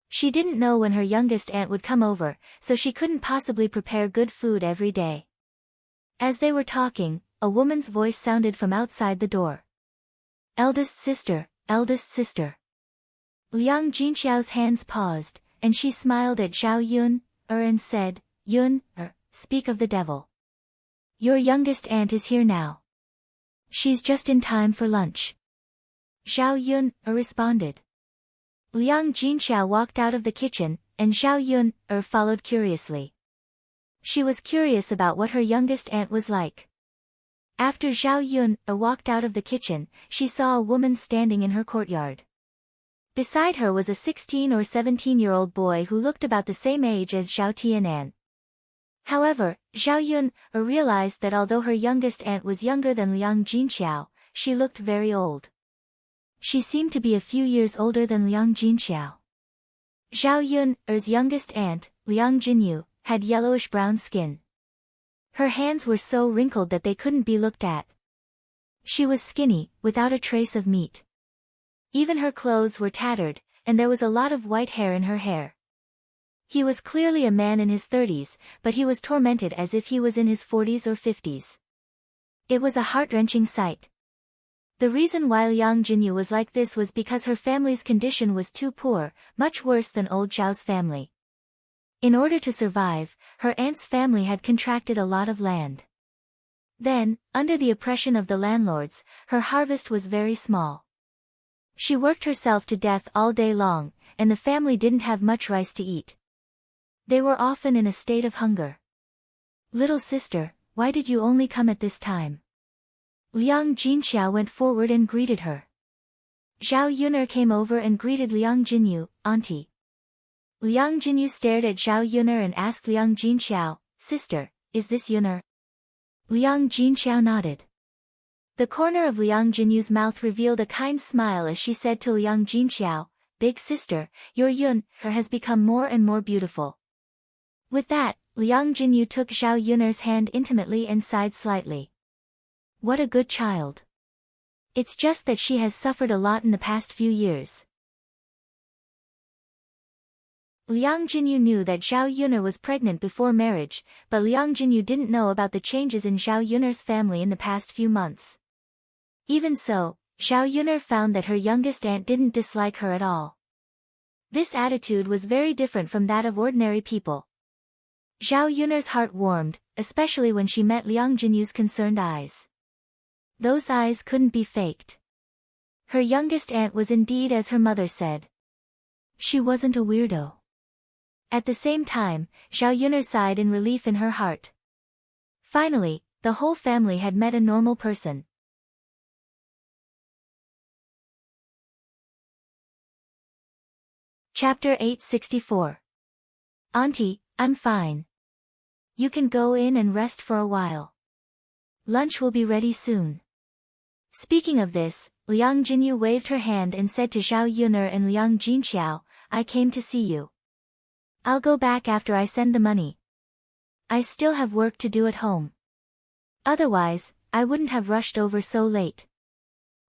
She didn't know when her youngest aunt would come over, so she couldn't possibly prepare good food every day. As they were talking, a woman's voice sounded from outside the door. Eldest sister, eldest sister. Liang Jinxiao's hands paused, and she smiled at Zhao Yun and said, Yun speak of the devil. Your youngest aunt is here now. She's just in time for lunch. Zhao Yun responded. Liang Jinxiao walked out of the kitchen, and Zhao Yun followed curiously. She was curious about what her youngest aunt was like. After Zhao Yun walked out of the kitchen, she saw a woman standing in her courtyard. Beside her was a 16 or 17-year-old boy who looked about the same age as Zhao Tianan. However, Zhao Yun realized that although her youngest aunt was younger than Liang Jinxiao, she looked very old. She seemed to be a few years older than Liang Jinxiao. Zhao Yun's youngest aunt, Liang Jinyu, had yellowish-brown skin. Her hands were so wrinkled that they couldn't be looked at. She was skinny, without a trace of meat. Even her clothes were tattered, and there was a lot of white hair in her hair. He was clearly a man in his 30s, but he was tormented as if he was in his 40s or 50s. It was a heart-wrenching sight. The reason why Liang Jinyu was like this was because her family's condition was too poor, much worse than old Zhao's family. In order to survive, her aunt's family had contracted a lot of land. Then, under the oppression of the landlords, her harvest was very small. She worked herself to death all day long, and the family didn't have much rice to eat. They were often in a state of hunger. Little sister, why did you only come at this time? Liang Jinxiao went forward and greeted her. Zhao Yun'er came over and greeted Liang Jinyu, auntie. Liang Jinyu stared at Zhao Yun'er and asked Liang Jinxiao, sister, is this Yun'er? Liang Jinxiao nodded. The corner of Liang Jinyu's mouth revealed a kind smile as she said to Liang Jinxiao, big sister, your Yun'er has become more and more beautiful. With that, Liang Jinyu took Zhao Yun'er's hand intimately and sighed slightly. What a good child. It's just that she has suffered a lot in the past few years. Liang Jinyu knew that Zhao Yun'er was pregnant before marriage, but Liang Jinyu didn't know about the changes in Zhao Yun'er's family in the past few months. Even so, Zhao Yun'er found that her youngest aunt didn't dislike her at all. This attitude was very different from that of ordinary people. Zhao Yun'er's heart warmed, especially when she met Liang Jinyu's concerned eyes. Those eyes couldn't be faked. Her youngest aunt was indeed as her mother said. She wasn't a weirdo. At the same time, Zhao Yun'er sighed in relief in her heart. Finally, the whole family had met a normal person. Chapter 864. Auntie, I'm fine. You can go in and rest for a while. Lunch will be ready soon. Speaking of this, Liang Jinyu waved her hand and said to Zhao Yun'er and Liang Jinxiao, I came to see you. I'll go back after I send the money. I still have work to do at home. Otherwise, I wouldn't have rushed over so late.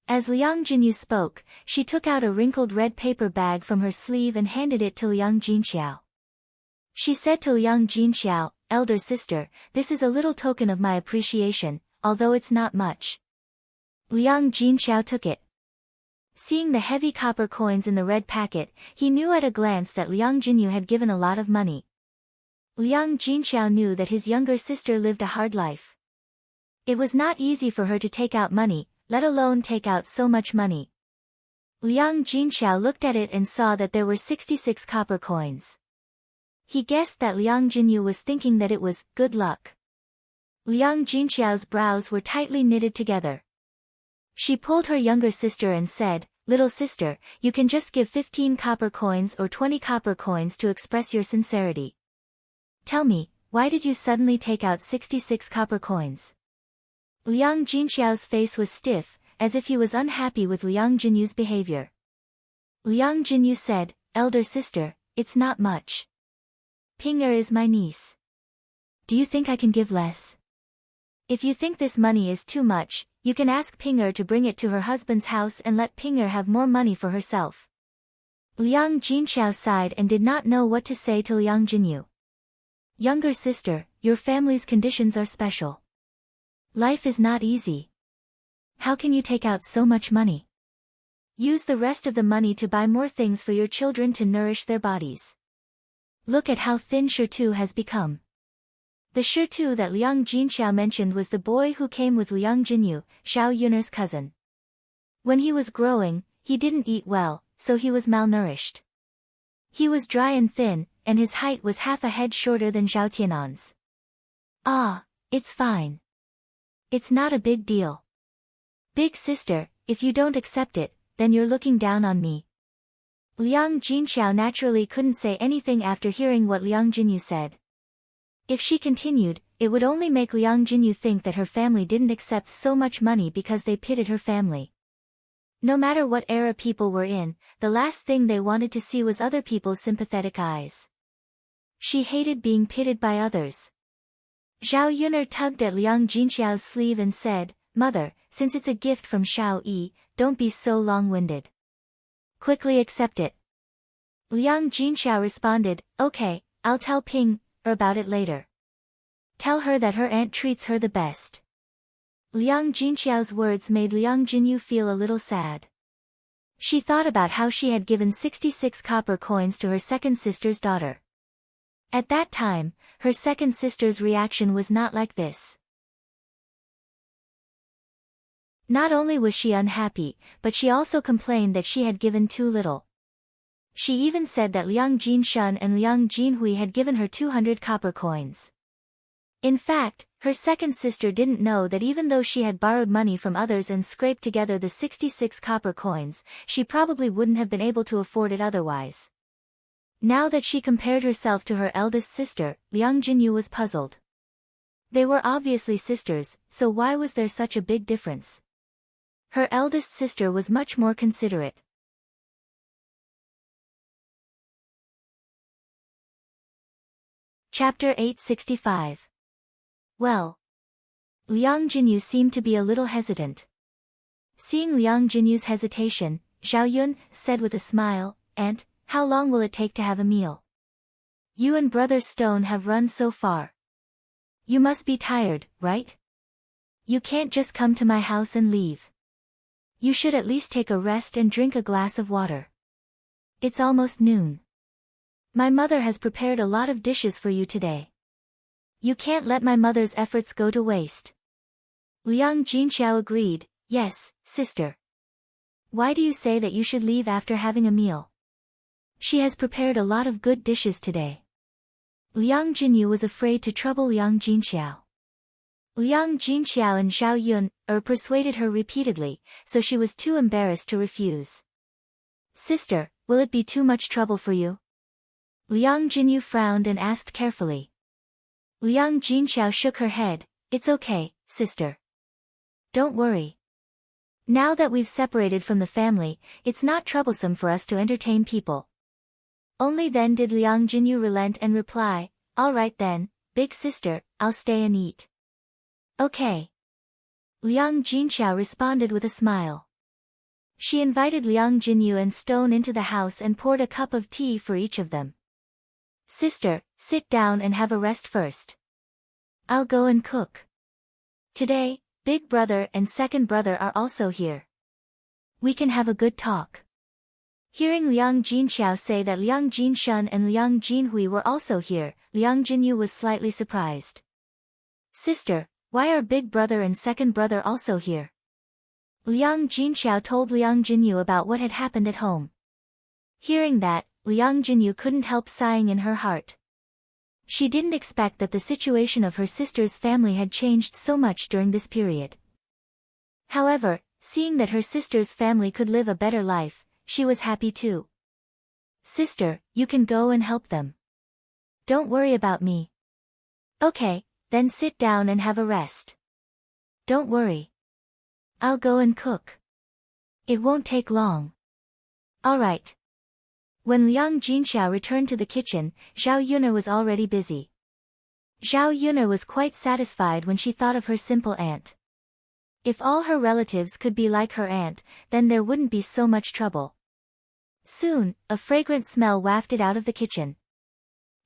As Liang Jinyu spoke, she took out a wrinkled red paper bag from her sleeve and handed it to Liang Jinxiao. She said to Liang Jinxiao, elder sister, this is a little token of my appreciation, although it's not much. Liang Jinxiao took it. Seeing the heavy copper coins in the red packet, he knew at a glance that Liang Jinyu had given a lot of money. Liang Jinxiao knew that his younger sister lived a hard life. It was not easy for her to take out money, let alone take out so much money. Liang Jinxiao looked at it and saw that there were 66 copper coins. He guessed that Liang Jinyu was thinking that it was good luck. Liang Jinxiao's brows were tightly knitted together. She pulled her younger sister and said, little sister, you can just give 15 copper coins or 20 copper coins to express your sincerity. Tell me, why did you suddenly take out 66 copper coins? Liang Jinxiao's face was stiff, as if he was unhappy with Liang Jinyu's behavior. Liang Jinyu said, elder sister, it's not much. Ping'er is my niece. Do you think I can give less? If you think this money is too much, you can ask Ping'er to bring it to her husband's house and let Ping'er have more money for herself. Liang Jinxiao sighed and did not know what to say to Liang Jinyu. Younger sister, your family's conditions are special. Life is not easy. How can you take out so much money? Use the rest of the money to buy more things for your children to nourish their bodies. Look at how thin Shirtu has become. The Shirtu that Liang Jinxiao mentioned was the boy who came with Liang Jinyu, Xiao Yun'er's cousin. When he was growing, he didn't eat well, so he was malnourished. He was dry and thin, and his height was half a head shorter than Zhao Tianan's. Ah, it's fine. It's not a big deal. Big sister, if you don't accept it, then you're looking down on me. Liang Jinxiao naturally couldn't say anything after hearing what Liang Jinyu said. If she continued, it would only make Liang Jinyu think that her family didn't accept so much money because they pitied her family. No matter what era people were in, the last thing they wanted to see was other people's sympathetic eyes. She hated being pitied by others. Zhao Yun'er tugged at Liang Jinxiao's sleeve and said, Mother, since it's a gift from Xiao Yi, don't be so long-winded. Quickly accept it. Liang Jinxiao responded, okay, I'll tell Ping'er about it later. Tell her that her aunt treats her the best. Liang Jinxiao's words made Liang Jinyu feel a little sad. She thought about how she had given 66 copper coins to her second sister's daughter. At that time, her second sister's reaction was not like this. Not only was she unhappy, but she also complained that she had given too little. She even said that Liang Jinshun and Liang Jinhui had given her 200 copper coins. In fact, her second sister didn't know that even though she had borrowed money from others and scraped together the 66 copper coins, she probably wouldn't have been able to afford it otherwise. Now that she compared herself to her eldest sister, Liang Jinyu was puzzled. They were obviously sisters, so why was there such a big difference? Her eldest sister was much more considerate. Chapter 865. Well. Liang Jinyu seemed to be a little hesitant. Seeing Liang Jinyu's hesitation, Zhao Yun said with a smile, Aunt, how long will it take to have a meal? You and Brother Stone have run so far. You must be tired, right? You can't just come to my house and leave. You should at least take a rest and drink a glass of water. It's almost noon. My mother has prepared a lot of dishes for you today. You can't let my mother's efforts go to waste. Liang Jinxiao agreed, yes, sister. Why do you say that you should leave after having a meal? She has prepared a lot of good dishes today. Liang Jinyu was afraid to trouble Liang Jinxiao. Liang Jinxiao and Zhao Yun persuaded her repeatedly, so she was too embarrassed to refuse. Sister, will it be too much trouble for you? Liang Jinyu frowned and asked carefully. Liang Jinxiao shook her head, it's okay, sister. Don't worry. Now that we've separated from the family, it's not troublesome for us to entertain people. Only then did Liang Jinyu relent and reply, all right then, big sister, I'll stay and eat. Okay. Liang Jinxiao responded with a smile. She invited Liang Jinyu and Stone into the house and poured a cup of tea for each of them. Sister, sit down and have a rest first. I'll go and cook. Today, big brother and second brother are also here. We can have a good talk. Hearing Liang Jinxiao say that Liang Jinshun and Liang Jinhui were also here, Liang Jinyu was slightly surprised. Sister, why are big brother and second brother also here? Liang Jinxiao told Liang Jinyu about what had happened at home. Hearing that, Liang Jinyu couldn't help sighing in her heart. She didn't expect that the situation of her sister's family had changed so much during this period. However, seeing that her sister's family could live a better life, she was happy too. Sister, you can go and help them. Don't worry about me. Okay, then sit down and have a rest. Don't worry. I'll go and cook. It won't take long. All right. When Liang Jinxiao returned to the kitchen, Zhao Yun'er was already busy. Zhao Yun'er was quite satisfied when she thought of her simple aunt. If all her relatives could be like her aunt, then there wouldn't be so much trouble. Soon, a fragrant smell wafted out of the kitchen.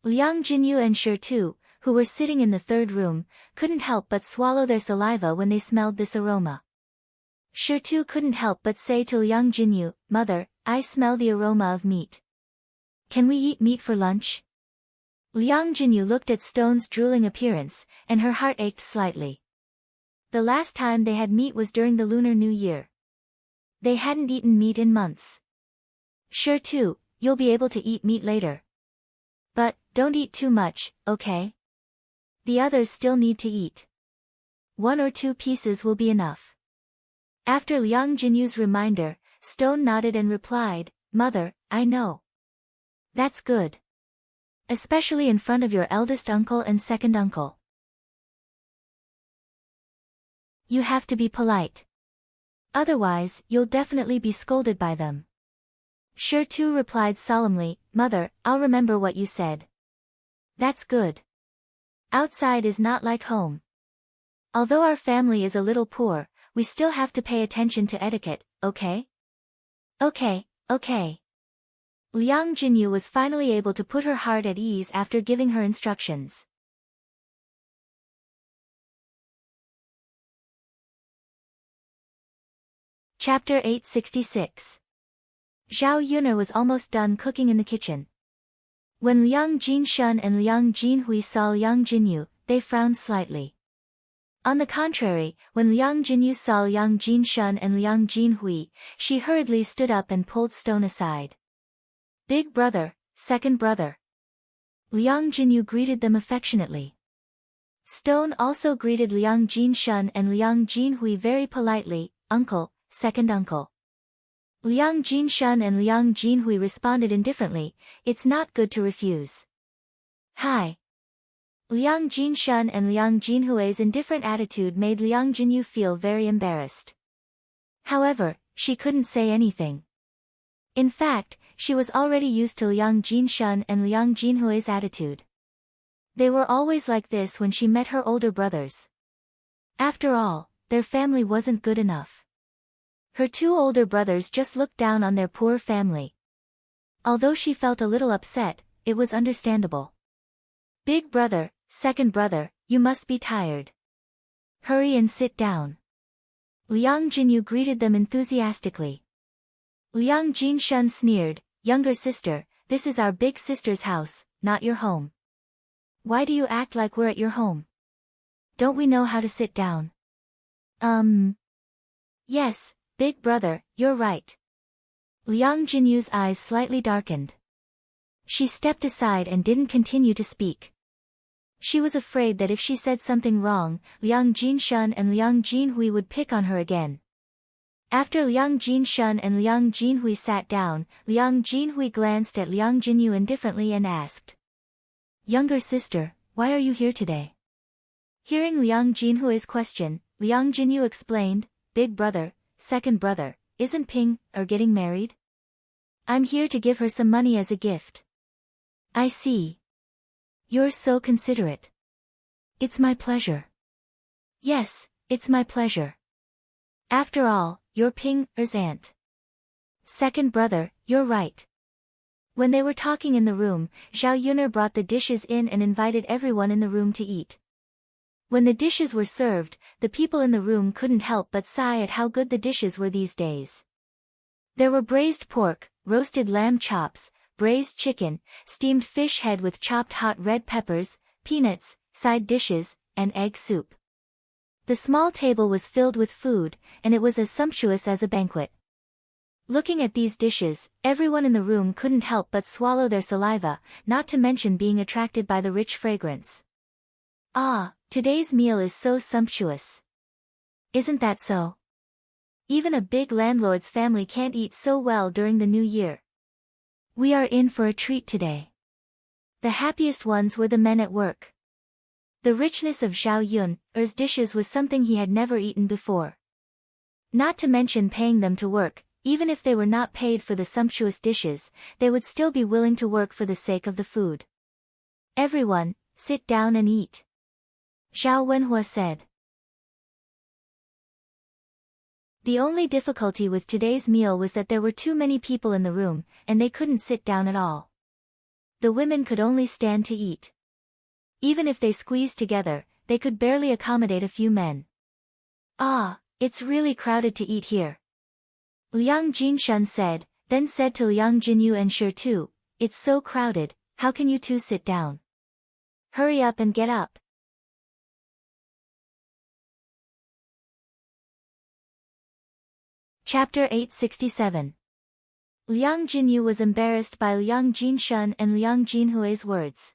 Liang Jinyu and Shi Tu, who were sitting in the third room, couldn't help but swallow their saliva when they smelled this aroma. Shi Tu couldn't help but say to Liang Jinyu, Mother, I smell the aroma of meat. Can we eat meat for lunch? Liang Jinyu looked at Stone's drooling appearance, and her heart ached slightly. The last time they had meat was during the Lunar New Year. They hadn't eaten meat in months. Sure too, you'll be able to eat meat later. But, don't eat too much, okay? The others still need to eat. 1 or 2 pieces will be enough. After Liang Jinyu's reminder, Stone nodded and replied, Mother, I know. That's good. Especially in front of your eldest uncle and second uncle. You have to be polite. Otherwise, you'll definitely be scolded by them. Shi Tu replied solemnly, Mother, I'll remember what you said. That's good. Outside is not like home. Although our family is a little poor, we still have to pay attention to etiquette, okay? Okay. Liang Jinyu was finally able to put her heart at ease after giving her instructions. Chapter 866. Zhao Yun'er was almost done cooking in the kitchen. When Liang Jinshun and Liang Jinhui saw Liang Jinyu, they frowned slightly. On the contrary, when Liang Jinyu saw Liang Jinshun and Liang Jinhui, she hurriedly stood up and pulled Stone aside. Big brother, second brother. Liang Jinyu greeted them affectionately. Stone also greeted Liang Jinshun and Liang Jinhui very politely, Uncle, second uncle. Liang Jinshun and Liang Jinhui responded indifferently, it's not good to refuse. Hi. Liang Jinshun and Liang Jinhui's indifferent attitude made Liang Jinyu feel very embarrassed. However, she couldn't say anything. In fact, she was already used to Liang Jinshun and Liang Jinhui's attitude. They were always like this when she met her older brothers. After all, their family wasn't good enough. Her 2 older brothers just looked down on their poor family. Although she felt a little upset, it was understandable. Big brother, second brother, you must be tired. Hurry and sit down. Liang Jinyu greeted them enthusiastically. Liang Jinshun sneered, Younger sister, this is our big sister's house, not your home. Why do you act like we're at your home? Don't we know how to sit down? Yes, big brother, you're right. Liang Jinyu's eyes slightly darkened. She stepped aside and didn't continue to speak. She was afraid that if she said something wrong, Liang Jinshun and Liang Jinhui would pick on her again. After Liang Jinshun and Liang Jinhui sat down, Liang Jinhui glanced at Liang Jinyu indifferently and asked, Younger sister, why are you here today? Hearing Liang Jinhui's question, Liang Jinyu explained, Big brother, second brother, isn't Ping or getting married? I'm here to give her some money as a gift. I see. You're so considerate. It's my pleasure. Yes, it's my pleasure. After all, you're Ping-er's aunt. Second brother, you're right. When they were talking in the room, Zhao Yuner brought the dishes in and invited everyone in the room to eat. When the dishes were served, the people in the room couldn't help but sigh at how good the dishes were these days. There were braised pork, roasted lamb chops, braised chicken, steamed fish head with chopped hot red peppers, peanuts, side dishes, and egg soup. The small table was filled with food, and it was as sumptuous as a banquet. Looking at these dishes, everyone in the room couldn't help but swallow their saliva, not to mention being attracted by the rich fragrance. Ah, today's meal is so sumptuous. Isn't that so? Even a big landlord's family can't eat so well during the new year. We are in for a treat today. The happiest ones were the men at work. The richness of Zhao Yun's dishes was something he had never eaten before. Not to mention paying them to work. Even if they were not paid for the sumptuous dishes, they would still be willing to work for the sake of the food. Everyone, sit down and eat. Zhao Wenhua said. The only difficulty with today's meal was that there were too many people in the room, and they couldn't sit down at all. The women could only stand to eat. Even if they squeezed together, they could barely accommodate a few men. Ah, it's really crowded to eat here. Liang Jinshun said, then said to Liang Jinyu and Shi Tu, it's so crowded, how can you two sit down? Hurry up and get up. Chapter 867. Liang Jinyu was embarrassed by Liang Jinshun and Liang Jinhui's words.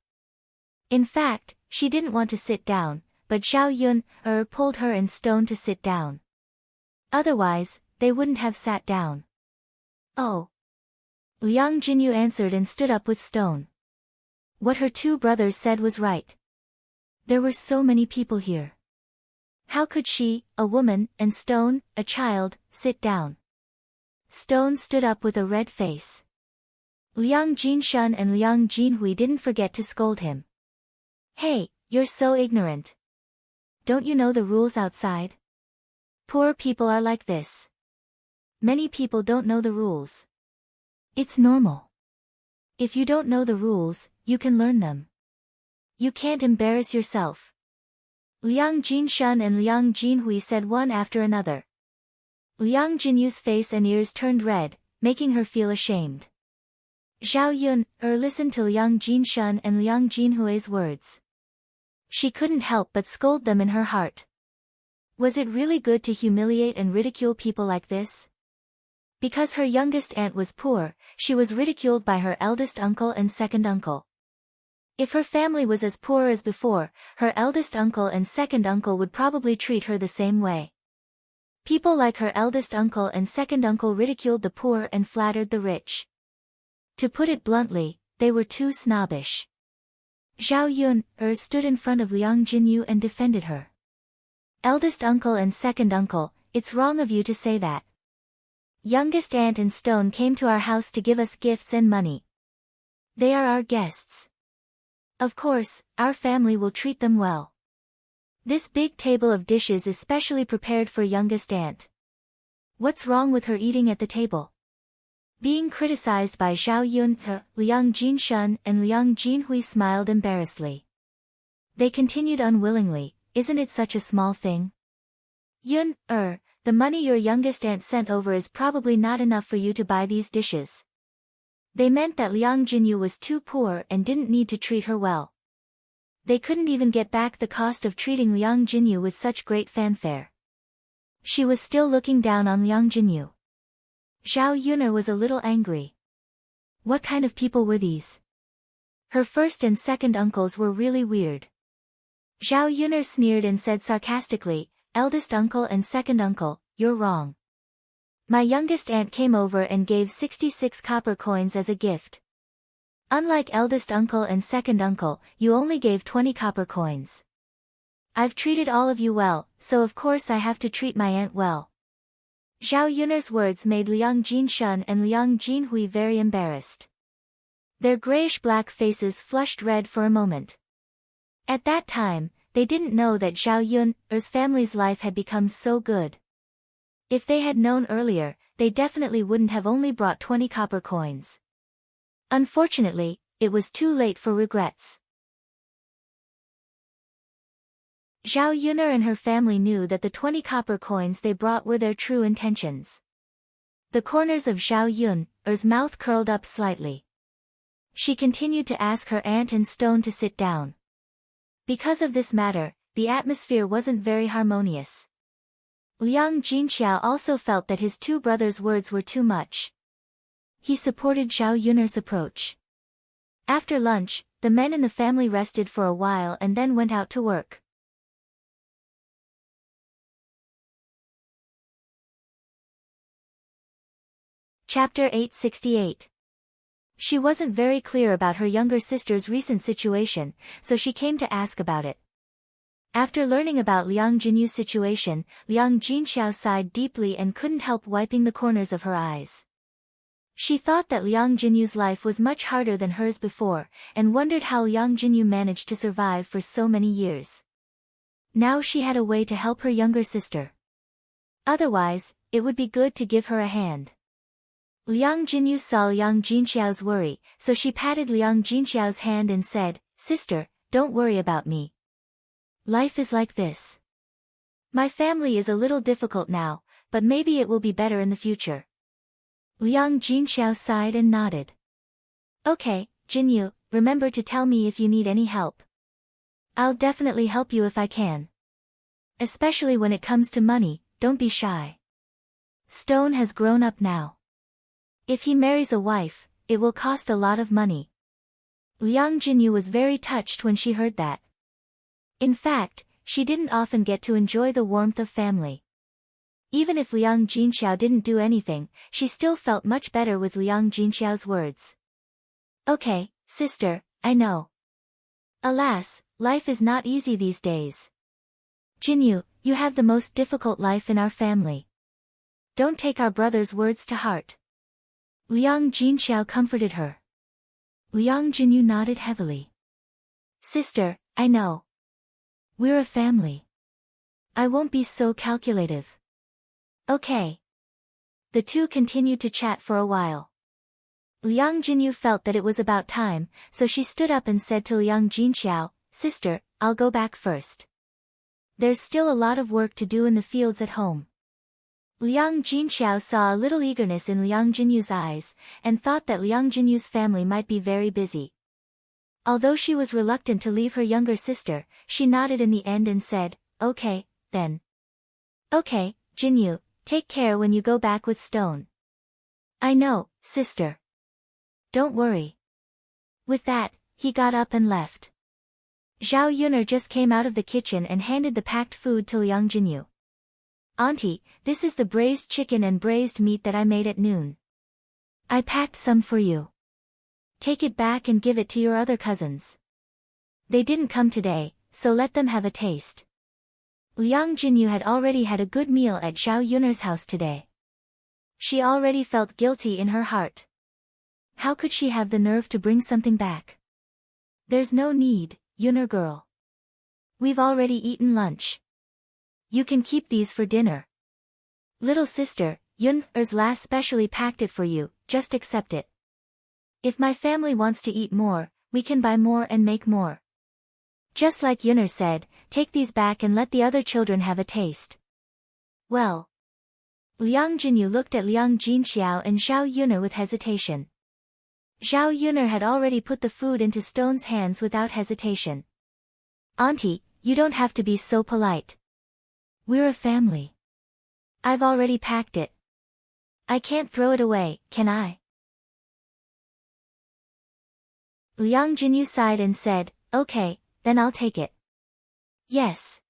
In fact, she didn't want to sit down, but Zhao Yun pulled her in stone to sit down. Otherwise, they wouldn't have sat down. Oh. Liang Jinyu answered and stood up with stone. What her two brothers said was right. There were so many people here. How could she, a woman, and Stone, a child, sit down? Stone stood up with a red face. Liang Jinshun and Liang Jinhui didn't forget to scold him. Hey, you're so ignorant. Don't you know the rules outside? Poor people are like this. Many people don't know the rules. It's normal. If you don't know the rules, you can learn them. You can't embarrass yourself. Liang Jinshun and Liang Jinhui said one after another. Liang Jinyu's face and ears turned red, making her feel ashamed. Zhao Yun listened to Liang Jinshun and Liang Jinhui's words. She couldn't help but scold them in her heart. Was it really good to humiliate and ridicule people like this? Because her youngest aunt was poor, she was ridiculed by her eldest uncle and second uncle. If her family was as poor as before, her eldest uncle and second uncle would probably treat her the same way. People like her eldest uncle and second uncle ridiculed the poor and flattered the rich. To put it bluntly, they were too snobbish. Zhao Yun stood in front of Liang Jinyu and defended her. Eldest uncle and second uncle, it's wrong of you to say that. Youngest aunt and Stone came to our house to give us gifts and money. They are our guests. Of course, our family will treat them well. This big table of dishes is specially prepared for youngest aunt. What's wrong with her eating at the table? Being criticized by Zhao Yun, Liang Jinshun and Liang Jinhui smiled embarrassedly. They continued unwillingly, isn't it such a small thing? Yun, the money your youngest aunt sent over is probably not enough for you to buy these dishes. They meant that Liang Jinyu was too poor and didn't need to treat her well. They couldn't even get back the cost of treating Liang Jinyu with such great fanfare. She was still looking down on Liang Jinyu. Zhao Yuner was a little angry. What kind of people were these? Her first and second uncles were really weird. Zhao Yuner sneered and said sarcastically, eldest uncle and second uncle, you're wrong. My youngest aunt came over and gave 66 copper coins as a gift. Unlike eldest uncle and second uncle, you only gave 20 copper coins. I've treated all of you well, so of course I have to treat my aunt well. Zhao Yuner's words made Liang Jinshun and Liang Jinhui very embarrassed. Their grayish-black faces flushed red for a moment. At that time, they didn't know that Zhao Yun's family's life had become so good. If they had known earlier, they definitely wouldn't have only brought 20 copper coins. Unfortunately, it was too late for regrets. Zhao Yuner and her family knew that the 20 copper coins they brought were their true intentions. The corners of Zhao Yun's mouth curled up slightly. She continued to ask her aunt and Stone to sit down. Because of this matter, the atmosphere wasn't very harmonious. Liang Jinxiao also felt that his two brothers' words were too much. He supported Zhao Yuner's approach. After lunch, the men in the family rested for a while and then went out to work. Chapter 868. She wasn't very clear about her younger sister's recent situation, so she came to ask about it. After learning about Liang Jinyu's situation, Liang Jinxiao sighed deeply and couldn't help wiping the corners of her eyes. She thought that Liang Jinyu's life was much harder than hers before, and wondered how Liang Jinyu managed to survive for so many years. Now she had a way to help her younger sister. Otherwise, it would be good to give her a hand. Liang Jinyu saw Liang Jinxiao's worry, so she patted Liang Jinxiao's hand and said, "Sister, don't worry about me. Life is like this. My family is a little difficult now, but maybe it will be better in the future." Liang Jinxiao sighed and nodded. "Okay, Jinyu, remember to tell me if you need any help. I'll definitely help you if I can. Especially when it comes to money, don't be shy. Stone has grown up now. If he marries a wife, it will cost a lot of money." Liang Jinyu was very touched when she heard that. In fact, she didn't often get to enjoy the warmth of family. Even if Liang Jinxiao didn't do anything, she still felt much better with Liang Jinxiao's words. "Okay, sister, I know. Alas, life is not easy these days. Jinyu, you have the most difficult life in our family. Don't take our brother's words to heart." Liang Jinxiao comforted her. Liang Jinyu nodded heavily. "Sister, I know. We're a family. I won't be so calculative. Okay." The two continued to chat for a while. Liang Jinyu felt that it was about time, so she stood up and said to Liang Jinxiao, "Sister, I'll go back first. There's still a lot of work to do in the fields at home." Liang Jinxiao saw a little eagerness in Liang Jinyu's eyes, and thought that Liang Jinyu's family might be very busy. Although she was reluctant to leave her younger sister, she nodded in the end and said, "Okay, then." "Okay, Jinyu, take care when you go back with Stone." "I know, sister. Don't worry." With that, he got up and left. Zhao Yuner just came out of the kitchen and handed the packed food to Liang Jinyu. "Auntie, this is the braised chicken and braised meat that I made at noon. I packed some for you. Take it back and give it to your other cousins. They didn't come today, so let them have a taste." Liang Jinyu had already had a good meal at Zhao Yuner's house today. She already felt guilty in her heart. How could she have the nerve to bring something back? "There's no need, Yuner girl. We've already eaten lunch. You can keep these for dinner. Little sister, Yuner's last specially packed it for you, just accept it. If my family wants to eat more, we can buy more and make more. Just like Yuner said, take these back and let the other children have a taste." "Well." Liang Jinyu looked at Liang Jinxiao and Zhao Yuner with hesitation. Zhao Yuner had already put the food into Stone's hands without hesitation. "Auntie, you don't have to be so polite. We're a family. I've already packed it. I can't throw it away, can I?" Liang Jinyu sighed and said, "Okay, then I'll take it." "Yes."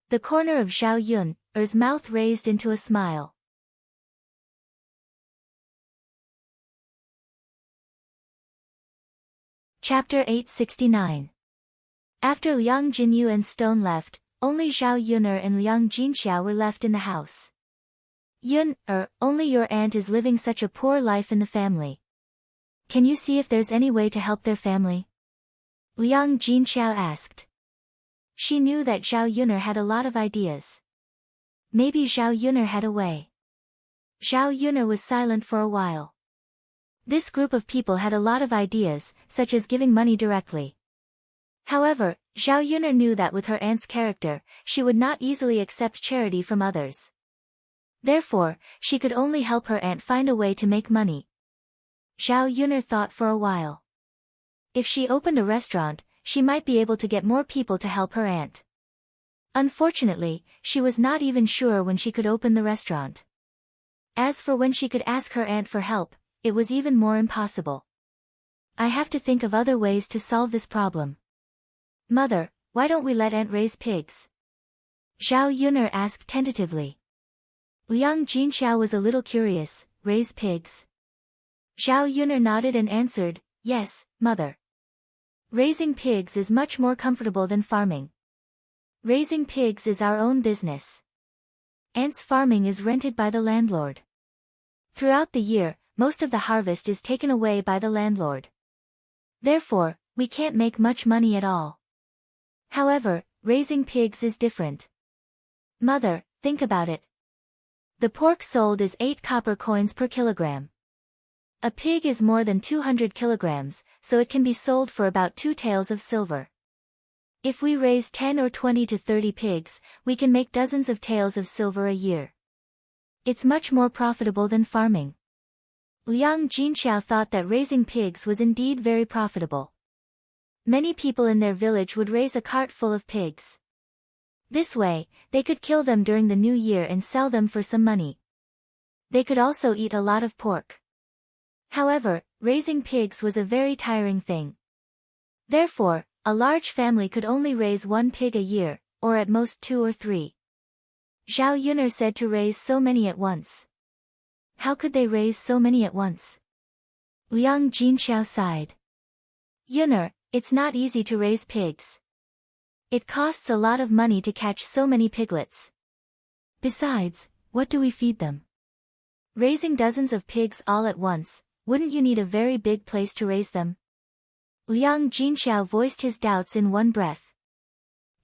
The corner of Zhao Yun's mouth raised into a smile. Chapter 869. After Liang Jinyu and Stone left, only Zhao Yuner and Liang Jinxiao were left in the house. Only your aunt is living such a poor life in the family. Can you see if there's any way to help their family?" Liang Jinxiao asked. She knew that Zhao Yuner had a lot of ideas. Maybe Zhao Yun'er had a way. Zhao Yun'er was silent for a while. This group of people had a lot of ideas, such as giving money directly. However, Zhao Yun'er knew that with her aunt's character, she would not easily accept charity from others. Therefore, she could only help her aunt find a way to make money. Zhao Yun'er thought for a while. If she opened a restaurant, she might be able to get more people to help her aunt. Unfortunately, she was not even sure when she could open the restaurant. As for when she could ask her aunt for help, it was even more impossible. I have to think of other ways to solve this problem. Mother, why don't we let aunt raise pigs? Zhao Yun'er asked tentatively. Liang Jinxiao was a little curious. Raise pigs? Zhao Yun'er nodded and answered, yes, mother. Raising pigs is much more comfortable than farming. Raising pigs is our own business. Aunt's farming is rented by the landlord. Throughout the year, most of the harvest is taken away by the landlord. Therefore, we can't make much money at all. However, raising pigs is different. Mother, think about it. The pork sold is 8 copper coins per kilogram. A pig is more than 200 kilograms, so it can be sold for about 2 taels of silver. If we raise 10 or 20 to 30 pigs, we can make dozens of taels of silver a year. It's much more profitable than farming. Liang Jinxiao thought that raising pigs was indeed very profitable. Many people in their village would raise a cart full of pigs. This way, they could kill them during the new year and sell them for some money. They could also eat a lot of pork. However, raising pigs was a very tiring thing. Therefore, a large family could only raise 1 pig a year, or at most 2 or 3. Zhao Yun'er said to raise so many at once. How could they raise so many at once? Liang Jinxiao sighed. Yun'er, it's not easy to raise pigs. It costs a lot of money to catch so many piglets. Besides, what do we feed them? Raising dozens of pigs all at once, wouldn't you need a very big place to raise them? Liang Jinxiao voiced his doubts in one breath.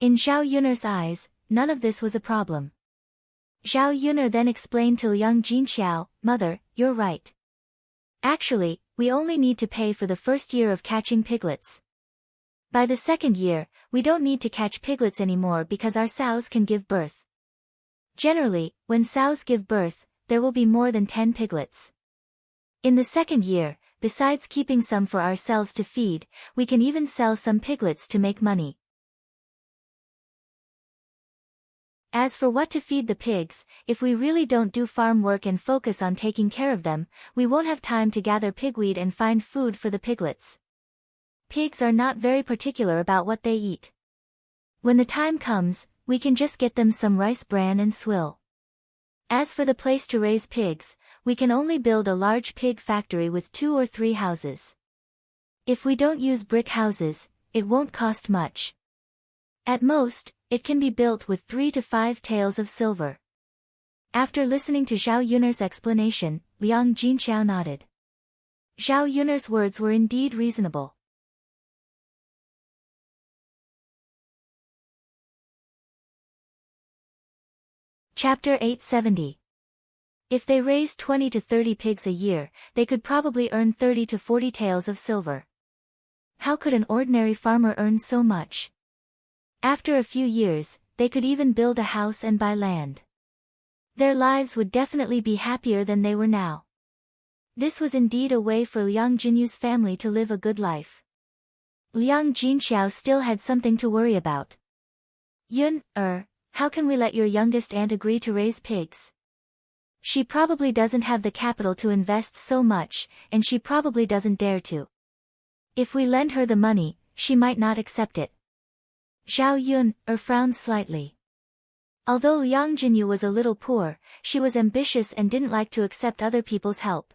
In Zhao Yun'er's eyes, none of this was a problem. Zhao Yun'er then explained to Liang Jinxiao, Mother, you're right. Actually, we only need to pay for the first year of catching piglets. By the second year, we don't need to catch piglets anymore because our sows can give birth. Generally, when sows give birth, there will be more than 10 piglets. In the second year, besides keeping some for ourselves to feed, we can even sell some piglets to make money. As for what to feed the pigs, if we really don't do farm work and focus on taking care of them, we won't have time to gather pigweed and find food for the piglets. Pigs are not very particular about what they eat. When the time comes, we can just get them some rice bran and swill. As for the place to raise pigs, we can only build a large pig factory with 2 or 3 houses. If we don't use brick houses, it won't cost much. At most, it can be built with 3 to 5 taels of silver. After listening to Zhao Yun'er's explanation, Liang Jinxiao nodded. Zhao Yun'er's words were indeed reasonable. Chapter 870. If they raised 20 to 30 pigs a year, they could probably earn 30 to 40 taels of silver. How could an ordinary farmer earn so much? After a few years, they could even build a house and buy land. Their lives would definitely be happier than they were now. This was indeed a way for Liang Jinyu's family to live a good life. Liang Jinxiao still had something to worry about. Yun-er, how can we let your youngest aunt agree to raise pigs? She probably doesn't have the capital to invest so much, and she probably doesn't dare to. If we lend her the money, she might not accept it. Zhao Yun-er frowned slightly. Although Liang Jinyu was a little poor, she was ambitious and didn't like to accept other people's help.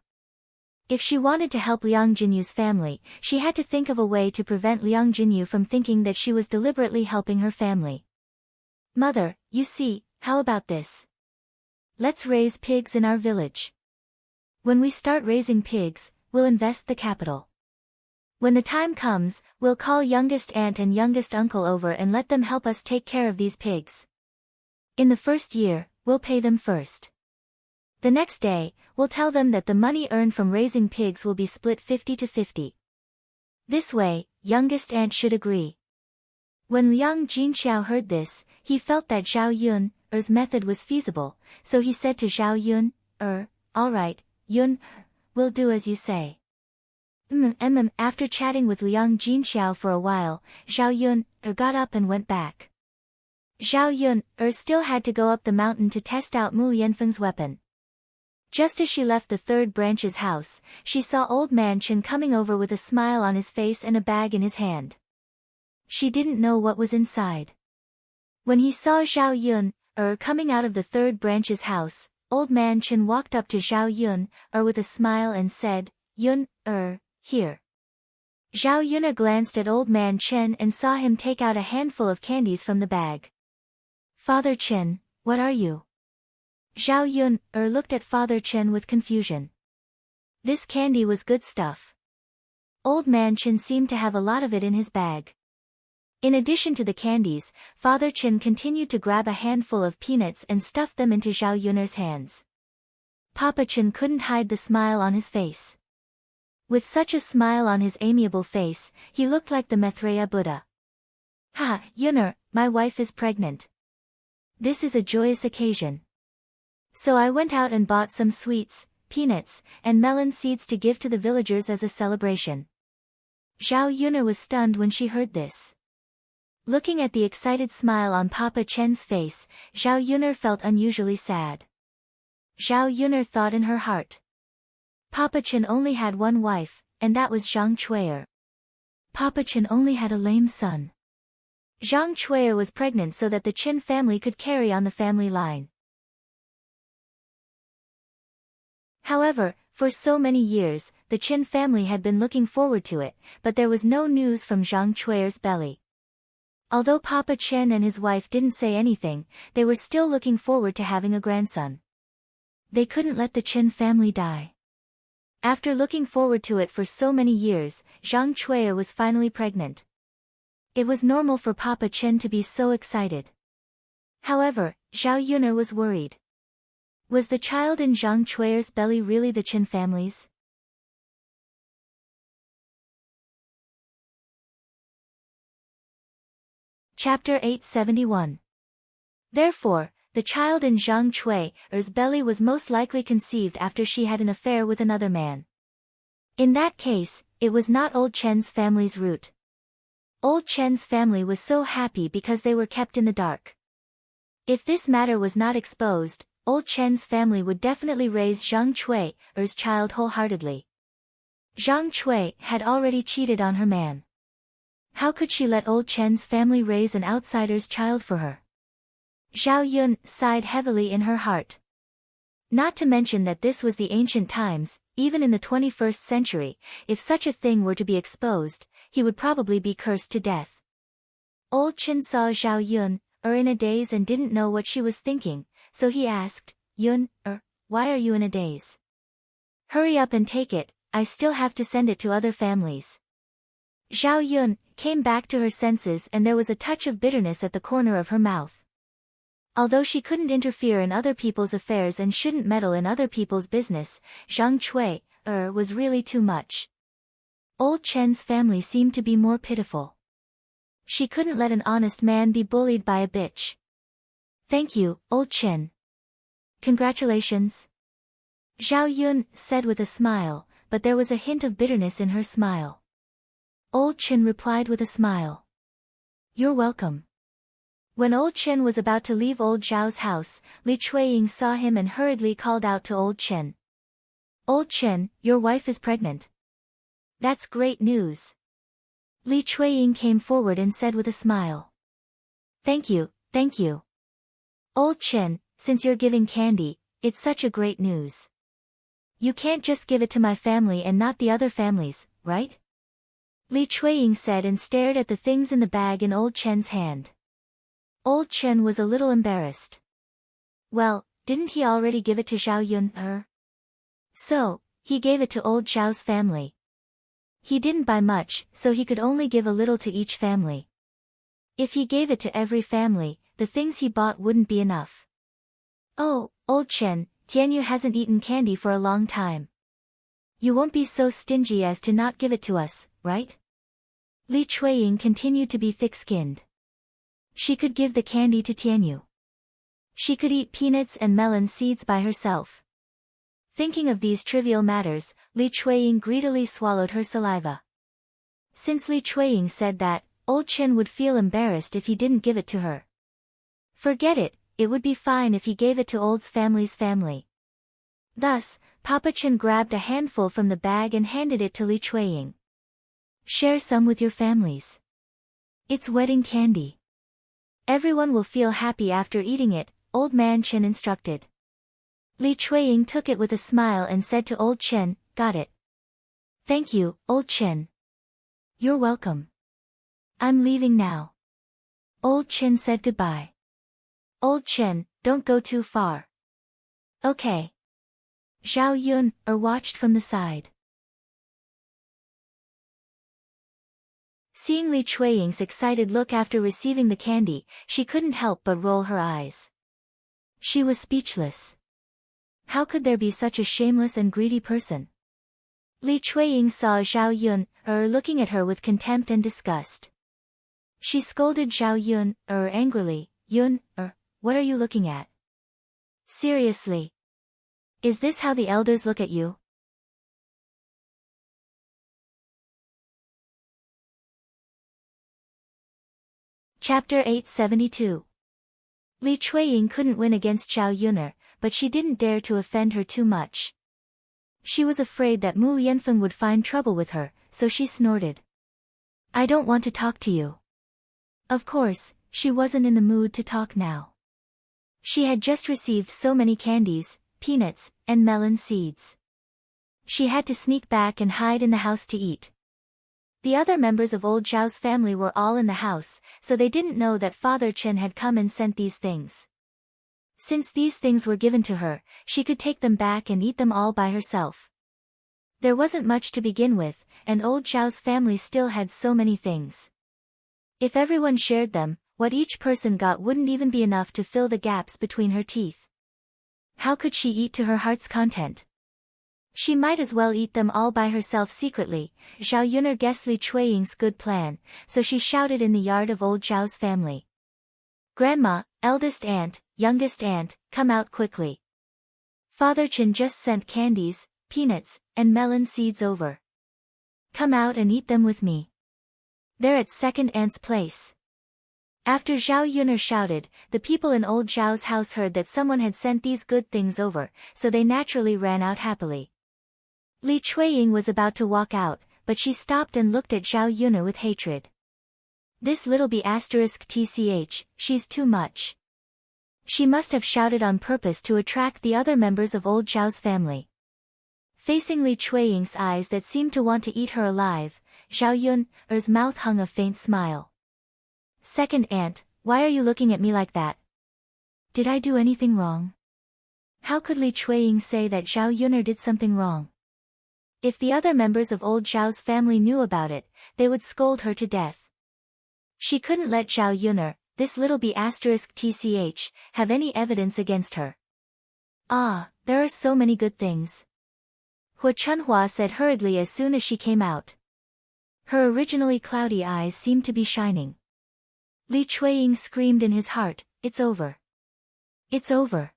If she wanted to help Liang Jinyu's family, she had to think of a way to prevent Liang Jinyu from thinking that she was deliberately helping her family. Mother, you see, how about this? Let's raise pigs in our village. When we start raising pigs, we'll invest the capital. When the time comes, we'll call youngest aunt and youngest uncle over and let them help us take care of these pigs. In the first year, we'll pay them first. The next day, we'll tell them that the money earned from raising pigs will be split 50 to 50. This way, youngest aunt should agree. When Liang Jinxiao heard this, he felt that Zhao Yun's method was feasible, so he said to Zhao Yun, all right, Yun, we'll do as you say. After chatting with Liang Jinxiao for a while, Zhao Yun got up and went back. Zhao Yun still had to go up the mountain to test out Mu Yanfeng's weapon. Just as she left the third branch's house, she saw old man Chen coming over with a smile on his face and a bag in his hand. She didn't know what was inside. When he saw Zhao Yun coming out of the third branch's house, old man Chen walked up to Zhao Yun with a smile and said, Yun, here. Zhao Yun glanced at old man Chen and saw him take out a handful of candies from the bag. Father Chen, what are you? Zhao Yun looked at Father Chen with confusion. This candy was good stuff. Old man Chen seemed to have a lot of it in his bag. In addition to the candies, Father Chen continued to grab a handful of peanuts and stuff them into Zhao Yun's hands. Papa Chen couldn't hide the smile on his face. With such a smile on his amiable face, he looked like the Maitreya Buddha. Ha, Yun'er, my wife is pregnant. This is a joyous occasion. So I went out and bought some sweets, peanuts, and melon seeds to give to the villagers as a celebration. Zhao Yun'er was stunned when she heard this. Looking at the excited smile on Papa Chen's face, Zhao Yun'er felt unusually sad. Zhao Yun'er thought in her heart. Papa Chen only had one wife, and that was Zhang Chui'er. Papa Chen only had a lame son. Zhang Chui'er was pregnant so that the Chen family could carry on the family line. However, for so many years, the Chen family had been looking forward to it, but there was no news from Zhang Chui'er's belly. Although Papa Chen and his wife didn't say anything, they were still looking forward to having a grandson. They couldn't let the Chen family die. After looking forward to it for so many years, Zhang Chui'er was finally pregnant. It was normal for Papa Chen to be so excited. However, Zhao Yun'er was worried. Was the child in Zhang Chui'er's belly really the Chen family's? Chapter 871. Therefore, the child in Zhang Chui'er's belly was most likely conceived after she had an affair with another man. In that case, it was not old Chen's family's root. Old Chen's family was so happy because they were kept in the dark. If this matter was not exposed, old Chen's family would definitely raise Zhang Chui'er's child wholeheartedly. Zhang Chui had already cheated on her man. How could she let old Chen's family raise an outsider's child for her? Zhao Yun sighed heavily in her heart. Not to mention that this was the ancient times, even in the 21st century, if such a thing were to be exposed, he would probably be cursed to death. Old Chen saw Zhao Yun in a daze and didn't know what she was thinking, so he asked, Yun, why are you in a daze? Hurry up and take it, I still have to send it to other families. Zhao Yun came back to her senses and there was a touch of bitterness at the corner of her mouth. Although she couldn't interfere in other people's affairs and shouldn't meddle in other people's business, Zhang Chui'er was really too much. Old Chen's family seemed to be more pitiful. She couldn't let an honest man be bullied by a bitch. Thank you, Old Chen. Congratulations. Zhao Yun said with a smile, but there was a hint of bitterness in her smile. Old Chen replied with a smile. You're welcome. When Old Chen was about to leave Old Zhao's house, Li Chuiying saw him and hurriedly called out to Old Chen. Old Chen, your wife is pregnant. That's great news. Li Chuiying came forward and said with a smile. Thank you, thank you. Old Chen, since you're giving candy, it's such a great news. You can't just give it to my family and not the other families, right? Li Chuiying said and stared at the things in the bag in Old Chen's hand. Old Chen was a little embarrassed. Well, didn't he already give it to Zhao Yun? So, he gave it to Old Zhao's family. He didn't buy much, so he could only give a little to each family. If he gave it to every family, the things he bought wouldn't be enough. Oh, old Chen, Tianyu hasn't eaten candy for a long time. You won't be so stingy as to not give it to us, right? Li Chuiying continued to be thick-skinned. She could give the candy to Tianyu. She could eat peanuts and melon seeds by herself. Thinking of these trivial matters, Li Chuiying greedily swallowed her saliva. Since Li Chuiying said that, old Chen would feel embarrassed if he didn't give it to her. Forget it, it would be fine if he gave it to old family's family. Thus, Papa Chen grabbed a handful from the bag and handed it to Li Chuiying. Share some with your families. It's wedding candy. Everyone will feel happy after eating it, Old Man Chen instructed. Li Chuiying took it with a smile and said to Old Chen, got it. Thank you, Old Chen. You're welcome. I'm leaving now. Old Chen said goodbye. Old Chen, don't go too far. Okay. Zhao Yun watched from the side. Seeing Li Chuiying's excited look after receiving the candy, she couldn't help but roll her eyes. She was speechless. How could there be such a shameless and greedy person? Li Chuiying saw Zhao Yun looking at her with contempt and disgust. She scolded Zhao Yun angrily, Yun what are you looking at? Seriously. Is this how the elders look at you? Chapter 872. Li Chuiying couldn't win against Zhao Yun, but she didn't dare to offend her too much. She was afraid that Mu Yanfeng would find trouble with her, so she snorted. I don't want to talk to you. Of course, she wasn't in the mood to talk now. She had just received so many candies, peanuts, and melon seeds. She had to sneak back and hide in the house to eat. The other members of old Zhao's family were all in the house, so they didn't know that Father Chen had come and sent these things. Since these things were given to her, she could take them back and eat them all by herself. There wasn't much to begin with, and old Zhao's family still had so many things. If everyone shared them, what each person got wouldn't even be enough to fill the gaps between her teeth. How could she eat to her heart's content? She might as well eat them all by herself secretly. Zhao Yun guessed Li Chuiying's good plan, so she shouted in the yard of old Zhao's family. Grandma, eldest aunt, youngest aunt, come out quickly. Father Chen just sent candies, peanuts, and melon seeds over. Come out and eat them with me. They're at second aunt's place. After Zhao Yun shouted, the people in old Zhao's house heard that someone had sent these good things over, so they naturally ran out happily. Li Chuiying was about to walk out, but she stopped and looked at Zhao Yun with hatred. This little tch, she's too much. She must have shouted on purpose to attract the other members of old Zhao's family. Facing Li Chuiying's eyes that seemed to want to eat her alive, Zhao Yun's mouth hung a faint smile. Second aunt, why are you looking at me like that? Did I do anything wrong? How could Li Chuiying say that Zhao Yun did something wrong? If the other members of old Zhao's family knew about it, they would scold her to death. She couldn't let Zhao Yun, this little tch, have any evidence against her. Ah, there are so many good things. Hua Chunhua said hurriedly as soon as she came out. Her originally cloudy eyes seemed to be shining. Li Chuiying screamed in his heart, it's over. It's over.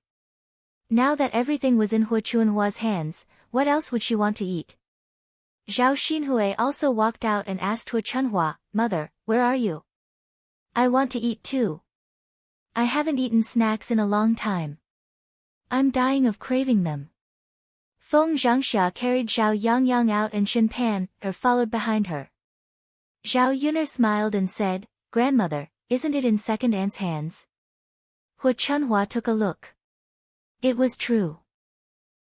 Now that everything was in Hua Chunhua's hands, what else would she want to eat? Zhao Xinhui also walked out and asked Hua Chunhua, Mother, where are you? I want to eat too. I haven't eaten snacks in a long time. I'm dying of craving them. Feng Zhangxia carried Zhao Yangyang out and Shen Pan followed behind her. Zhao Yun smiled and said, Grandmother, isn't it in second aunt's hands? Hua Chunhua took a look. It was true.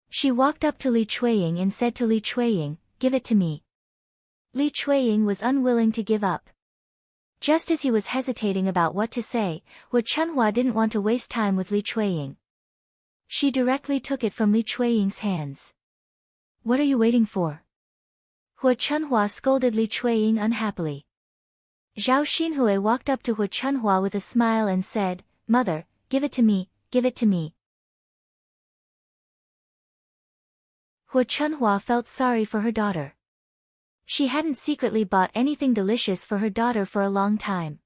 She walked up to Li Chuiying and said to Li Chuiying, give it to me. Li Chuiying was unwilling to give up. Just as he was hesitating about what to say, Hua Chunhua didn't want to waste time with Li Chuiying. She directly took it from Li Chuiying's hands. What are you waiting for? Hua Chunhua scolded Li Chuiying unhappily. Zhao Xinhui walked up to Hua Chunhua with a smile and said, Mother, give it to me, give it to me. Hu Chunhua felt sorry for her daughter. She hadn't secretly bought anything delicious for her daughter for a long time.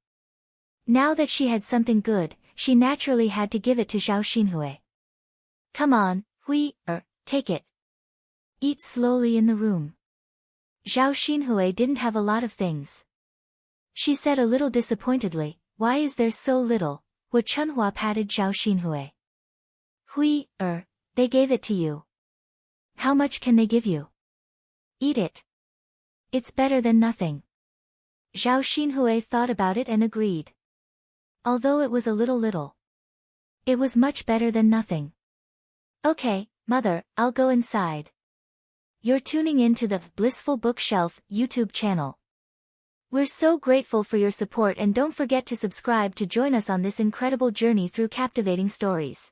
Now that she had something good, she naturally had to give it to Zhao Xinhui. Come on, take it. Eat slowly in the room. Zhao Xinhui didn't have a lot of things. She said a little disappointedly, why is there so little? Hu Chunhua patted Zhao Xinhui. They gave it to you. How much can they give you? Eat it. It's better than nothing. Zhao Xinhui thought about it and agreed. Although it was a little. It was much better than nothing. Okay, mother, I'll go inside. You're tuning in to the Blissful Bookshelf YouTube channel. We're so grateful for your support, and don't forget to subscribe to join us on this incredible journey through captivating stories.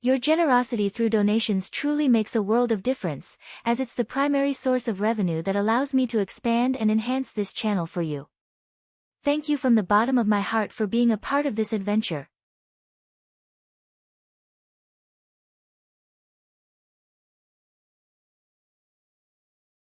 Your generosity through donations truly makes a world of difference, as it's the primary source of revenue that allows me to expand and enhance this channel for you. Thank you from the bottom of my heart for being a part of this adventure.